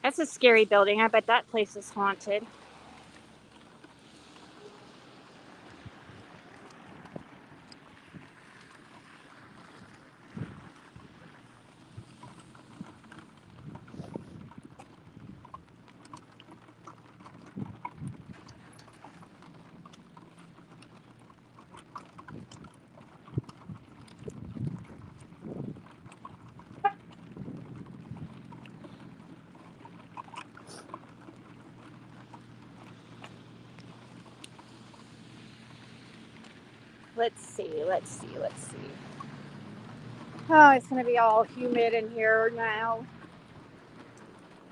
That's a scary building. I bet that place is haunted. Let's see. Oh, it's gonna be all humid in here now.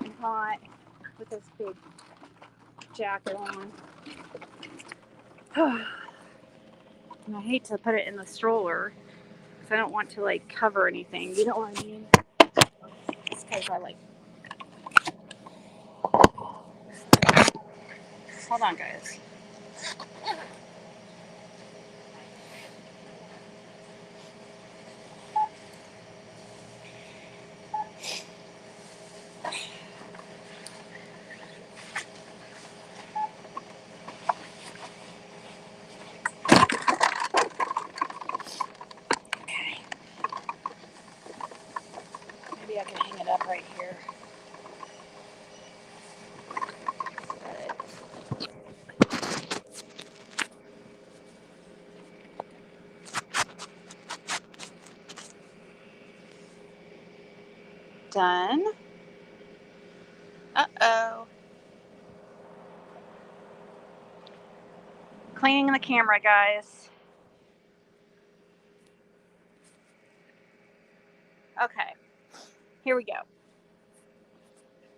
And hot with this big jacket on. And I hate to put it in the stroller because I don't want to like cover anything. You know what I mean? It's because I like. Hold on, guys. Okay. Maybe I can hang it up right here. done. Uh-oh. Cleaning the camera, guys. Okay. Here we go.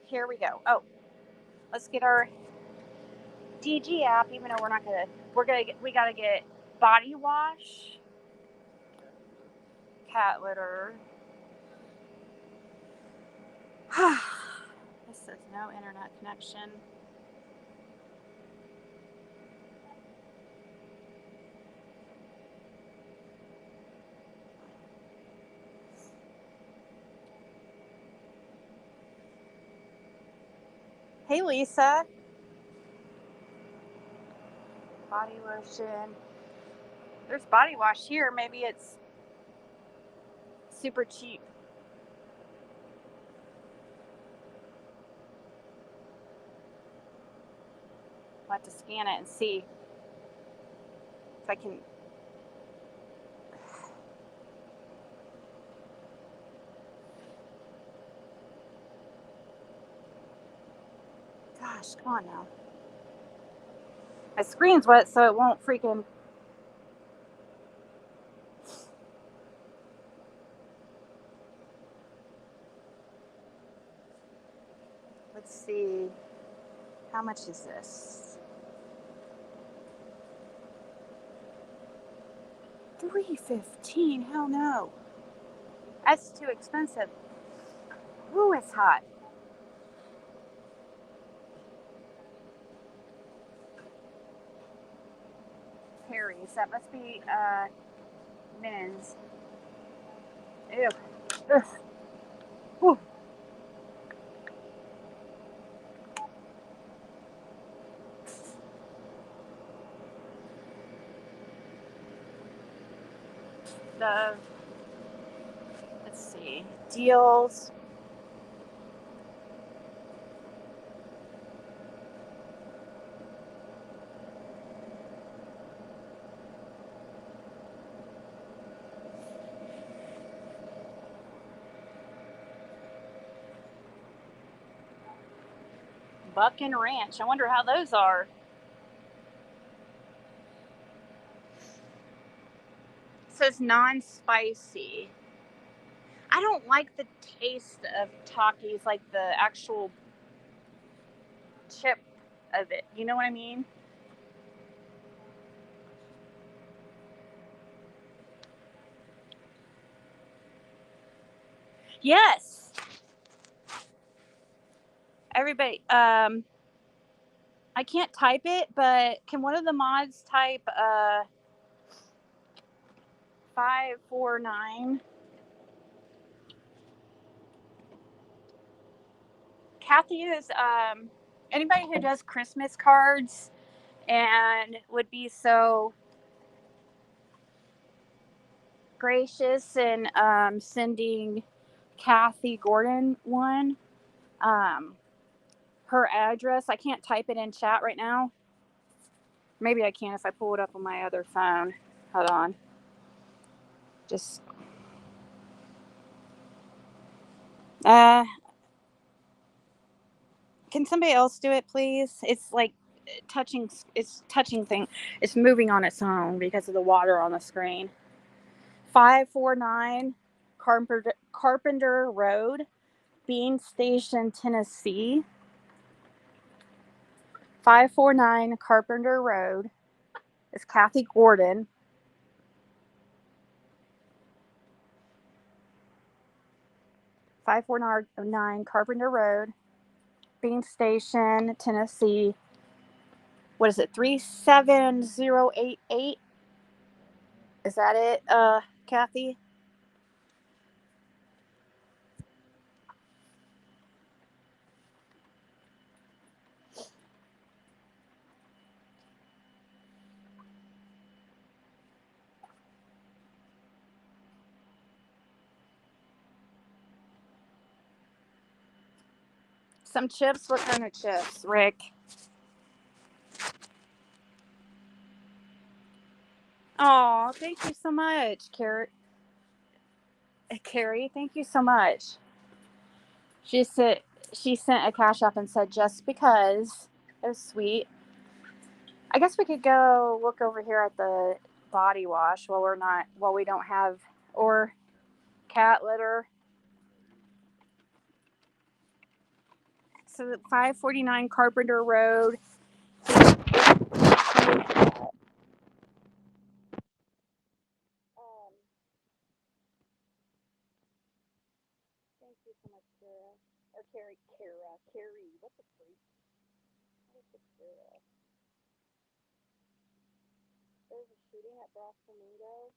Here we go. Oh, let's get our DG app, even though we gotta get body wash, cat litter. This says no internet connection. Hey, Lisa. Body lotion. There's body wash here. Maybe it's super cheap. I'll have to scan it and see if I can. Gosh, come on now. My screen's wet, so it won't freaking. Let's see. How much is this? $3.15. Hell no. That's too expensive. Ooh, it's hot. Harry's. That must be men's. Ew. Ugh. Whew. Let's see. Deals. Buck and Ranch. I wonder how those are. It says non-spicy. I don't like the taste of Takis, like the actual chip of it. You know what I mean? Yes. Everybody, I can't type it, but can one of the mods type 549? Kathy is anybody who does Christmas cards and would be so gracious in sending Kathy Gordon one. Her address, I can't type it in chat right now. Maybe I can if I pull it up on my other phone. Hold on. Just can somebody else do it, please? It's like touching thing. It's moving on its own because of the water on the screen. 549 Carpenter Road, Bean Station, Tennessee. 549 Carpenter Road. It's Kathy Gordon. 549 Carpenter Road, Bean Station, Tennessee. What is it? 37088? Is that it, Kathy? Some chips? What kind of chips, Rick? Oh, thank you so much, Carrie. Thank you so much. She said she sent a cash app and said just because. It was sweet. I guess we could go look over here at the body wash while we don't have, or cat litter. So 549 Carpenter Road. Thank you so much, Kara. Or Carrie. What the freak? What is the Kara? There's a shooting at Brass Flamingo.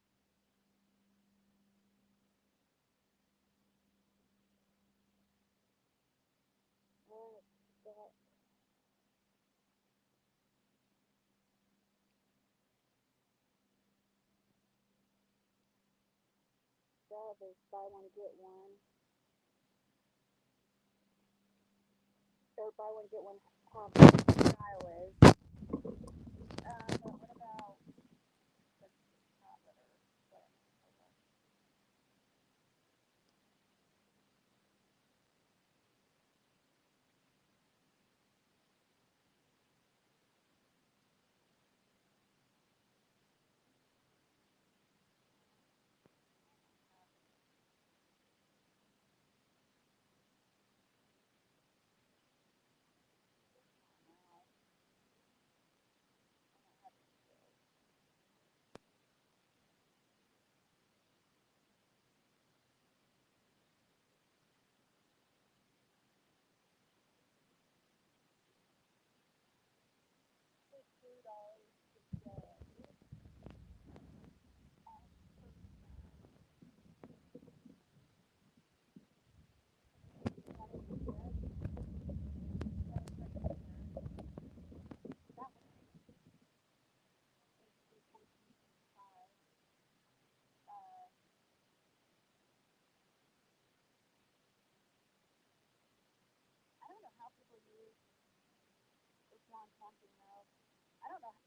There's buy one get one. Or buy one get one half style is. But what about the cat litter?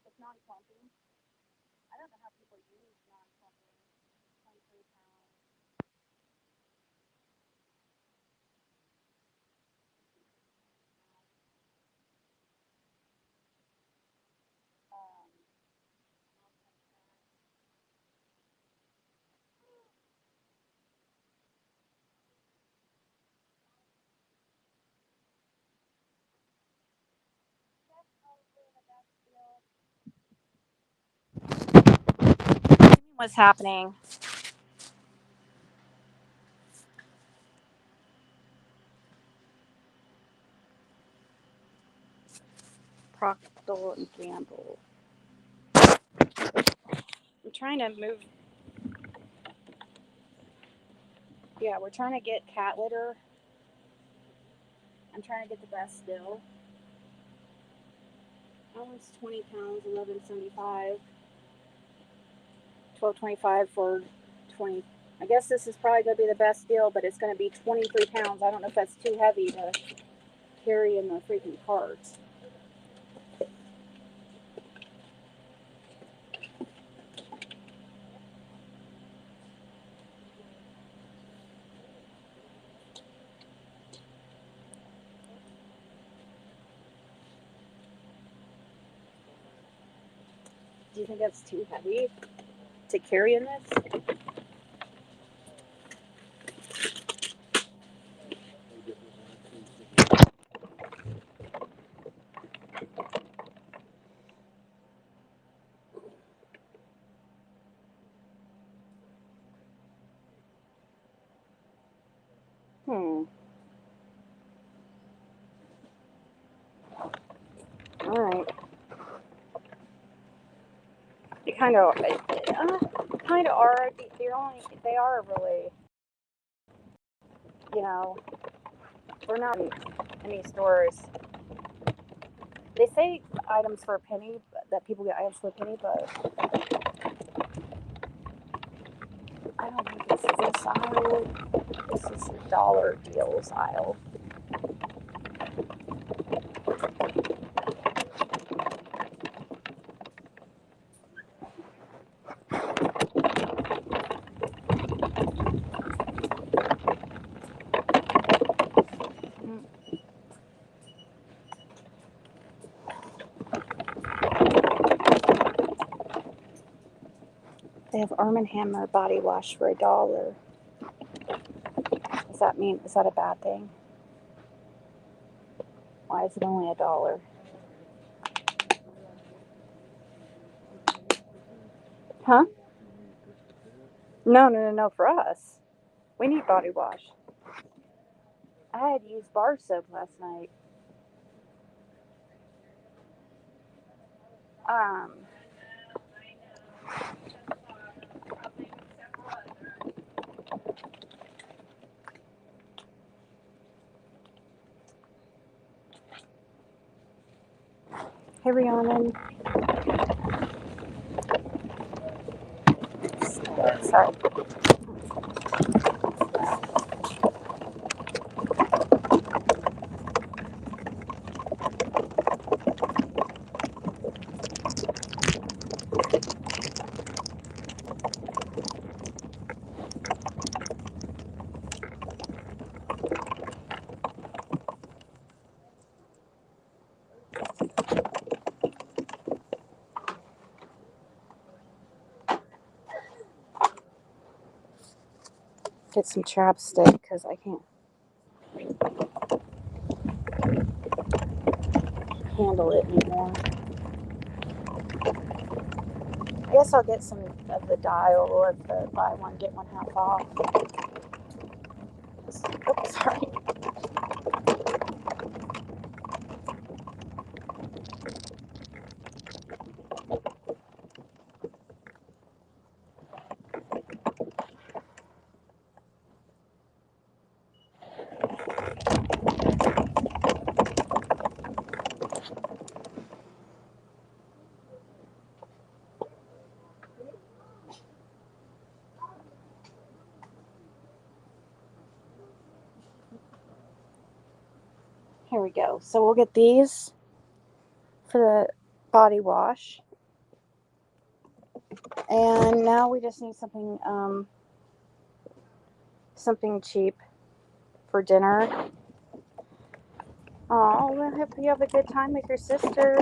It's non-clumping. I don't know how people use non-clumping. 23 pounds. What's happening? Proctor and Gamble. I'm trying to move. Yeah, we're trying to get cat litter. I'm trying to get the best deal. Almost 20 pounds, 11.75. 12.25 for 20. I guess this is probably going to be the best deal, but it's going to be 23 pounds. I don't know if that's too heavy to carry in the freaking carts. Do you think that's too heavy to carry in this? All right. They kind of are. They are really, you know, we're not in any stores. They say items for a penny, that people get items for a penny, but I don't think this is this aisle. This is a dollar deals aisle. They have Arm & Hammer body wash for $1. Does that mean, is that a bad thing? Why is it only $1? Huh? No, for us. We need body wash. I had used bar soap last night. Hey, Rhiannon. Sorry. Get some chapstick because I can't handle it anymore. I guess I'll get some of the dial of the buy one get one half off. Oops, sorry. Here we go. So we'll get these for the body wash. And now we just need something cheap for dinner. Oh, I hope you have a good time with your sister.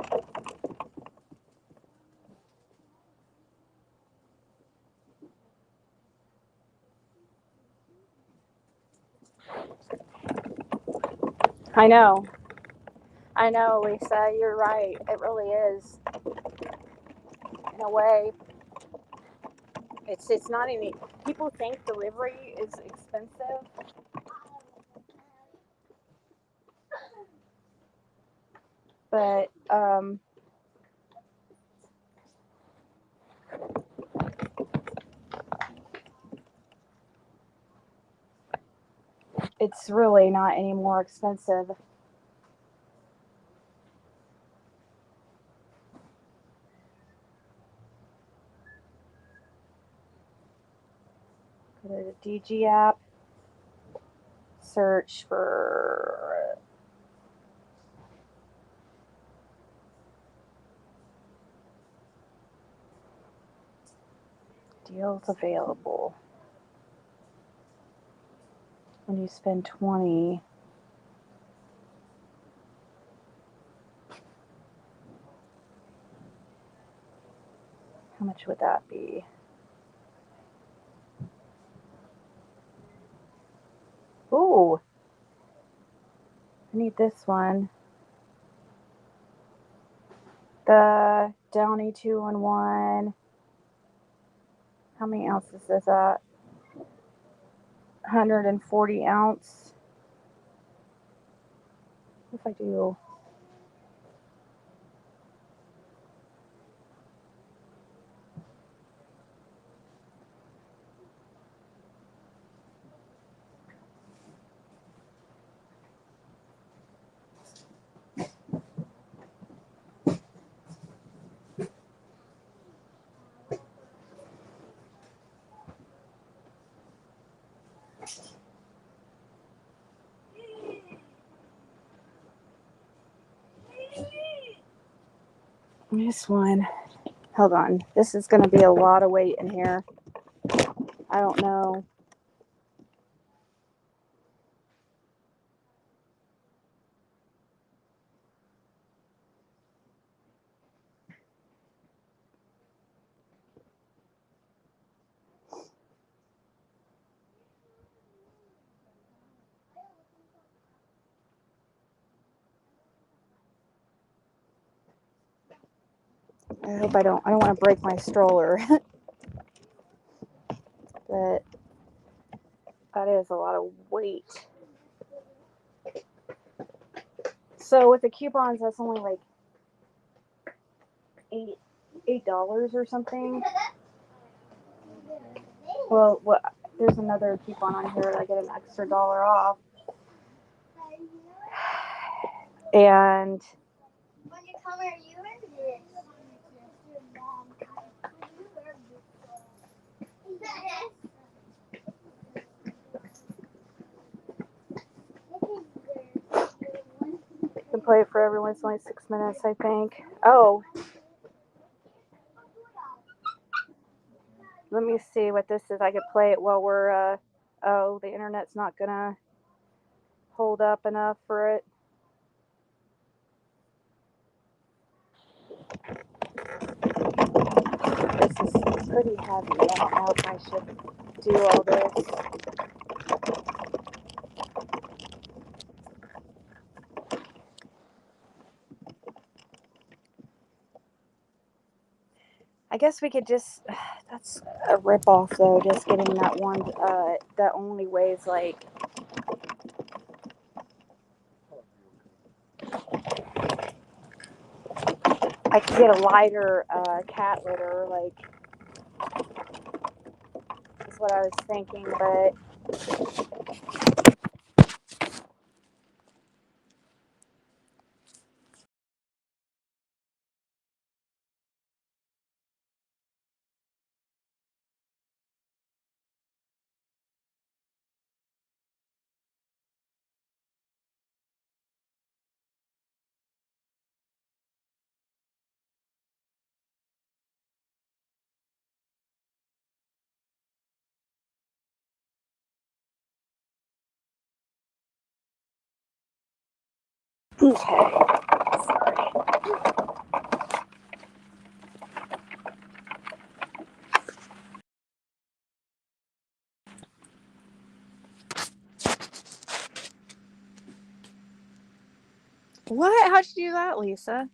I know, Lisa. You're right. It really is. In a way, it's not any. People think delivery is expensive, but it's really not any more expensive. Go to the DG app, search for deals available. When you spend 20, how much would that be? Ooh, I need this one. The Downy 2-in-1. How many ounces is that? 140 ounce. What if I do? This one. Hold on. This is going to be a lot of weight in here. I don't know. I hope I don't want to break my stroller. But that is a lot of weight. So with the coupons, that's only like $8 or something. Well, what? There's another coupon on here that I get an extra $1 off. And you can play it for everyone. It's only 6 minutes, I think. Oh, let me see what this is. I could play it while we're. Oh, the internet's not gonna hold up enough for it. This is pretty heavy. I don't know if I should do all this. I guess we could just. That's a ripoff, though. Just getting that one. That only weighs like. I could get a lighter cat litter, like. Is what I was thinking, but. Okay. Sorry. What? How'd you do that, Lisa?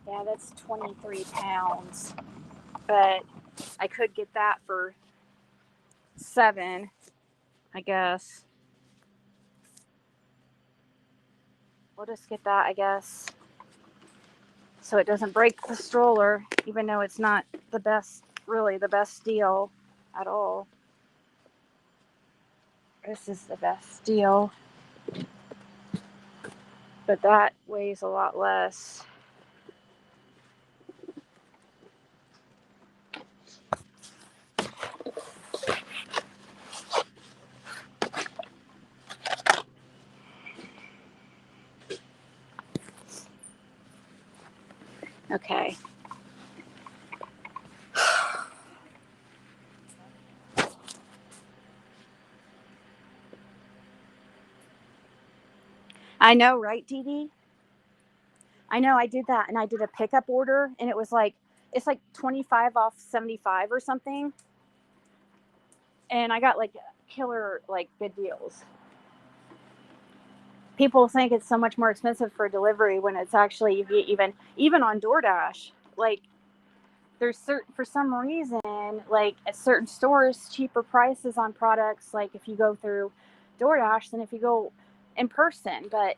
Yeah, that's 23 pounds. But I could get that for $7, I guess. We'll just get that, I guess. So it doesn't break the stroller, even though it's not the best, really the best deal at all. This is the best deal. But that weighs a lot less. Okay. I know, right, Dee Dee? I know, I did that, and I did a pickup order, and it was like, it's like 25 off 75 or something. And I got like killer, like good deals. People think it's so much more expensive for delivery when it's actually, you get even on DoorDash, like there's for some reason, like at certain stores, cheaper prices on products, like if you go through DoorDash than if you go in person. But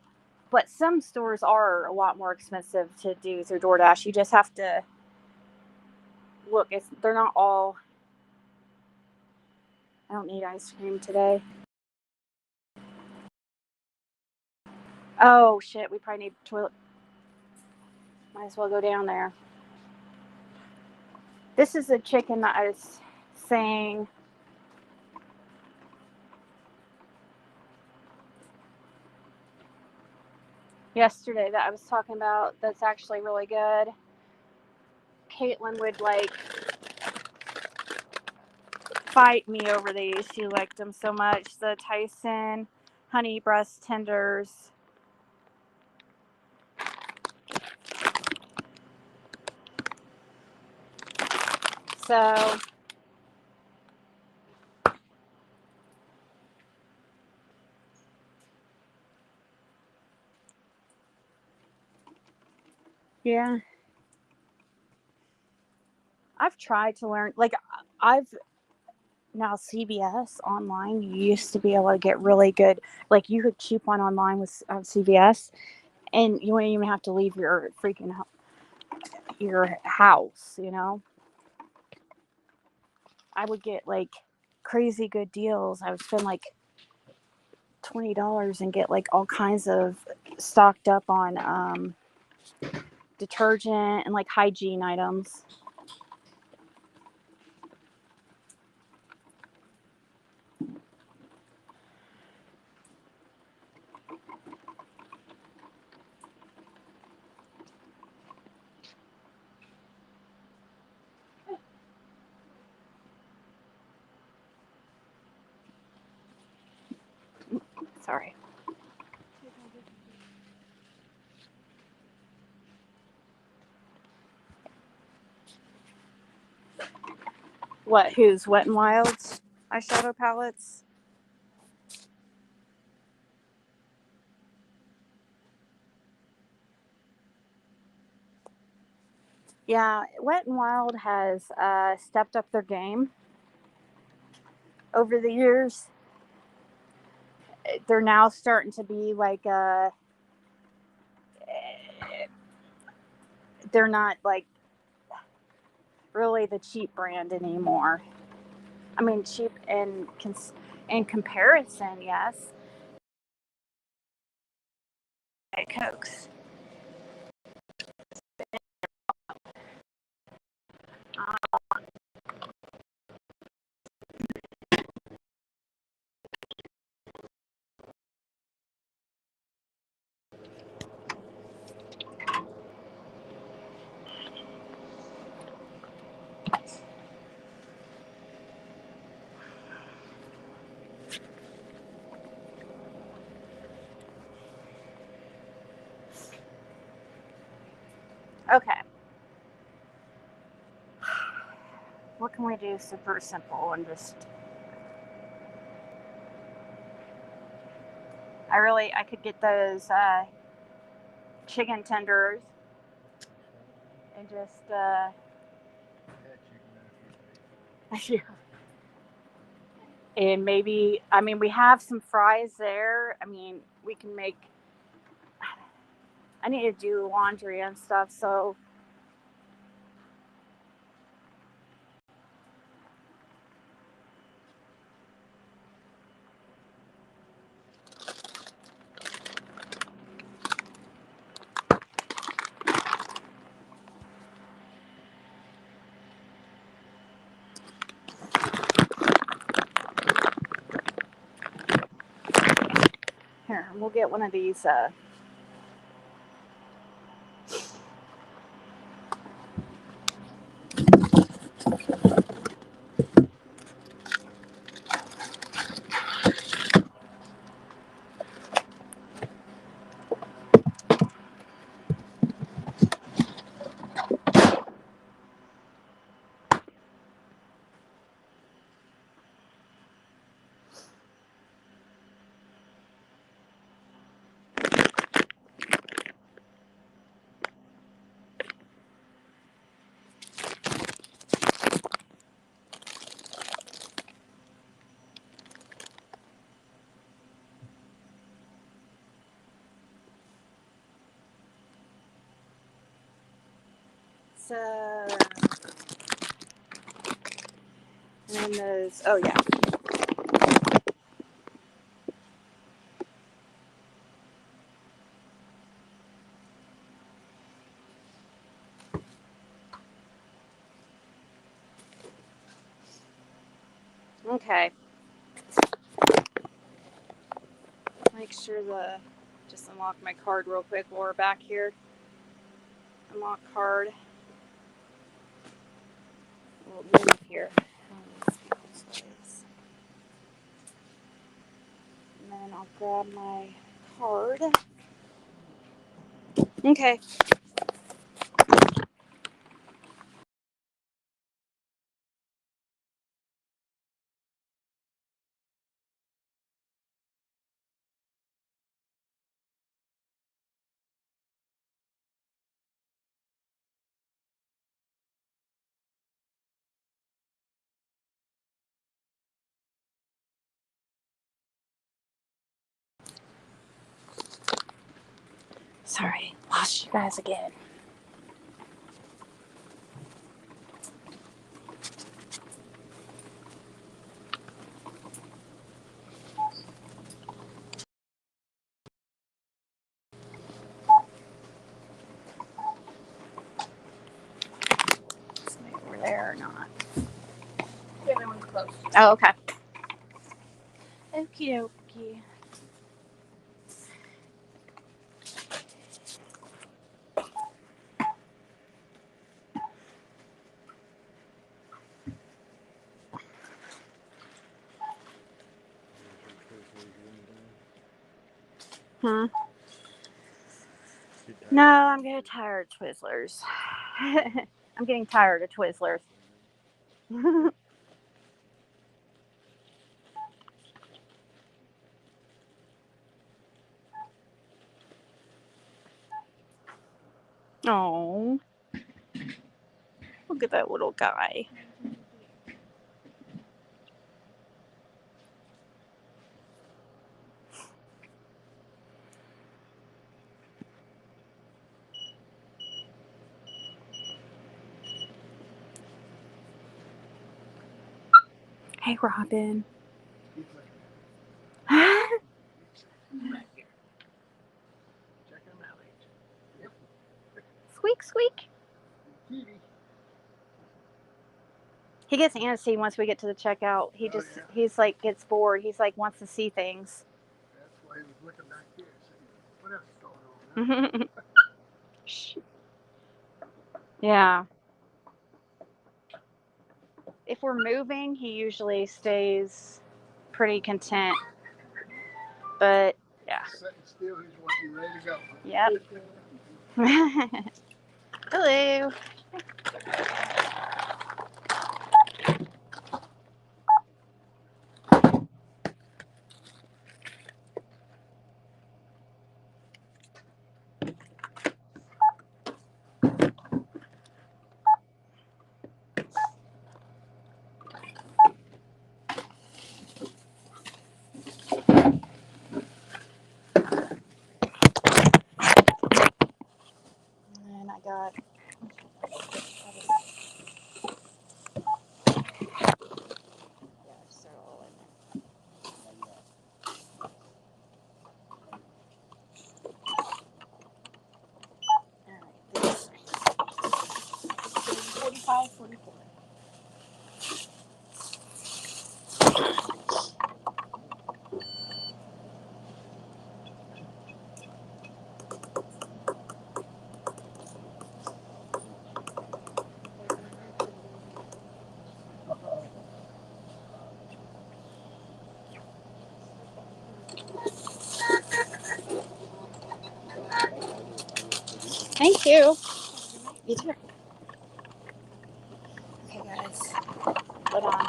some stores are a lot more expensive to do through DoorDash. You just have to look. They're not all. I don't need ice cream today. Oh shit, we probably need toilet. Might as well go down there. This is a chicken that I was saying. Yesterday that I was talking about, that's actually really good. Caitlin would like fight me over these. She liked them so much. The Tyson honey breast tenders. So yeah, I've tried to learn. Like I've now CVS online. You used to be able to get really good. Like you could coupon online with CVS, and you wouldn't even have to leave your freaking your house. You know, I would get like crazy good deals. I would spend like $20 and get like all kinds of stocked up on detergent and like hygiene items. Sorry. What? Who's Wet and Wild's eyeshadow palettes? Yeah, Wet and Wild has stepped up their game over the years. They're now starting to be like they're not like really the cheap brand anymore. I mean, cheap in comparison, yes. Cokes. Okay. What can we do super simple and just I could get those chicken tenders and just and maybe I mean we have some fries there. I mean we can make. I need to do laundry and stuff, so here we'll get one of these. So and then those. Oh yeah. Okay. Make sure just unlock my card real quick while we're back here. Unlock card. We'll move here. And then I'll grab my card. Okay. Sorry, lost you guys again. Is maybe we're there or not? Yeah, that one's close. Oh, okay. Okie dokie. Hmm. No, I'm getting tired of Twizzlers. I'm getting tired of Twizzlers. Oh, look at that little guy. Hey, Robin. Squeak, squeak. He gets antsy once we get to the checkout. He's like, gets bored. He's like, wants to see things. That's why he was looking back here, saying, what else is going on? Shh. Yeah. If we're moving, he usually stays pretty content. But, yeah. Sitting still, he's wanting ready to go. Yep. Hello. And I got this. 45, 44. Thank you. You too. Okay, guys. Hold on.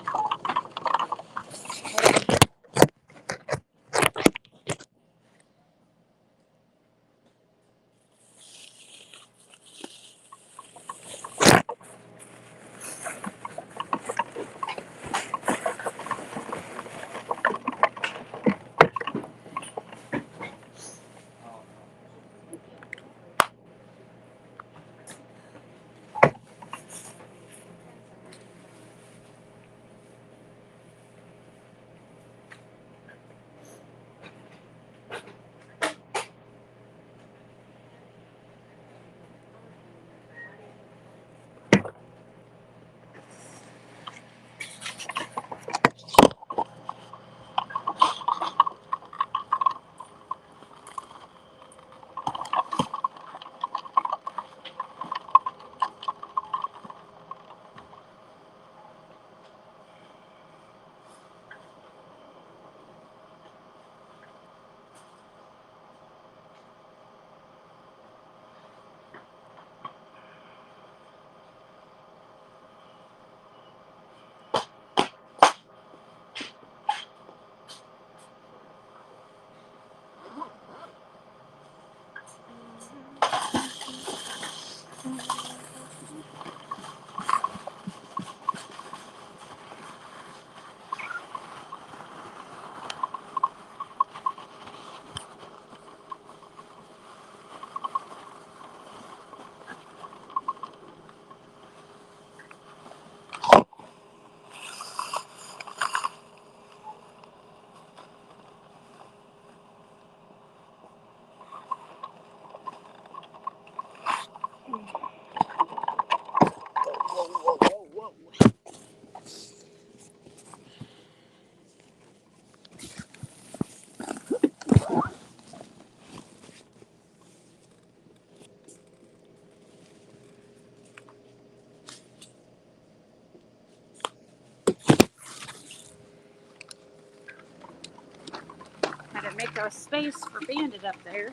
a space for Bandit up there.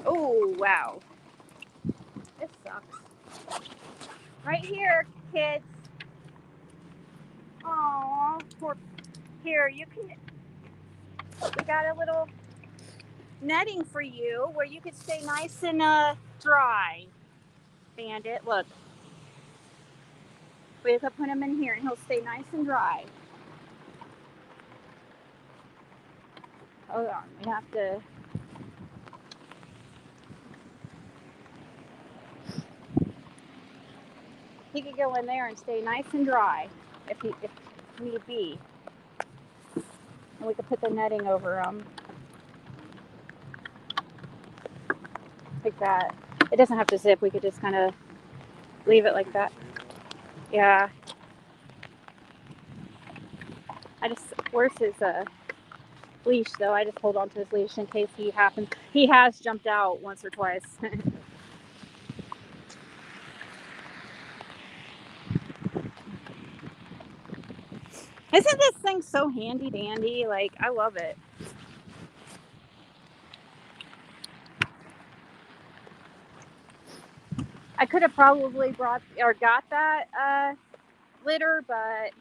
Oh, wow. This sucks. Right here, kids. Aw, poor. Here, you can. We got a little netting for you where you could stay nice and dry. Bandit, look. We could put him in here and he'll stay nice and dry. Hold on, we have to. He could go in there and stay nice and dry if need be. And we could put the netting over him. Like that. It doesn't have to zip. We could just kind of leave it like that. Yeah. Where's his leash though? I just hold on to his leash in case he happens. He has jumped out once or twice. Isn't this thing so handy dandy? Like, I love it. I could have probably got that litter, but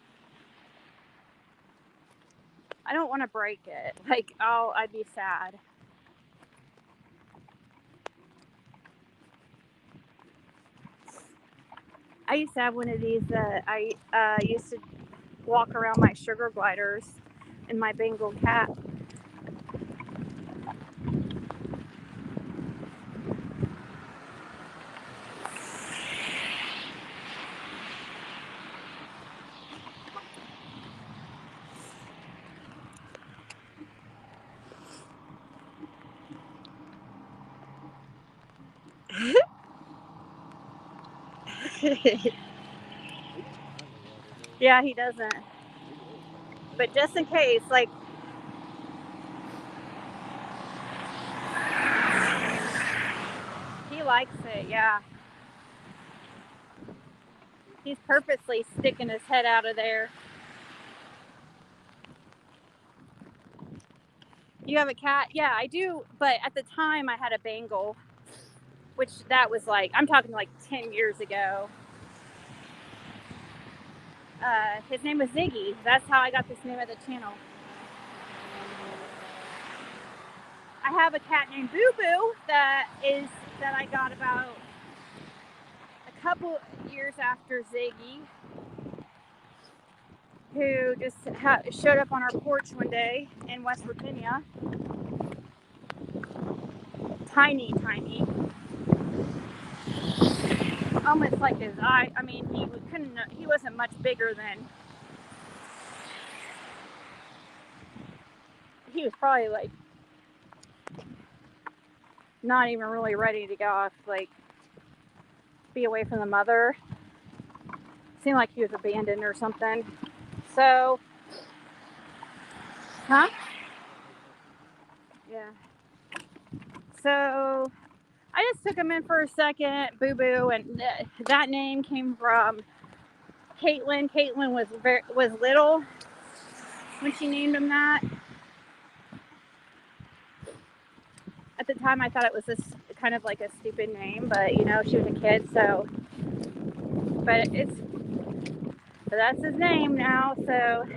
I don't want to break it. Like, I'd be sad. I used to have one of these. I used to walk around my sugar gliders in my Bengal cat. Yeah, he doesn't. But just in case, like, he likes it, yeah. He's purposely sticking his head out of there. You have a cat? Yeah, I do. But at the time, I had a Bengal, which that was like, I'm talking like 10 years ago. His name was Ziggy. That's how I got this name of the channel. I have a cat named Boo Boo that I got about a couple years after Ziggy, who just showed up on our porch one day in West Virginia. Tiny, almost like his eye. I mean, he wasn't much bigger than. He was probably like not even really ready to go off, like be away from the mother. Seemed like he was abandoned or something. So, huh? Yeah. So I just took him in for a second, Boo Boo, and that name came from Caitlin. Caitlin was little when she named him that. At the time, I thought it was this kind of like a stupid name, but you know, she was a kid, so. But that's his name now, so.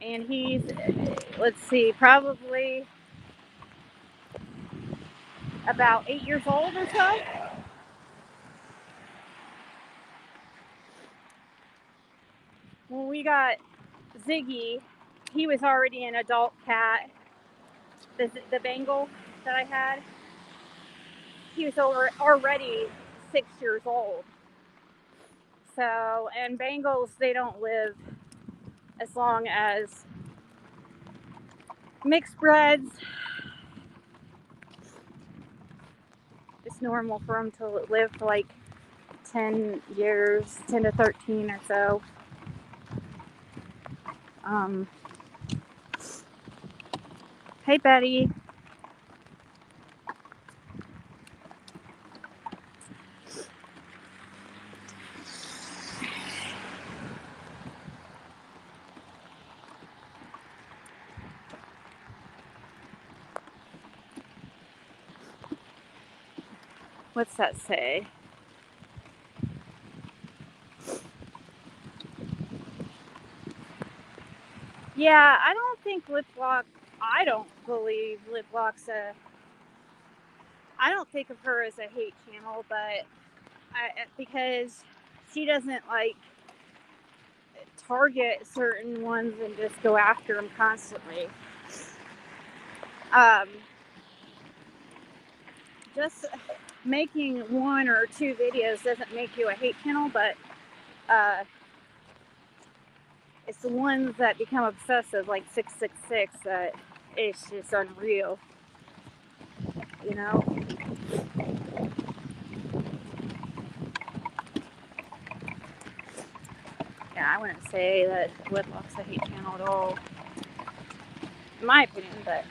And he's, let's see, probably about 8 years old or so. When we got Ziggy, he was already an adult cat. The Bengal that I had, he was already 6 years old. So, and Bengals, they don't live as long as mixed breds. It's normal for them to live for like 10 years, 10 to 13 or so. Hey, Betty. what's that say? Yeah, I don't think Liplock, I don't believe Liplock's I don't think of her as a hate channel, but because she doesn't like target certain ones and just go after them constantly. Just making 1 or 2 videos doesn't make you a hate channel, but it's the ones that become obsessive, like 666, that it's just unreal, you know? Yeah, I wouldn't say that Whitlock's a hate channel at all, in my opinion, but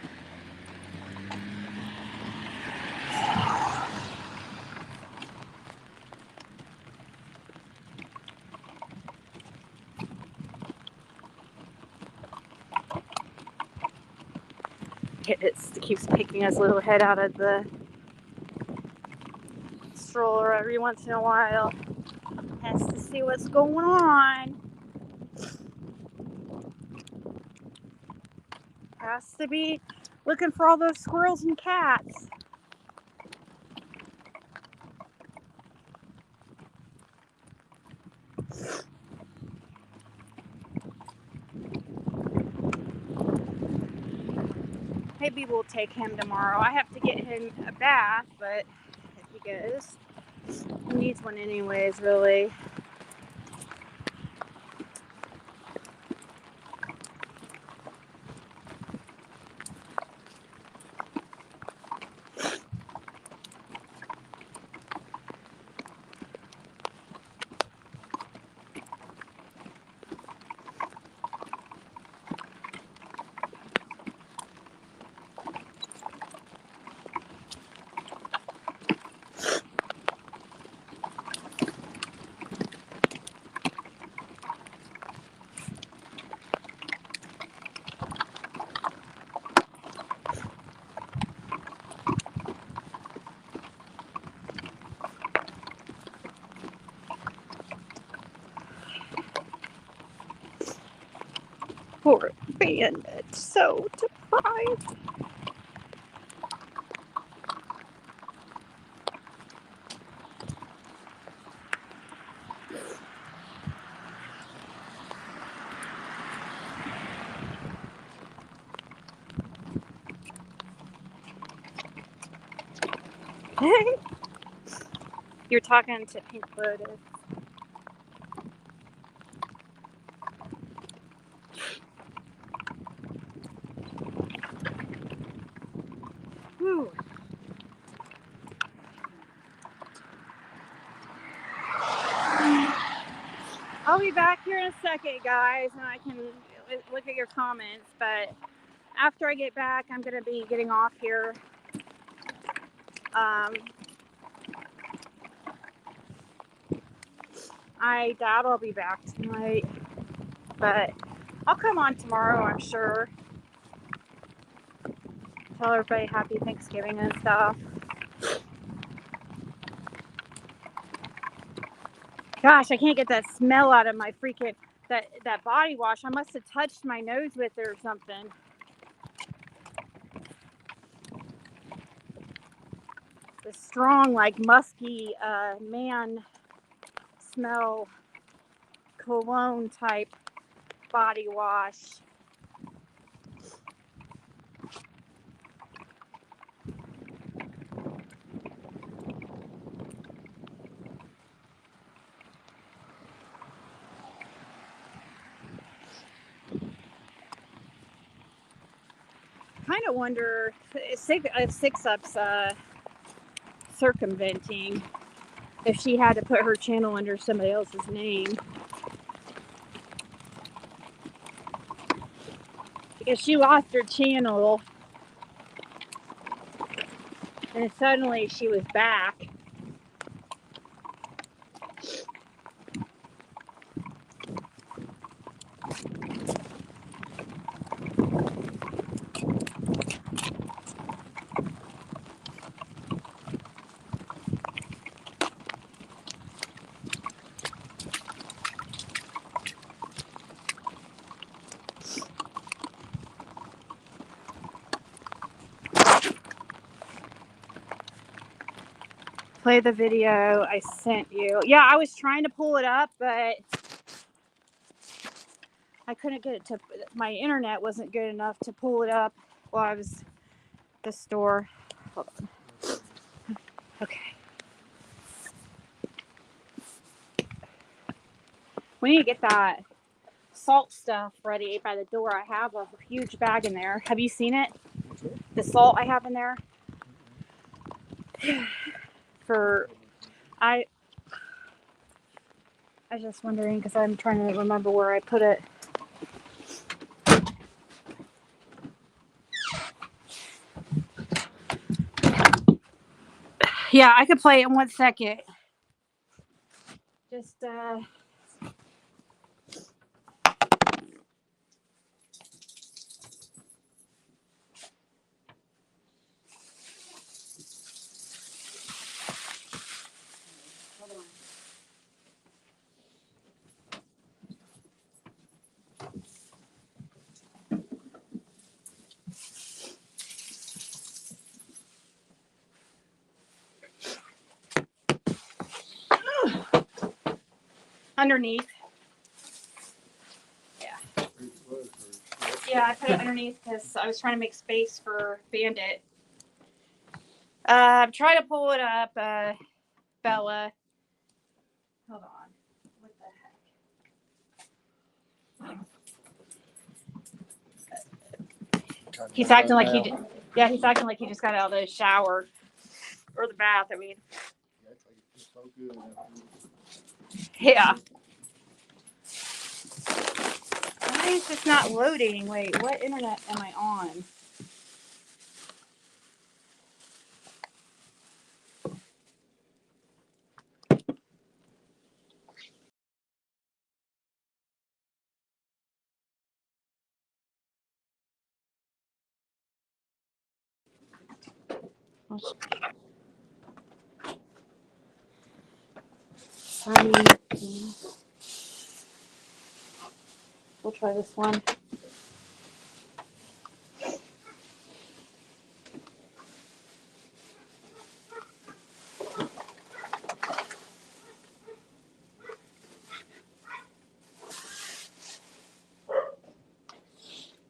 it keeps picking his little head out of the stroller every once in a while. Has to see what's going on. Has to be looking for all those squirrels and cats. Maybe we'll take him tomorrow. I have to get him a bath, but if he goes, he needs one anyways, really. Poor bandit, so deprived. You're talking to Pink Lotus. Whew. I'll be back here in a second, guys, and I can look at your comments, but after I get back, I'm going to be getting off here. I doubt I'll be back tonight, but I'll come on tomorrow, I'm sure. Tell everybody happy Thanksgiving and stuff. Gosh, I can't get that smell out of my freaking, that body wash. I must have touched my nose with it or something. The strong, like musky man smell, cologne type body wash. Kind of wonder if Six Up's circumventing if she had to put her channel under somebody else's name, because she lost her channel and suddenly she was back. Play the video I sent you. Yeah, I was trying to pull it up, but I couldn't get it to. My internet wasn't good enough to pull it up while I was at the store. Hold on. Okay. We need to get that salt stuff ready by the door. I have a huge bag in there. Have you seen it? The salt I have in there? For I was just wondering because I'm trying to remember where I put it. Yeah, I could play it in 1 second. Just hold on. Underneath. Yeah. Yeah, I put it underneath because I was trying to make space for Bandit. I'm trying to pull it up, Bella. Hold on. What the heck? He's acting like he. Yeah, he's acting like he just got out of the shower or the bath. I mean. Yeah. Why is this not loading? Wait, what internet am I on? We'll try this one.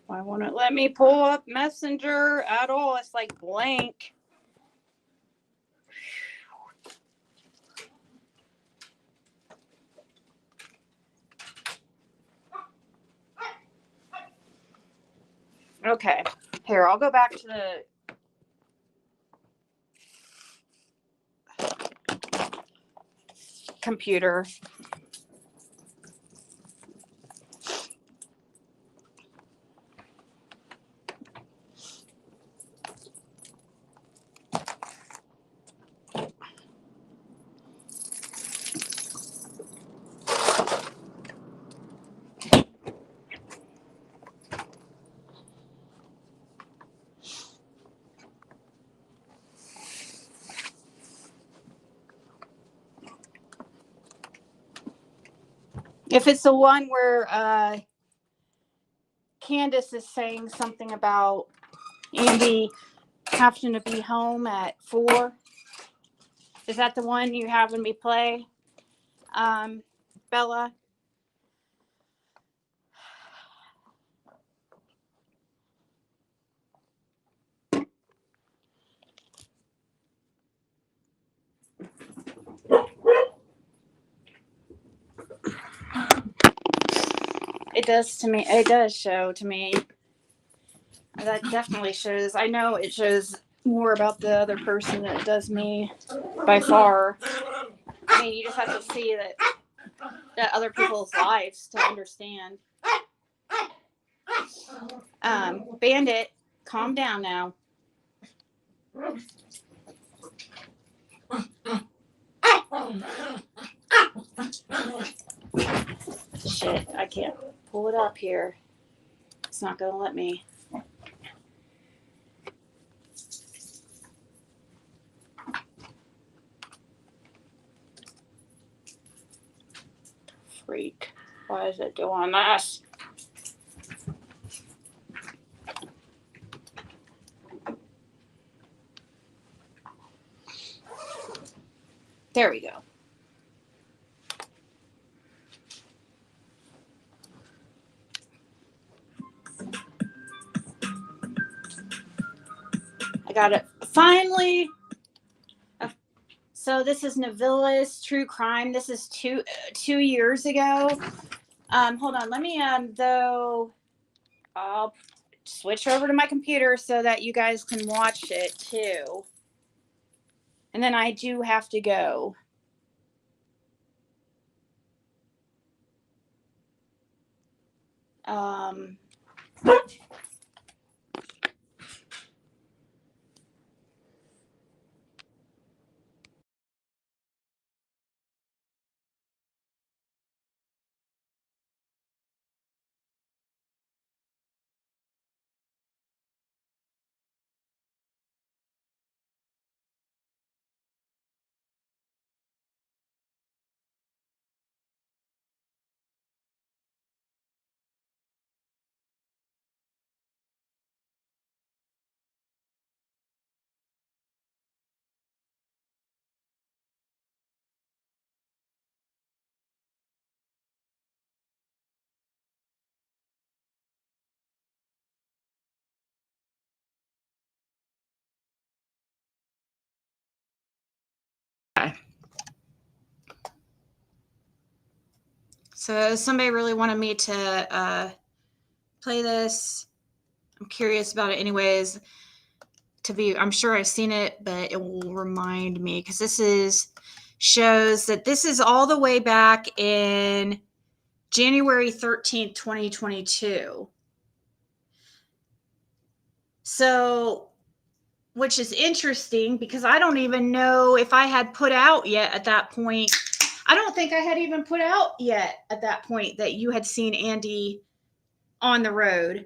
Why won't it let me pull up Messenger at all? It's like blank. Okay. Here, I'll go back to the computer. If it's the one where Candace is saying something about Andy having to be home at 4, is that the one you're having me play, Bella? It does to me. It does show to me. That definitely shows. I know it shows more about the other person than it does me by far. I mean, you just have to see that other people's lives to understand. Bandit, calm down now. Shit, I can't pull it up here. It's not gonna let me. Freak. Why is it doing this? There we go. I got it finally. So this is Navilla's True Crime. This is two years ago. Hold on. Let me though. I'll switch over to my computer so that you guys can watch it too. And then I do have to go. So somebody really wanted me to play this. I'm curious about it anyways. I'm sure I've seen it, but it will remind me because shows that this is all the way back in January 13th, 2022. So, which is interesting because I don't even know if I had put out yet at that point. I don't think I had even put out yet at that point that you had seen Andy on the road.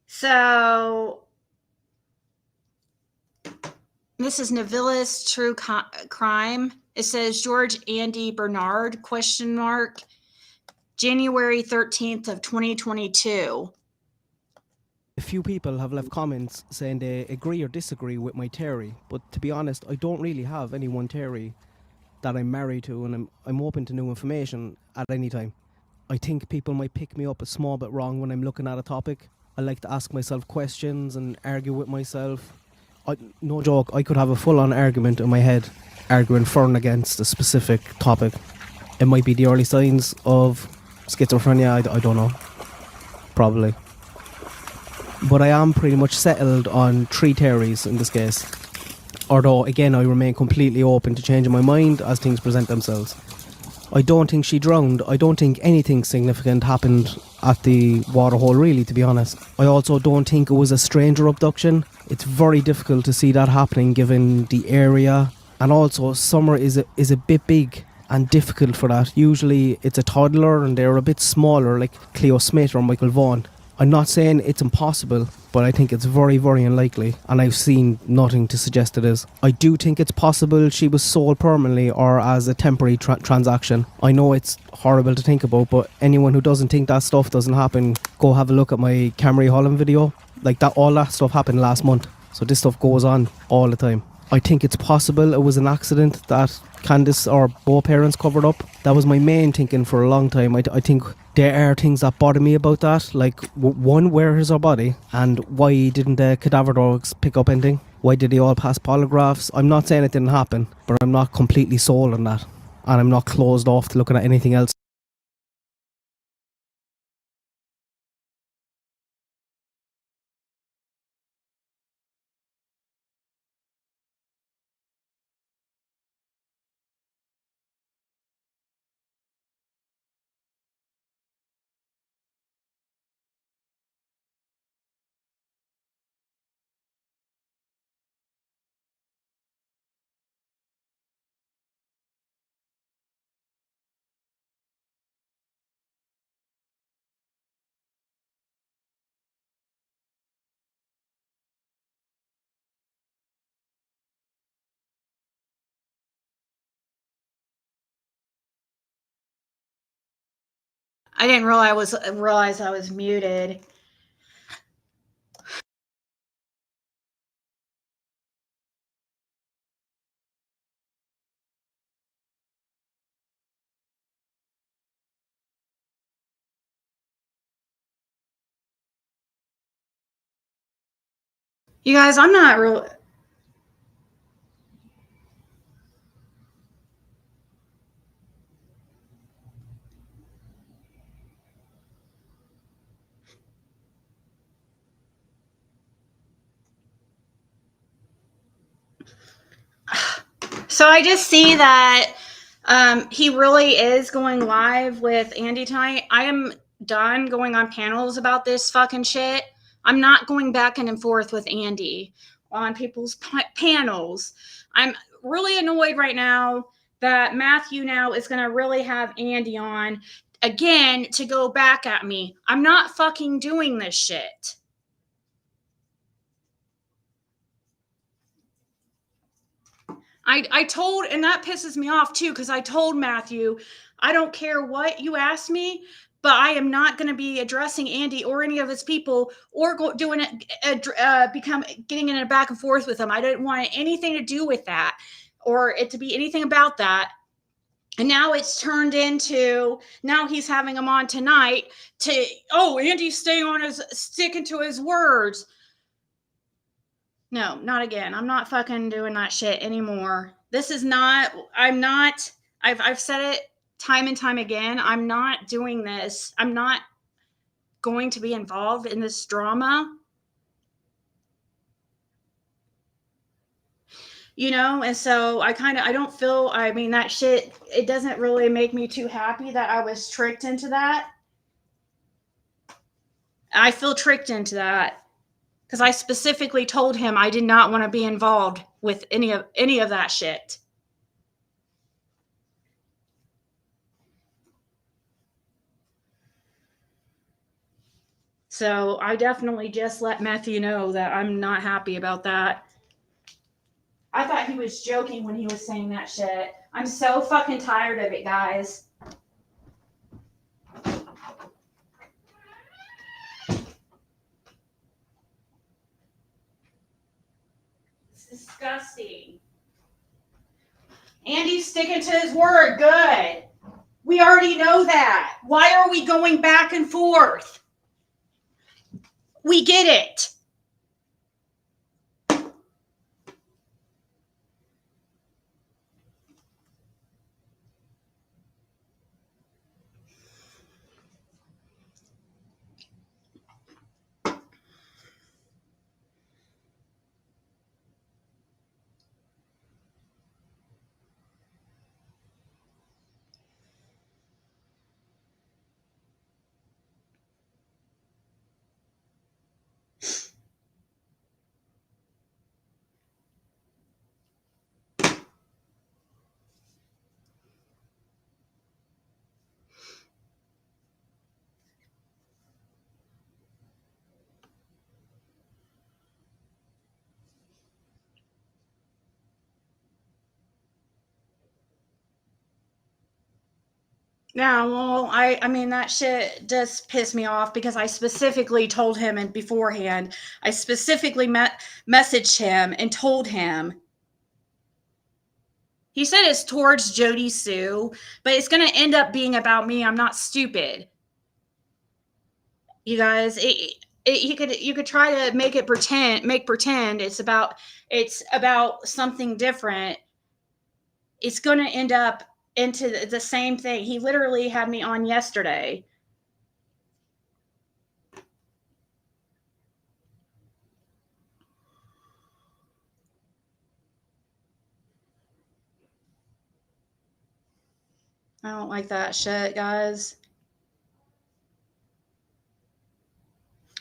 So this is Navilla's True Crime. It says George Andy Bernard, ? January 13th of 2022. A few people have left comments saying they agree or disagree with my theory, but to be honest, I don't really have any one theory that I'm married to, and I'm open to new information at any time. I think people might pick me up a small bit wrong when I'm looking at a topic. I like to ask myself questions and argue with myself. No joke, I could have a full-on argument in my head, arguing for and against a specific topic. It might be the early signs of schizophrenia, I don't know. Probably. But I am pretty much settled on 3 theories in this case. Although, again, I remain completely open to changing my mind as things present themselves. I don't think she drowned. I don't think anything significant happened at the waterhole, really, to be honest. I also don't think it was a stranger abduction. It's very difficult to see that happening given the area. And also, summer is a bit big and difficult for that. Usually it's a toddler and they're a bit smaller, like Cleo Smith or Michael Vaughan. I'm not saying it's impossible, but I think it's very, very unlikely, and I've seen nothing to suggest it is. I do think it's possible she was sold permanently or as a temporary transaction. I know it's horrible to think about, but anyone who doesn't think that stuff doesn't happen, go have a look at my Camry Holland video. Like that, all that stuff happened last month, so this stuff goes on all the time. I think it's possible it was an accident that Candace or both parents covered up. That was my main thinking for a long time. I think there are things that bother me about that. Like, one, where is her body? And why didn't the cadaver dogs pick up anything? Why did they all pass polygraphs? I'm not saying it didn't happen, but I'm not completely sold on that. And I'm not closed off to looking at anything else. I didn't realize I was muted. You guys, I'm not real. So I just see that he really is going live with Andy tonight. I am done going on panels about this fucking shit. I'm not going back and forth with Andy on people's panels. I'm really annoyed right now that Matthew now is going to really have Andy on again to go back at me. I'm not fucking doing this shit. I told, and that pisses me off too, because I told Matthew, I don't care what you ask me, but I am not going to be addressing Andy or any of his people or doing it, getting in a back and forth with him. I didn't want anything to do with that or it to be anything about that. And now it's turned into, now he's having him on tonight to, oh, Andy's sticking to his words. No, not again. I'm not fucking doing that shit anymore. This is not, I've said it time and time again. I'm not doing this. I'm not going to be involved in this drama. You know, and so I don't feel, I mean, that shit, it doesn't really make me too happy that I was tricked into that. I feel tricked into that. Because I specifically told him I did not want to be involved with any of that shit. So I definitely just let Matthew know that I'm not happy about that. I thought he was joking when he was saying that shit. I'm so fucking tired of it, guys. Disgusting. Andy's sticking to his word. Good. We already know that. Why are we going back and forth? We get it. Yeah, well, I mean, that shit does piss me off because I specifically told him and beforehand, I specifically messaged him and told him. He said it's towards Jody Sue, but it's going to end up being about me. I'm not stupid. You guys, you could try to make pretend it's about something different. It's going to end up into the same thing. He literally had me on yesterday. I don't like that shit, guys.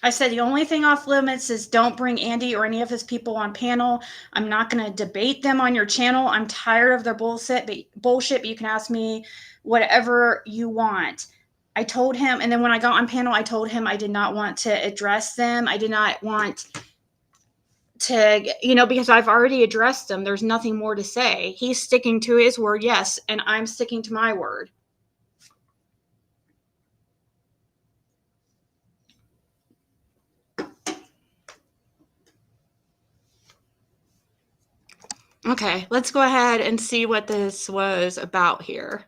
I said the only thing off limits is don't bring Andy or any of his people on panel. I'm not going to debate them on your channel. I'm tired of their bullshit, but you can ask me whatever you want. I told him, and then when I got on panel, I told him I did not want to address them. I did not want to, because I've already addressed them. There's nothing more to say. He's sticking to his word, yes, and I'm sticking to my word. Okay, let's go ahead and see what this was about here.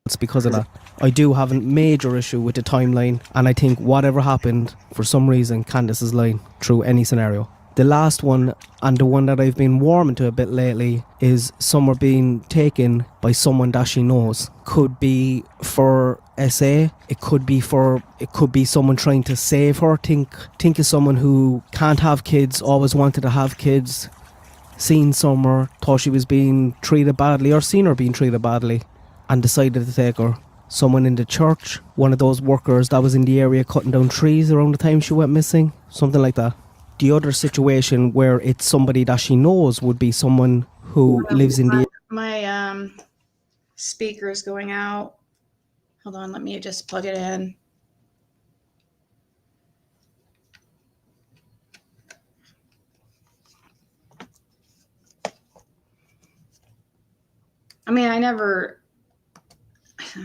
It's because of that. I do have a major issue with the timeline, and I think whatever happened, for some reason, Candace is lying through any scenario. The last one, and the one that I've been warming to a bit lately, is someone being taken by someone that she knows. Could be for SA, it could be someone trying to save her. Think of someone who can't have kids, always wanted to have kids, seen somewhere, thought she was being treated badly or seen her being treated badly and decided to take her. Someone in the church, one of those workers that was in the area cutting down trees around the time she went missing, something like that. The other situation where it's somebody that she knows would be someone who lives in the... My speaker is going out. Hold on, let me just plug it in. I mean, I never...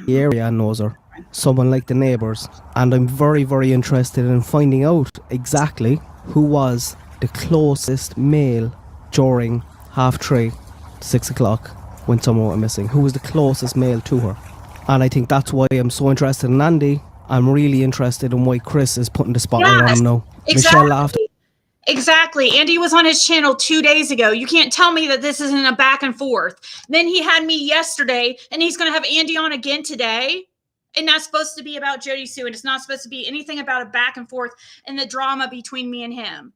The area knows her. Someone like the neighbours. And I'm very, very interested in finding out exactly who was the closest male during 3:30, 6 o'clock when someone went missing. Who was the closest male to her? And I think that's why I'm so interested in Andy. I'm really interested in why Chris is putting the spotlight on him now. Exactly. Michelle laughed. Exactly. Andy was on his channel 2 days ago. You can't tell me that this isn't a back and forth. Then he had me yesterday, and he's going to have Andy on again today. And that's supposed to be about Jody Sue, and it's not supposed to be anything about a back and forth and the drama between me and him.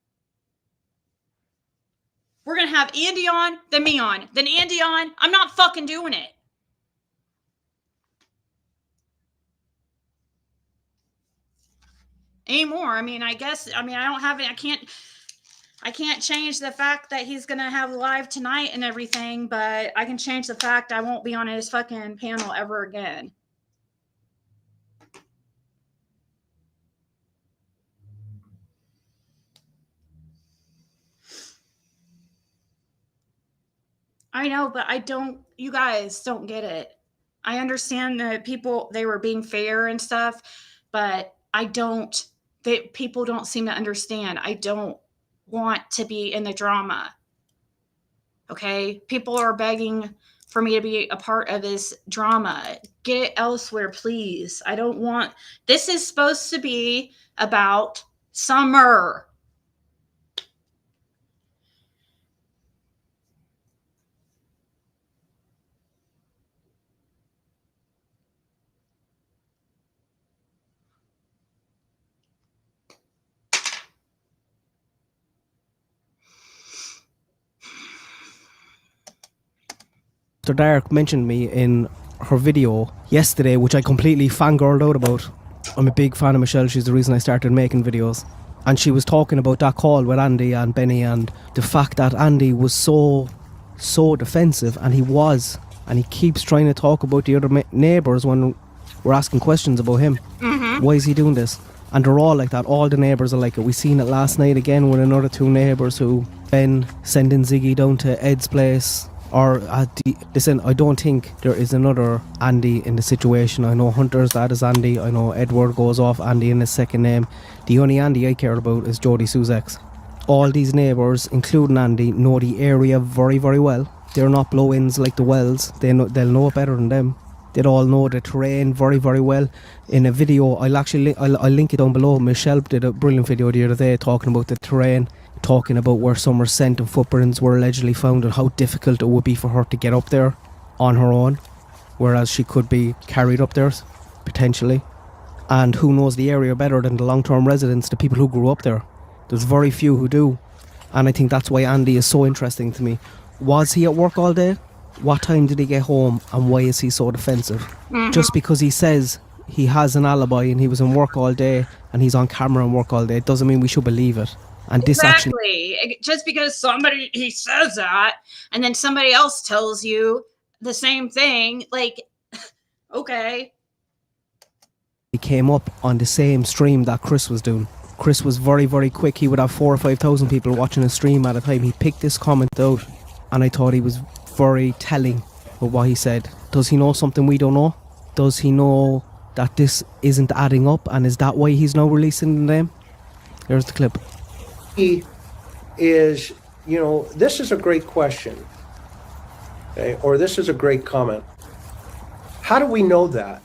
We're going to have Andy on, then me on, then Andy on. I'm not fucking doing it. Anymore. I mean, I don't have it. I can't change the fact that he's going to have live tonight and everything, but I can change the fact I won't be on his fucking panel ever again. I know, but you guys don't get it. I understand that they were being fair and stuff, but people don't seem to understand. I don't want to be in the drama. Okay? People are begging for me to be a part of this drama. Get it elsewhere, please. I don't want, this is supposed to be about Summer. Mr. Dark mentioned me in her video yesterday, which I completely fangirled out about. I'm a big fan of Michelle. She's the reason I started making videos. And she was talking about that call with Andy and Benny and the fact that Andy was so defensive, and he keeps trying to talk about the other neighbours when we're asking questions about him. Mm-hmm. Why is he doing this? And they're all like that. All the neighbours are like it. We seen it last night again with another 2 neighbours who Ben sending Ziggy down to Ed's place. Listen, I don't think there is another Andy in the situation. I know Hunter's dad is Andy. I know Edward goes off Andy in his second name. The only Andy I care about is Jody Sue's ex. All these neighbours, including Andy, know the area very, very well. They're not blow-ins like the Wells. They'll know it better than them. They'd all know the terrain very, very well. In a video, I'll link it down below. Michelle did a brilliant video the other day talking about the terrain, talking about where Summer's scent and footprints were allegedly found and how difficult it would be for her to get up there on her own, whereas she could be carried up there, potentially. And who knows the area better than the long-term residents, the people who grew up there? There's very few who do. And I think that's why Andy is so interesting to me. Was he at work all day? What time did he get home? And why is he so defensive? Mm-hmm. Just because he says he has an alibi and he was in work all day and he's on camera and work all day, doesn't mean we should believe it. And this exactly. Just because he says that and then somebody else tells you the same thing, like, okay. He came up on the same stream that Chris was doing. Chris was very, very quick. He would have 4,000 or 5,000 people watching a stream at a time. He picked this comment out and I thought he was very telling of what he said. Does he know something we don't know? Does he know that this isn't adding up, and is that why he's now releasing the name? Here's the clip. He is, this is a great question, okay? Or this is a great comment. How do we know that?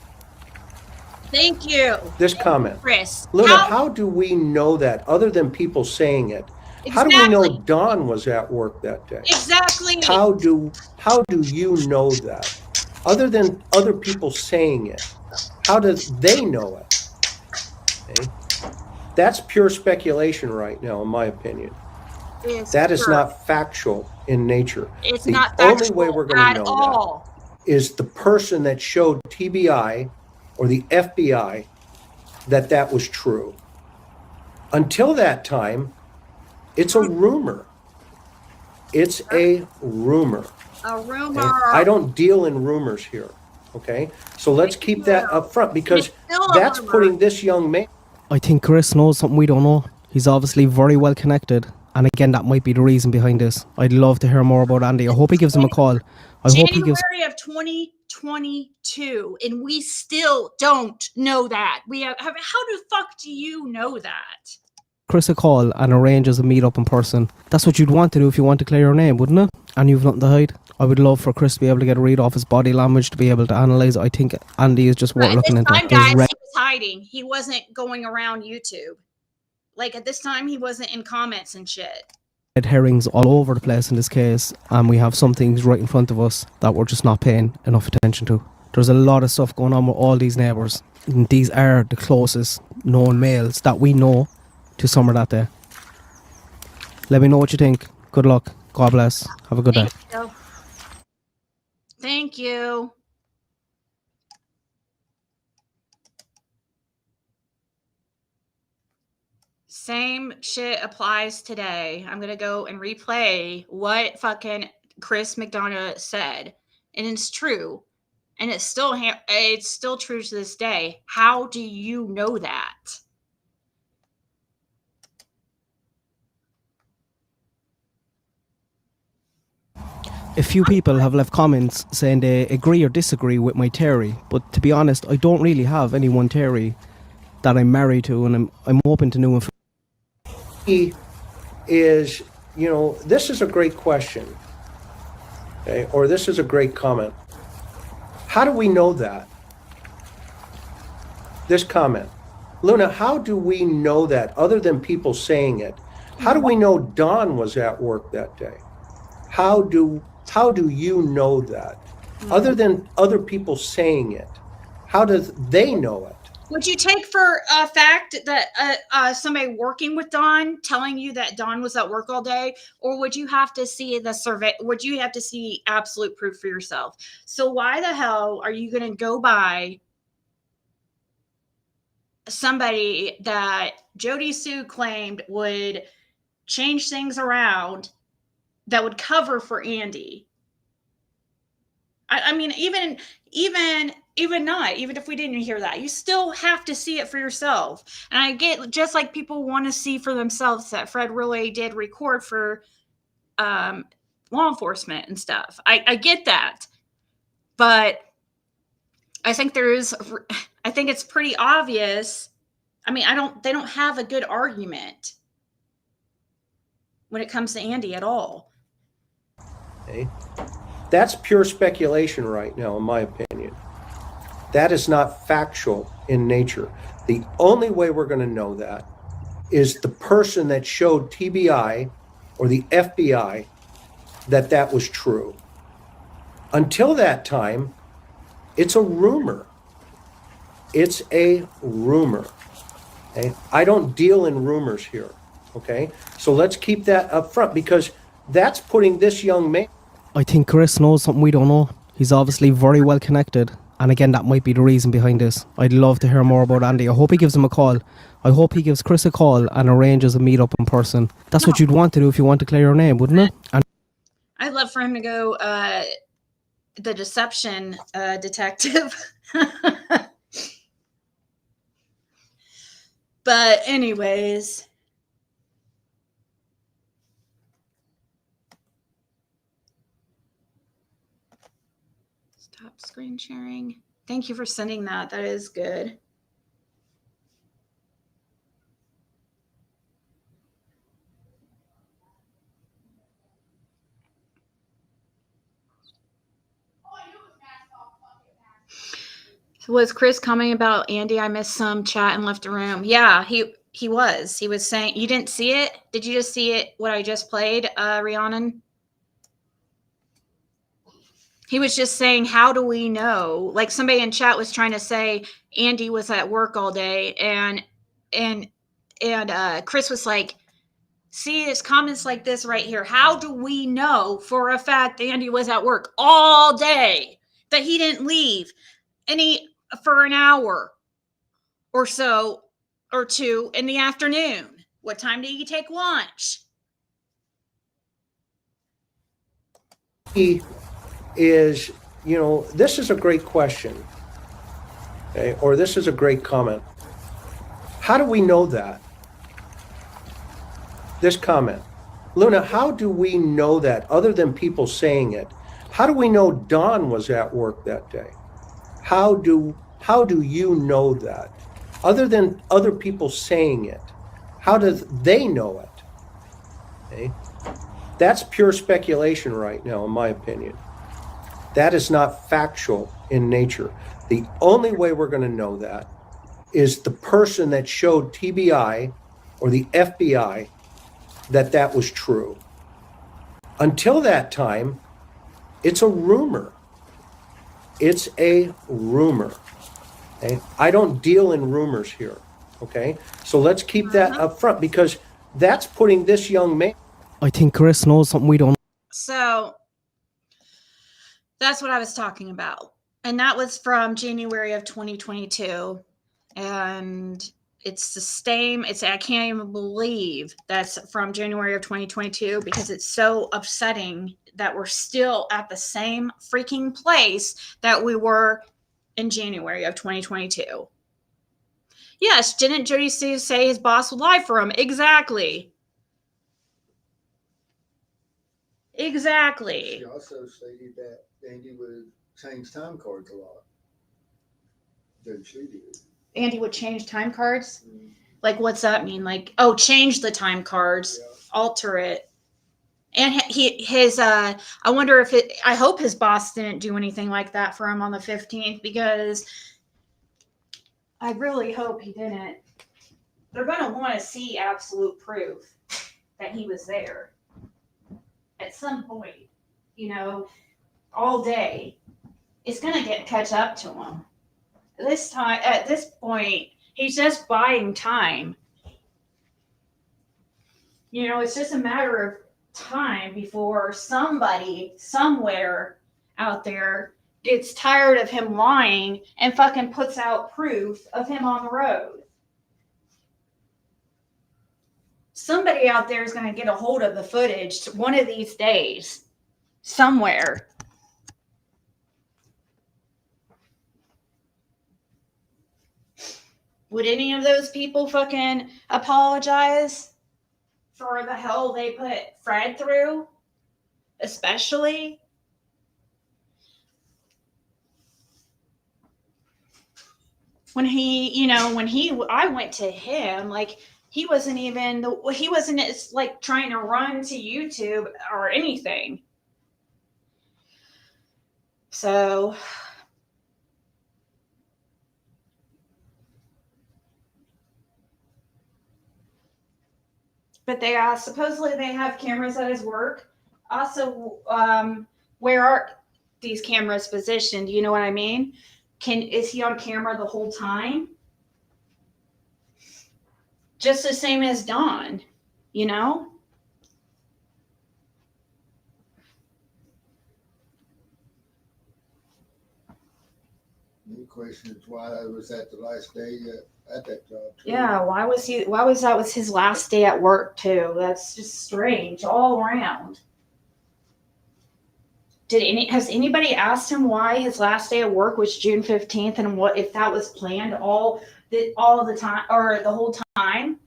Thank you. This comment. Chris. Luna, how do we know that other than people saying it? How do we know Exactly. Don was at work that day? Exactly. How do you know that? Other than other people saying it, how do they know it? Okay? That's pure speculation right now, in my opinion. It's That is pure. not factual in nature. It's The not only way factual we're going to at know all. that is the person that showed TBI or the FBI that was true. Until that time, it's a rumor. It's a rumor. A Okay? rumor. I don't deal in rumors here. Okay? So let's keep that up front because It's still a that's rumor. putting this young man. I think Chris knows something we don't know. He's obviously very well connected. And again, that might be the reason behind this. I'd love to hear more about Andy. I hope he gives him a call. I hope he gives. January of 2022, and we still don't know that. How the fuck do you know that? Chris a call and arranges a meet up in person. That's what you'd want to do if you want to clear your name, wouldn't it? And you've nothing to hide. I would love for Chris to be able to get a read off his body language, to be able to analyse. I think Andy is just worth looking into. At this time, guys, he was hiding. He wasn't going around YouTube. Like, at this time, he wasn't in comments and shit. Red herrings all over the place in this case, and we have some things right in front of us that we're just not paying enough attention to. There's a lot of stuff going on with all these neighbours. And these are the closest known males that we know to Summer that day. Let me know what you think. Good luck. God bless. Have a good day. Thank you. Same shit applies today. I'm going to go and replay what fucking Chris McDonough said. And it's true. And it's still true to this day. How do you know that? A few people have left comments saying they agree or disagree with my theory, but to be honest, I don't really have any one theory that I'm married to, and I'm open to new information. Is, this is a great question, okay? Or this is a great comment. How do we know that? This comment. Luna, how do we know that other than people saying it? How do we know Don was at work that day? How do you know that? Other than other people saying it, how do they know it? Would you take for a fact that somebody working with Don telling you that Don was at work all day, or would you have to see the survey? Would you have to see absolute proof for yourself? So why the hell are you going to go by somebody that Jody Sue claimed would change things around that would cover for Andy? I mean, even if we didn't hear that, you still have to see it for yourself. And I get, just like people want to see for themselves that Fred really did record for law enforcement and stuff. I get that, but I think it's pretty obvious. I mean, they don't have a good argument when it comes to Andy at all. Okay. That's pure speculation right now, in my opinion. That is not factual in nature. The only way we're going to know that is the person that showed TBI or the FBI that was true. Until that time, it's a rumor. It's a rumor. Okay? I don't deal in rumors here. Okay? So let's keep that up front because that's putting this young man. I think Chris knows something we don't know. He's obviously very well connected. And again, that might be the reason behind this. I'd love to hear more about Andy. I hope he gives him a call. I hope he gives Chris a call and arranges a meet up in person. That's what you'd want to do if you want to clear your name, wouldn't it? And I'd love for him to go the deception detective. But anyways, stop screen sharing. Thank you for sending that. That is good. Was Chris commenting about Andy? I missed some chat and left the room. Yeah, He was saying, you didn't see it? Did you just see it, what I just played, Rhiannon? He was just saying, how do we know? Like somebody in chat was trying to say Andy was at work all day, and Chris was like, see, it's comments like this right here. How do we know for a fact Andy was at work all day, that he didn't leave for an hour or so or two in the afternoon? What time did he take lunch? He is, this is a great question, okay? Or this is a great comment. How do we know that? This comment. Luna, how do we know that other than people saying it? How do we know Don was at work that day? How do you know that? Other than other people saying it, how do they know it? Okay? That's pure speculation right now, in my opinion. That is not factual in nature. The only way we're going to know that is the person that showed TBI or the FBI that was true. Until that time, it's a rumor. It's a rumor. Okay? I don't deal in rumors here. Okay? So let's keep that up front, because that's putting this young man. I think Chris knows something we don't. So that's what I was talking about. And that was from January of 2022. And it's the same. I can't even believe that's from January of 2022, because it's so upsetting that we're still at the same freaking place that we were in January of 2022. Yes, didn't Jody say his boss would lie for him? Exactly. She also stated that Andy would change time cards a lot. That she did. Andy would change time cards? Like, what's that mean? Like, oh, change the time cards, alter it. And I wonder if I hope his boss didn't do anything like that for him on the 15th, because I really hope he didn't. They're going to want to see absolute proof that he was there at some point, all day. It's going to catch up to him. At this point, he's just buying time. It's just a matter of time before somebody somewhere out there gets tired of him lying and fucking puts out proof of him on the road. Somebody out there is going to get a hold of the footage one of these days, somewhere. Would any of those people fucking apologize for the hell they put Fred through? Especially? When I went to him, like, he wasn't like trying to run to YouTube or anything. So, but they supposedly they have cameras at his work. Also, where are these cameras positioned? You know what I mean? Is he on camera the whole time? Just the same as Don, The question is why was that the last day at that job too? Yeah, why was that his last day at work too? That's just strange all around. Has anybody asked him why his last day at work was June 15th, and what if that was planned all the time or the whole time?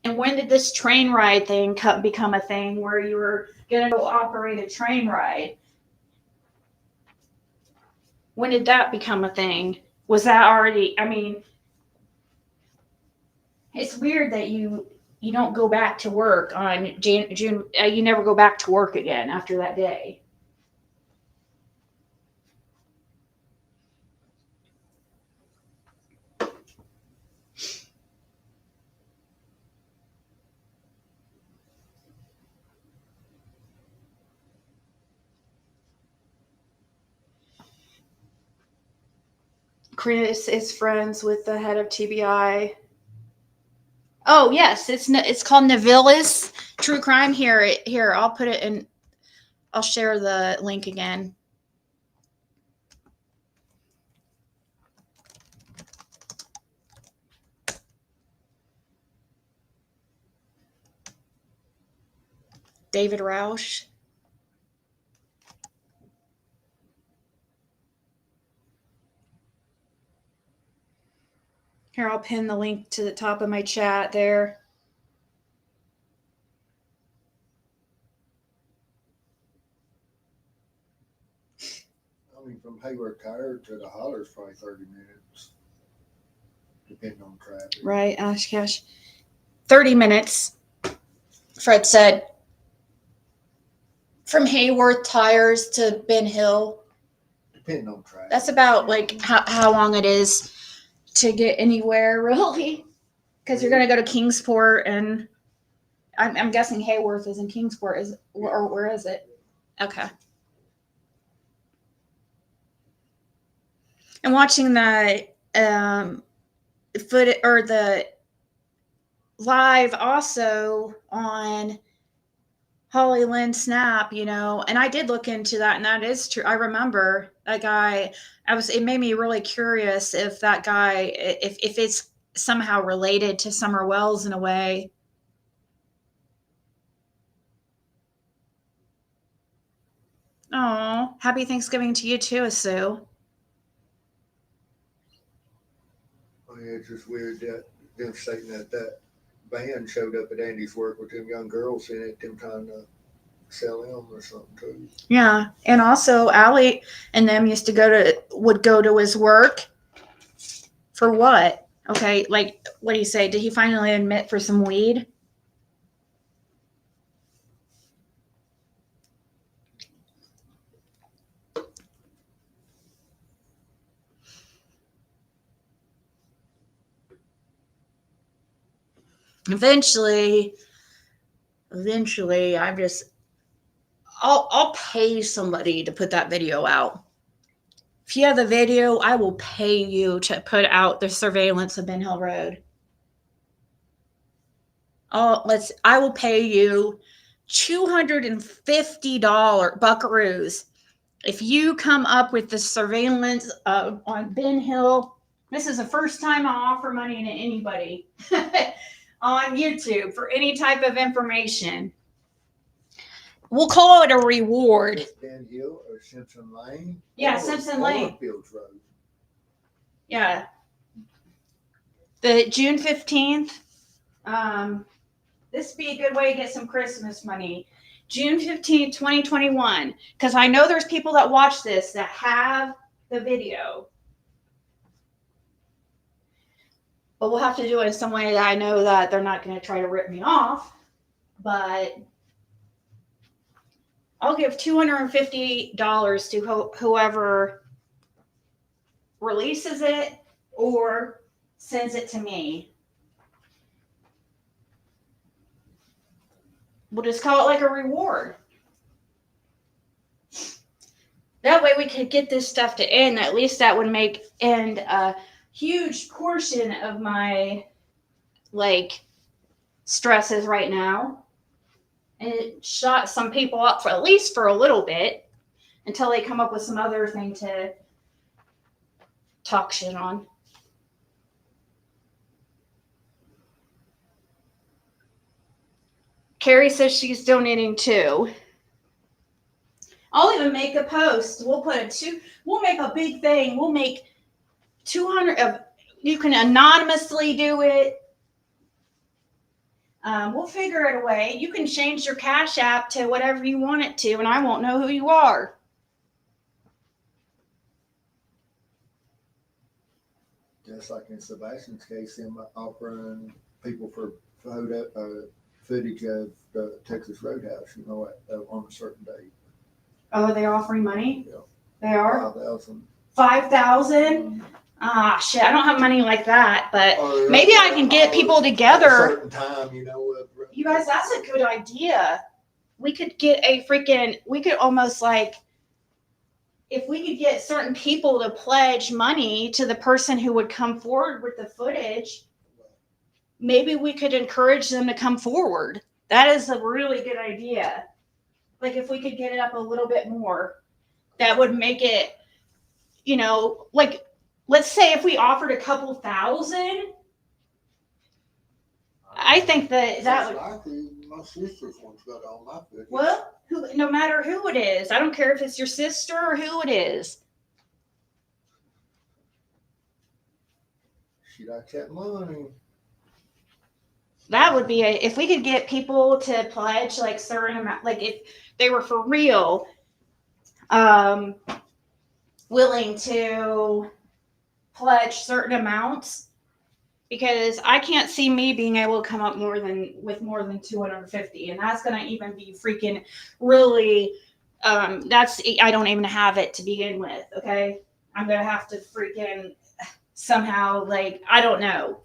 And when did this train ride thing become a thing where you were going to go operate a train ride? When did that become a thing? Was that already, it's weird that you don't go back to work on June, you never go back to work again after that day. Chris is friends with the head of TBI. Oh yes, it's called Navilis True Crime. Here, I'll put it in. I'll share the link again. David Roush. Here, I'll pin the link to the top of my chat there. I mean, from Hayward Tire to the Holler's probably 30 minutes, depending on traffic. Right, Oshkosh. 30 minutes, Fred said. From Hayworth Tires to Ben Hill. Depending on traffic. That's about like how long it is to get anywhere, really. Because you're going to go to Kingsport, and I'm guessing Hayworth is in Kingsport. Or where is it? Okay. And watching the footage or the live also on Holly Lynn Snap, you know, and I did look into that, and that is true. I remember that guy. It made me really curious if that guy, if it's somehow related to Summer Wells in a way. Oh, happy Thanksgiving to you too, Sue. Oh, yeah, it's just weird that them stating that band showed up at Andy's work with them young girls in it, them trying to sell them or something too. Yeah, and also Allie and them would go to his work for what? Okay, like what do you say? Did he finally admit for some weed? Eventually, I'll pay somebody to put that video out. If you have the video, I will pay you to put out the surveillance of Ben Hill Road. I will pay you $250 buckaroos if you come up with the surveillance on Ben Hill. This is the first time I offer money to anybody on YouTube for any type of information. We'll call it a reward. Ben Hill or Simpson Lane? Yeah, Simpson Lane. Fields Road. Yeah. The June 15th. This would be a good way to get some Christmas money. June 15th, 2021. Because I know there's people that watch this that have the video. But we'll have to do it in some way that I know that they're not going to try to rip me off. But I'll give $250 to whoever releases it or sends it to me. We'll just call it like a reward. That way we could get this stuff to end. At least that would end a huge portion of my stresses right now. And it shot some people up at least for a little bit until they come up with some other thing to talk shit on. Carrie says she's donating too. I'll even make a post. We'll make a big thing. We'll make 200 you can anonymously do it. We'll figure it a way. You can change your Cash App to whatever you want it to, and I won't know who you are. Just like in Sebastian's case, him offering people for footage of the Texas Roadhouse, on a certain date. Oh, they're offering money? Yeah. They are? 5,000. 5,000? Ah, shit, I don't have money like that, but maybe I can get people together. At a certain time, You guys, that's a good idea. We could get we could almost if we could get certain people to pledge money to the person who would come forward with the footage, maybe we could encourage them to come forward. That is a really good idea. Like if we could get it up a little bit more, that would make it, you know, like let's say if we offered a couple thousand, I think that would. Likely, my sister's one's got all my footage. Well, no matter who it is, I don't care if it's your sister or who it is. She likes that money. That would be if we could get people to pledge like certain amount, like if they were for real, willing to pledge certain amounts, because I can't see me being able to come up with more than 250, and that's gonna even be freaking really. That's I don't even have it to begin with. Okay, I'm gonna have to freaking somehow, like, I don't know.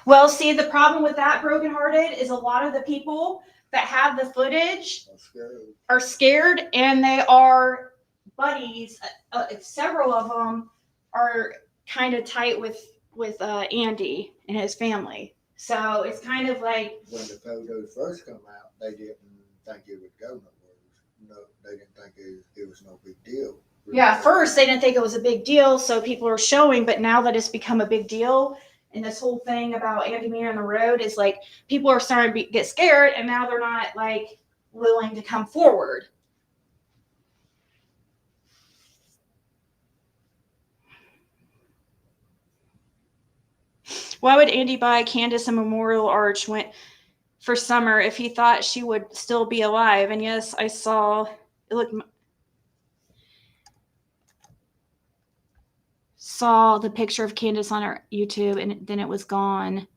Well, see, the problem with that, brokenhearted, is a lot of the people that have the footage are scared, and they are buddies. Several of them are kind of tight with Andy and his family. So it's kind of like when the photos first come out, they didn't think it would go nowhere. No, they didn't think it was no big deal. Yeah, at first they didn't think it was a big deal, so people are showing, but now that it's become a big deal, and this whole thing about Andy Mir on the road is like, people are starting to get scared, and now they're not like willing to come forward. Why would Andy buy Candace a memorial arch for summer if he thought she would still be alive? And yes, I saw it saw the picture of Candace on her YouTube, and then it was gone.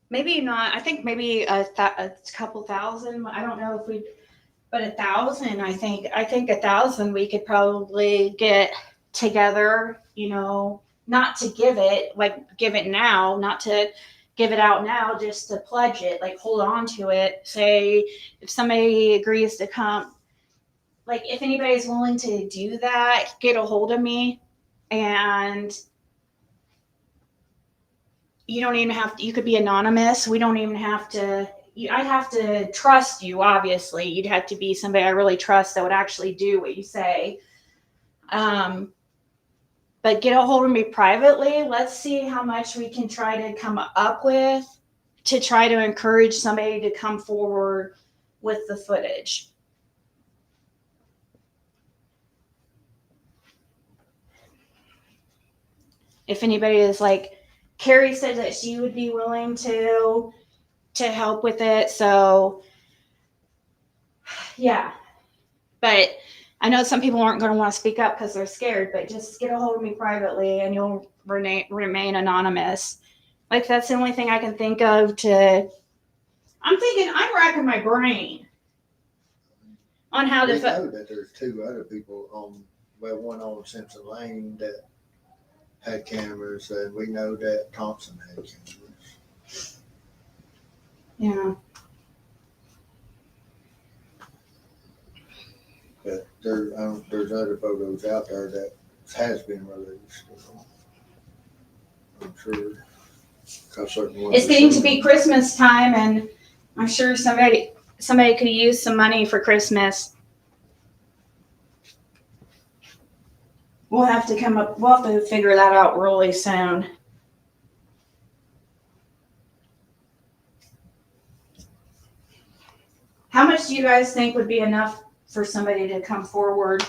Maybe not. I think maybe a couple thousand. I don't know if we, but 1,000. I think 1,000 we could probably get together. You know, not to give it now, not to give it out now, just to pledge it, like hold on to it. Say if somebody agrees to come, like if anybody's willing to do that, get a hold of me, and you don't even have to, you could be anonymous. We don't even have to, I'd have to trust you, obviously. You'd have to be somebody I really trust that would actually do what you say. But get a hold of me privately. Let's see how much we can try to come up with to try to encourage somebody to come forward with the footage. If anybody is like, Carrie said that she would be willing to help with it. So yeah, but I know some people aren't going to want to speak up because they're scared, but just get a hold of me privately and you'll remain anonymous. Like that's the only thing I can think of I'm racking my brain on how to. We know that there's 2 other people one on Simpson Lane that had cameras, and we know that Thompson had cameras. Yeah. But there's other photos out there that has been released. I'm sure. It's getting to be Christmas time, and I'm sure somebody could use some money for Christmas. We'll have to figure that out really soon. How much do you guys think would be enough for somebody to come forward?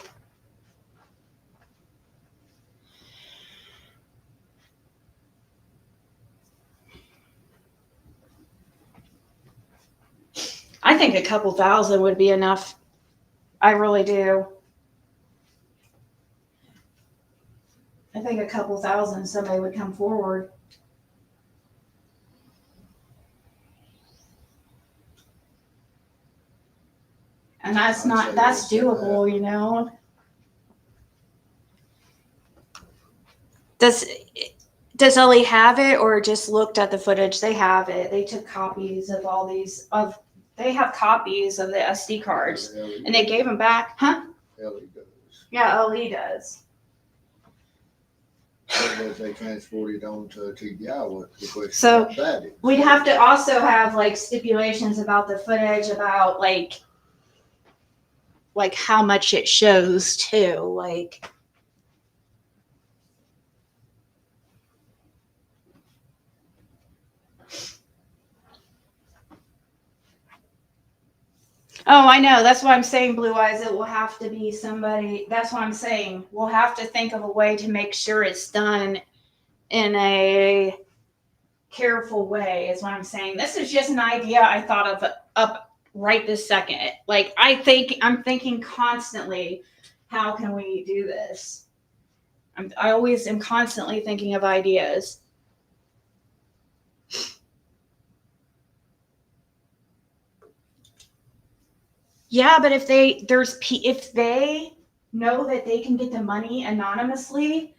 I think a couple thousand would be enough. I really do. I think a couple thousand, somebody would come forward. And that's doable, you know. Does Ellie have it, or just looked at the footage? They have it. They took copies of all these they have copies of the SD cards, and they gave them back. Huh? Ellie does. Yeah, Ellie does. As they transported on to TBI, what the question So, about that is. We'd have to also have like stipulations about the footage, about like how much it shows too. Like, oh, I know. That's why I'm saying, Blue Eyes, it will have to be somebody. That's what I'm saying. We'll have to think of a way to make sure it's done in a careful way, is what I'm saying. This is just an idea I thought of up right this second. Like, I'm thinking constantly, how can we do this? I always am constantly thinking of ideas. Yeah, but if they know that they can get the money anonymously,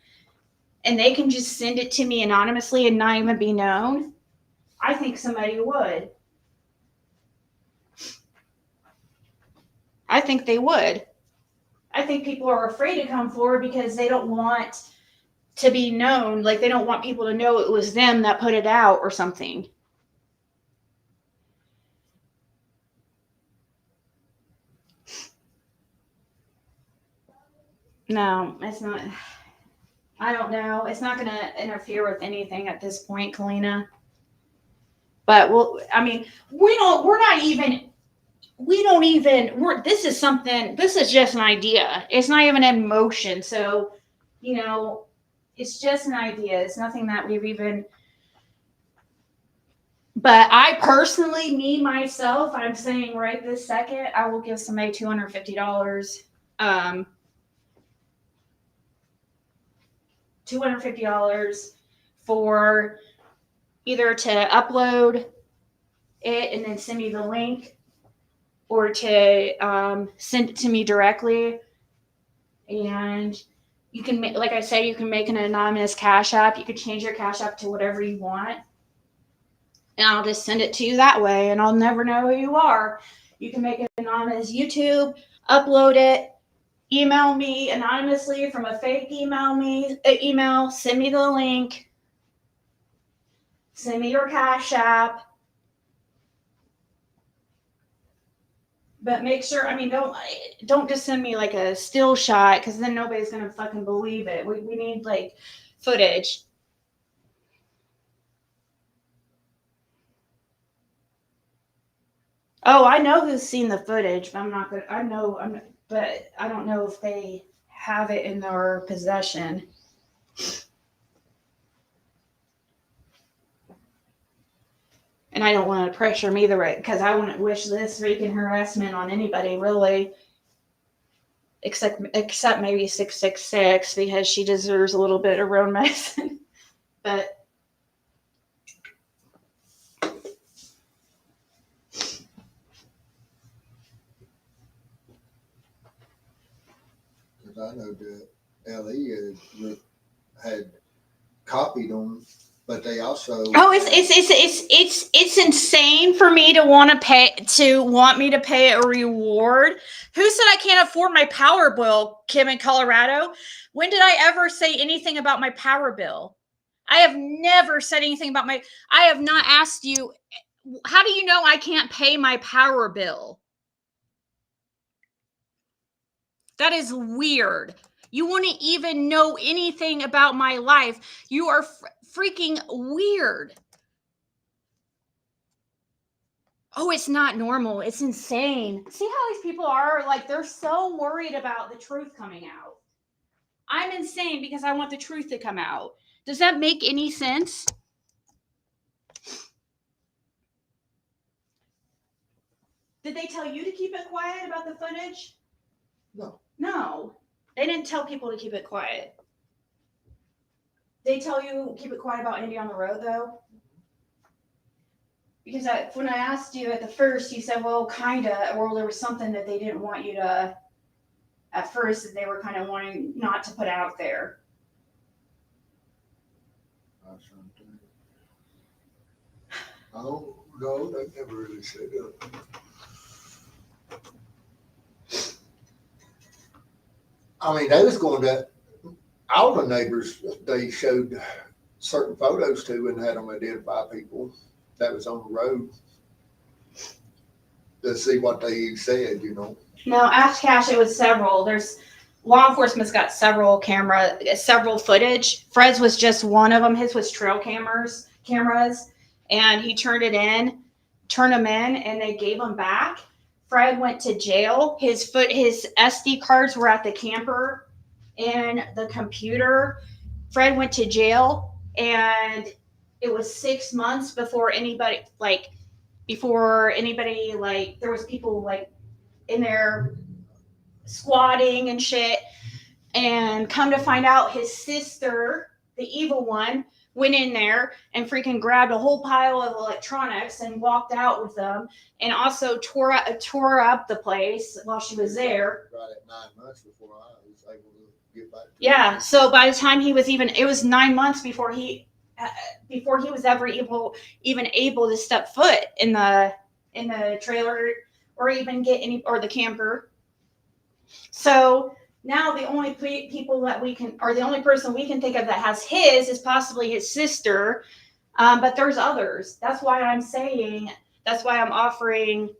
and they can just send it to me anonymously and not even be known, I think somebody would. I think they would. I think people are afraid to come forward because they don't want to be known. Like, they don't want people to know it was them that put it out or something. No, it's not. I don't know. It's not going to interfere with anything at this point, Kalina. But this is just an idea. It's not even in motion. So, it's just an idea. It's nothing that we've even, but I personally, me, myself, I'm saying right this second, I will give somebody $250. $250 for either to upload it and then send me the link, or to send it to me directly. And you can make, like I said, you can make an anonymous Cash App. You could change your Cash App to whatever you want, and I'll just send it to you that way, and I'll never know who you are. You can make it anonymous YouTube, upload it, email me anonymously from a fake email, send me the link, send me your Cash App. But make sure, don't just send me like a still shot, because then nobody's going to fucking believe it. We need like footage. Oh, I know who's seen the footage, but but I don't know if they have it in their possession. And I don't want to pressure them either, because I wouldn't wish this freaking harassment on anybody, really. Except maybe 666, because she deserves a little bit of road medicine. But Because I know that LE had copied them, but they also. oh, it's insane for me to want me to pay a reward. Who said I can't afford my power bill, Kim in Colorado? When did I ever say anything about my power bill? I have never said anything about I have not asked you, how do you know I can't pay my power bill? That is weird. You wouldn't even know anything about my life. You are freaking weird. Oh, it's not normal. It's insane. See how these people are? Like, they're so worried about the truth coming out. I'm insane because I want the truth to come out. Does that make any sense? Did they tell you to keep it quiet about the footage? No. No. They didn't tell people to keep it quiet. They tell you keep it quiet about Andy on the road, though? Because when I asked you at the first, you said, well, kind of, or there was something that they didn't want you to, at first, that they were kind of wanting not to put out there. I something. Oh, no, they never really said that. I mean, they was going to, all the neighbors, they showed certain photos to and had them identify people that was on the road to see what they said, you know. No, Ash Cash, it was several. There's law enforcement's got several footage. Fred's was just one of them. His was trail cameras, and he turned them in, and they gave them back. Fred went to jail. His SD cards were at the camper and the computer. Fred went to jail, and it was 6 months before anybody there was people like in there squatting and shit. And come to find out, his sister, the evil one, went in there and freaking grabbed a whole pile of electronics and walked out with them, and also tore up the place while she was there. Right at 9 months before I was able to get back to Yeah, so by the time he was it was 9 months before he was ever even able to step foot in the trailer or even get the camper. So now the only people that the only person we can think of that has his is possibly his sister, but there's others. That's why I'm offering,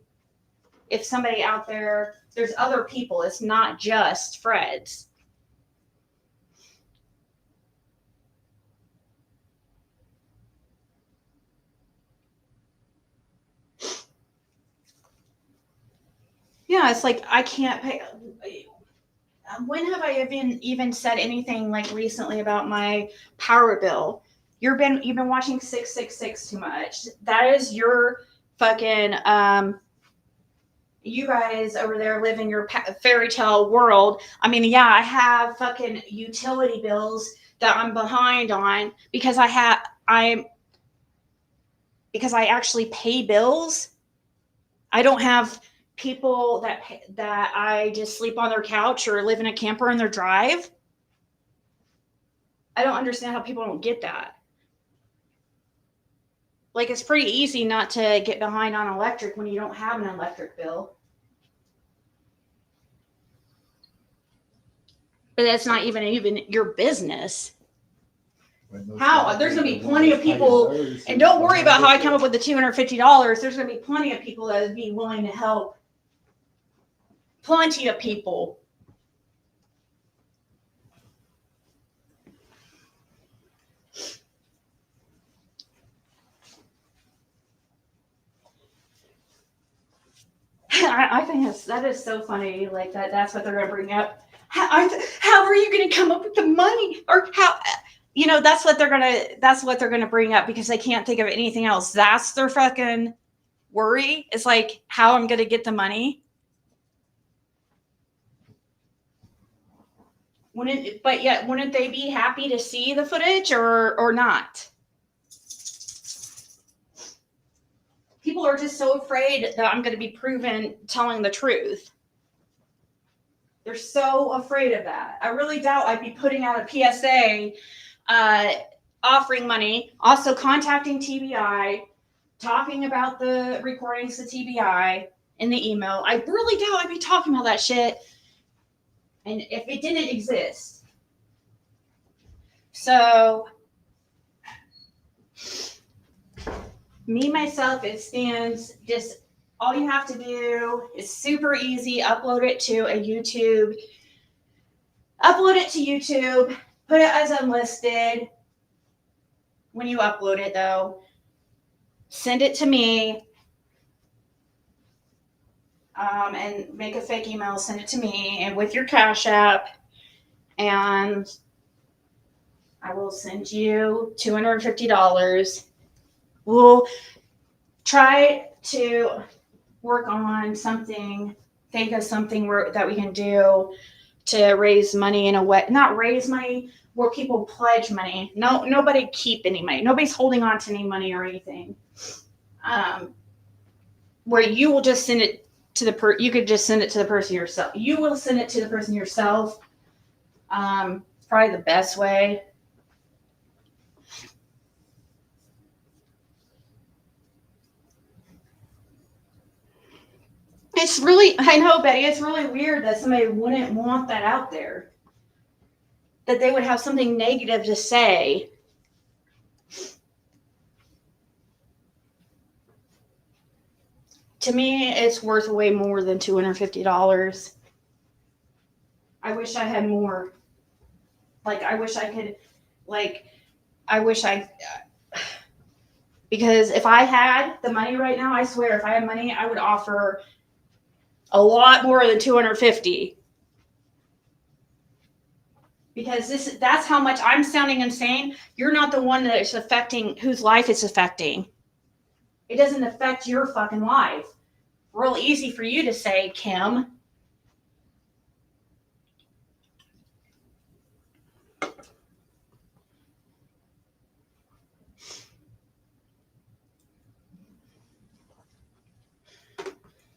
if somebody out there, there's other people. It's not just Fred's. Yeah, it's like I can't pay. When have I even said anything like recently about my power bill? You've been watching 666 too much. That is your fucking you guys over there live in your fairy tale world. I mean, yeah, I have fucking utility bills that I'm behind on because I actually pay bills. I don't have people that I just sleep on their couch or live in a camper in their drive. I don't understand how people don't get that. Like, it's pretty easy not to get behind on electric when you don't have an electric bill. But that's not even your business. How? There's going to be plenty of people, and don't worry about how I come up with the $250. There's going to be plenty of people that would be willing to help. Plenty of people. I think that is so funny. Like that's what they're going to bring up. How are you going to come up with the money? Or how? You know, that's what they're gonna bring up because they can't think of anything else. That's their fucking worry. It's like how I'm gonna get the money. Wouldn't they be happy to see the footage or not? People are just so afraid that I'm gonna be proven telling the truth. They're so afraid of that. I really doubt I'd be putting out a PSA offering money, also contacting TBI, talking about the recordings to TBI in the email. I really doubt I'd be talking about that shit, and if it didn't exist. So, me, myself, it stands, just all you have to do is super easy, upload it to YouTube, put it as unlisted. When you upload it, though, send it to me, and make a fake email, send it to me, and with your Cash App, and I will send you $250. We'll try to work on something, think of something that we can do to raise money in a way, not raise money, where people pledge money. No, nobody keep any money. Nobody's holding on to any money or anything. Where you will just send it to you could just send it to the person yourself. You will send it to the person yourself. Probably the best way. it's really, I know, Betty, it's really weird that somebody wouldn't want that out there. That they would have something negative to say. To me, it's worth way more than $250. I wish I had more. Like, I wish I could, like, I wish I, because if I had the money right now, I swear, if I had money, I would offer a lot more than $250. Because that's how much I'm sounding insane. You're not the one that it's affecting, whose life it's affecting. It doesn't affect your fucking life. Real easy for you to say, Kim.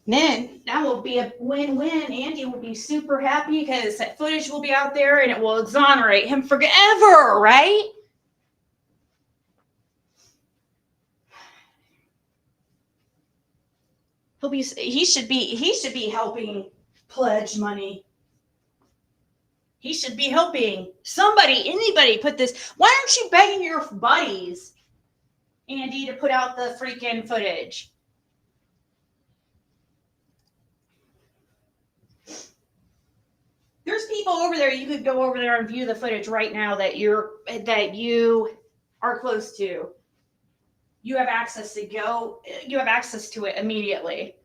Then that will be a win-win. Andy will be super happy because that footage will be out there and it will exonerate him forever, right? He should be helping pledge money. He should be helping anybody put this. Why aren't you begging your buddies, Andy, to put out the freaking footage? There's people over there. You could go over there and view the footage right now that you are close to. You have access to it immediately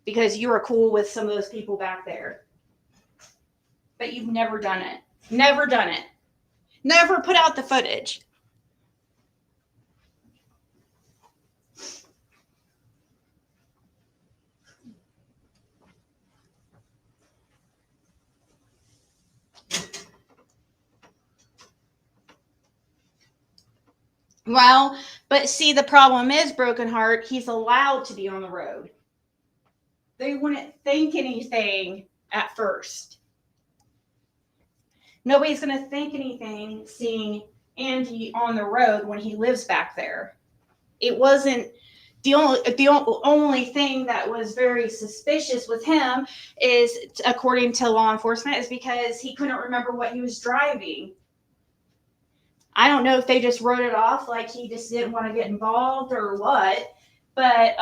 because you are cool with some of those people back there. But you've never done it. Never done it. Never put out the footage. Well, but see, the problem is, Broken Heart, he's allowed to be on the road. They wouldn't think anything at first. Nobody's going to think anything seeing Andy on the road when he lives back there. It wasn't the only thing that was very suspicious with him is, according to law enforcement, is because he couldn't remember what he was driving. I don't know if they just wrote it off like he just didn't want to get involved or what, but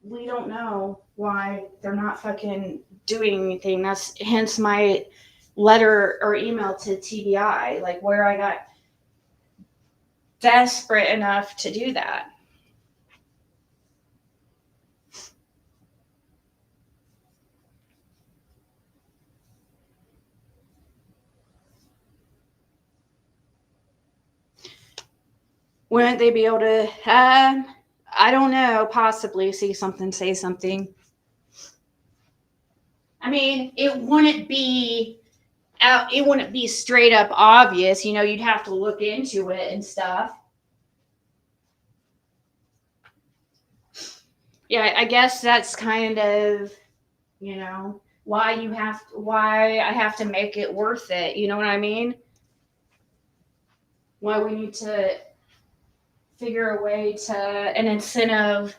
we don't know why they're not fucking doing anything. That's hence my letter or email to TBI, like where I got desperate enough to do that. Wouldn't they be able to, I don't know, possibly see something, say something? I mean, it wouldn't be straight up obvious, you know, you'd have to look into it and stuff. Yeah, I guess that's kind of, you know, why I have to make it worth it, you know what I mean? Why we need to figure a way to an incentive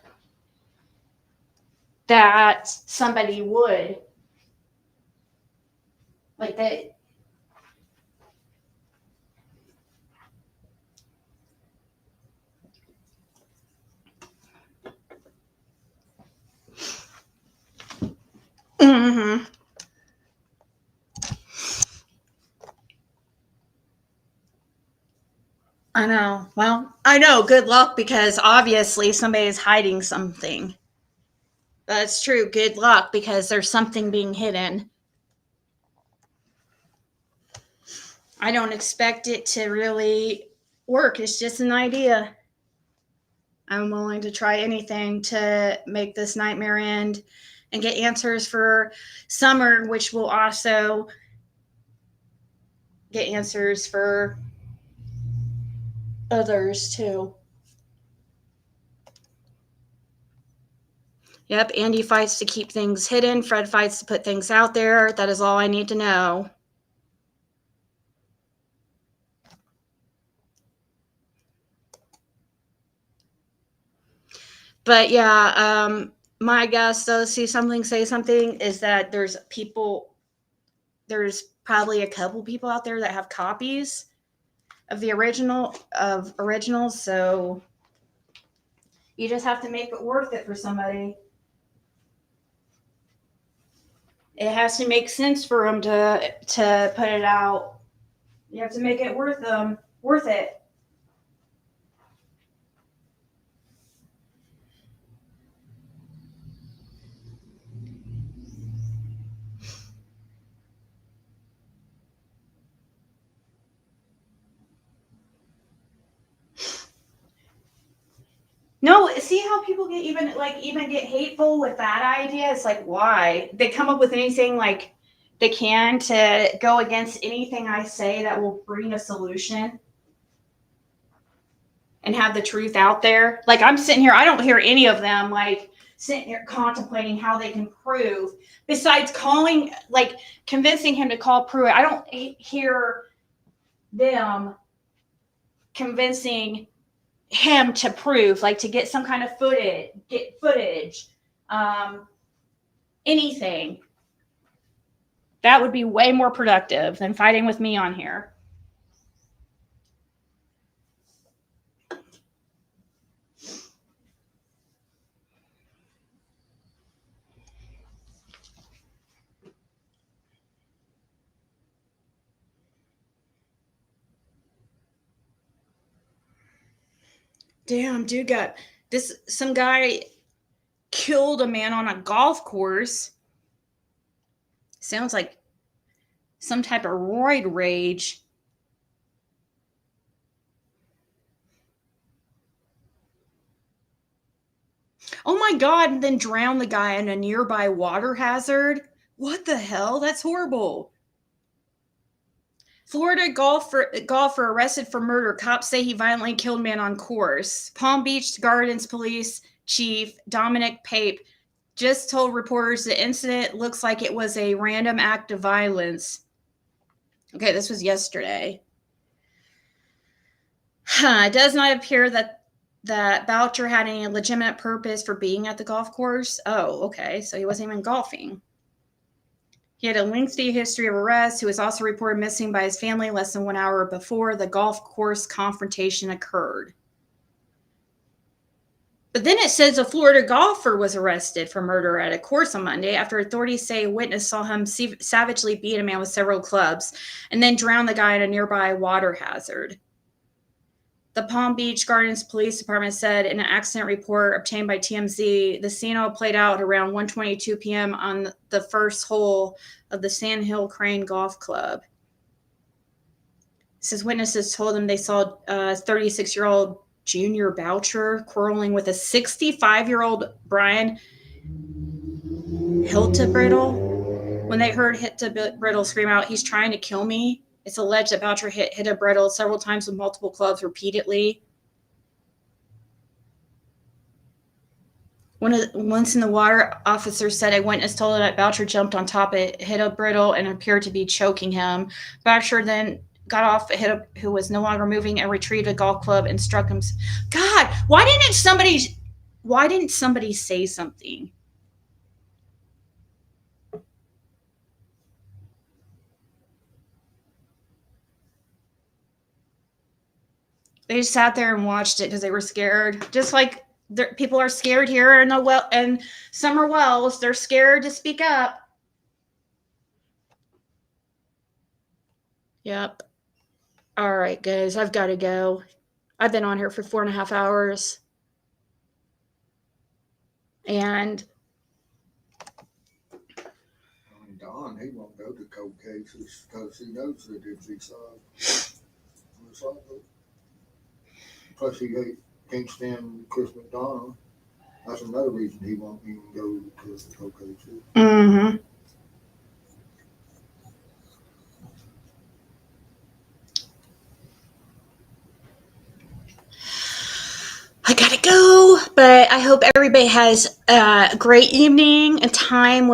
that somebody would like that. Mm-hmm. I know. Well, I know. Good luck, because obviously somebody is hiding something. That's true. Good luck, because there's something being hidden. I don't expect it to really work. It's just an idea. I'm willing to try anything to make this nightmare end and get answers for Summer, which will also get answers for others too. Yep, Andy fights to keep things hidden. Fred fights to put things out there. That is all I need to know. But yeah, my guess, though, see something, say something, is that there's probably a couple people out there that have copies of the originals, so you just have to make it worth it for somebody. It has to make sense for them to put it out. You have to make it worth it. No, see how people get even get hateful with that idea? It's like, why? They come up with anything like they can to go against anything I say that will bring a solution and have the truth out there. Like, I'm sitting here, I don't hear any of them like sitting here contemplating how they can prove, besides convincing him to call Pruitt. I don't hear them convincing him to prove, like, to get some kind of footage, anything. That would be way more productive than fighting with me on here. Damn, dude, some guy killed a man on a golf course. Sounds like some type of roid rage. Oh my God, and then drown the guy in a nearby water hazard. What the hell? That's horrible. Florida golfer arrested for murder. Cops say he violently killed man on course. Palm Beach Gardens Police Chief Dominic Pape just told reporters the incident looks like it was a random act of violence. Okay, this was yesterday. It does not appear that Boucher had any legitimate purpose for being at the golf course. Oh, okay, so he wasn't even golfing. He had a lengthy history of arrests. He was also reported missing by his family less than 1 hour before the golf course confrontation occurred. But then it says a Florida golfer was arrested for murder at a course on Monday after authorities say a witness saw him savagely beat a man with several clubs and then drown the guy in a nearby water hazard. The Palm Beach Gardens Police Department said in an accident report obtained by TMZ, the scene all played out around 1:22 p.m. on the first hole of the Sand Hill Crane Golf Club. It says witnesses told them they saw 36-year-old Junior Boucher quarreling with a 65-year-old Brian Hiltebrittle. When they heard Hiltebrittle scream out, "He's trying to kill me," it's alleged that Boucher hit Hiltebrittle several times with multiple clubs repeatedly. Once in the water, officers said a witness told her that Boucher jumped on top of Hiltebrittle and appeared to be choking him. Boucher then got off who was no longer moving and retrieved a golf club and struck him. God, why didn't somebody say something? They just sat there and watched it because they were scared. Just like people are scared here in Summer Wells. They're scared to speak up. Yep. All right, guys, I've got to go. I've been on here for 4.5 hours. And Don, he won't go to cold cases because he knows that if he solved, plus he can't stand Chris McDonald. That's another reason he won't even go to the cold cases. mm-hmm. I gotta go, but I hope everybody has a great evening and time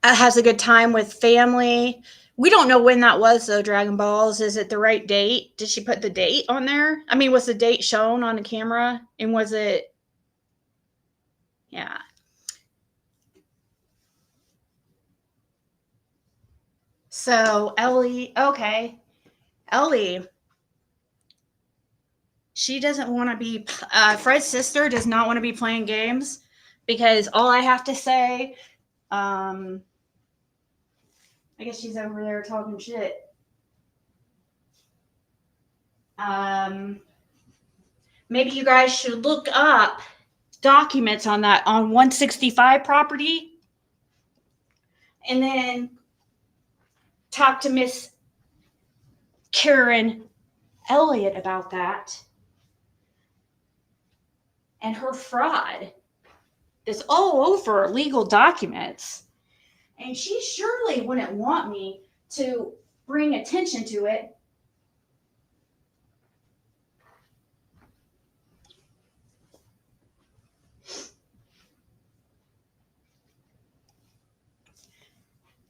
has a good time with family, We don't know when that was though, Dragon Balls. Is it the right date? Did she put the date on there? I mean, was the date shown on the camera? And was it, yeah. So Ellie, okay. Ellie, she doesn't want to be, Fred's sister does not want to be playing games because all I have to say, I guess she's over there talking shit. Maybe you guys should look up documents on that on 165 property and then talk to Miss Karen Elliott about that and her fraud that's all over legal documents. And she surely wouldn't want me to bring attention to it.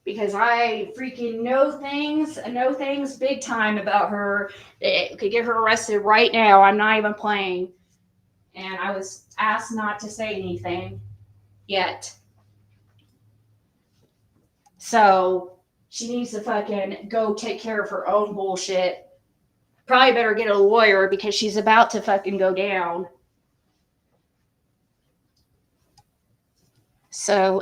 Because I freaking know things big time about her. It could get her arrested right now. I'm not even playing. And I was asked not to say anything yet. So she needs to fucking go take care of her own bullshit. Probably better get a lawyer because she's about to fucking go down. So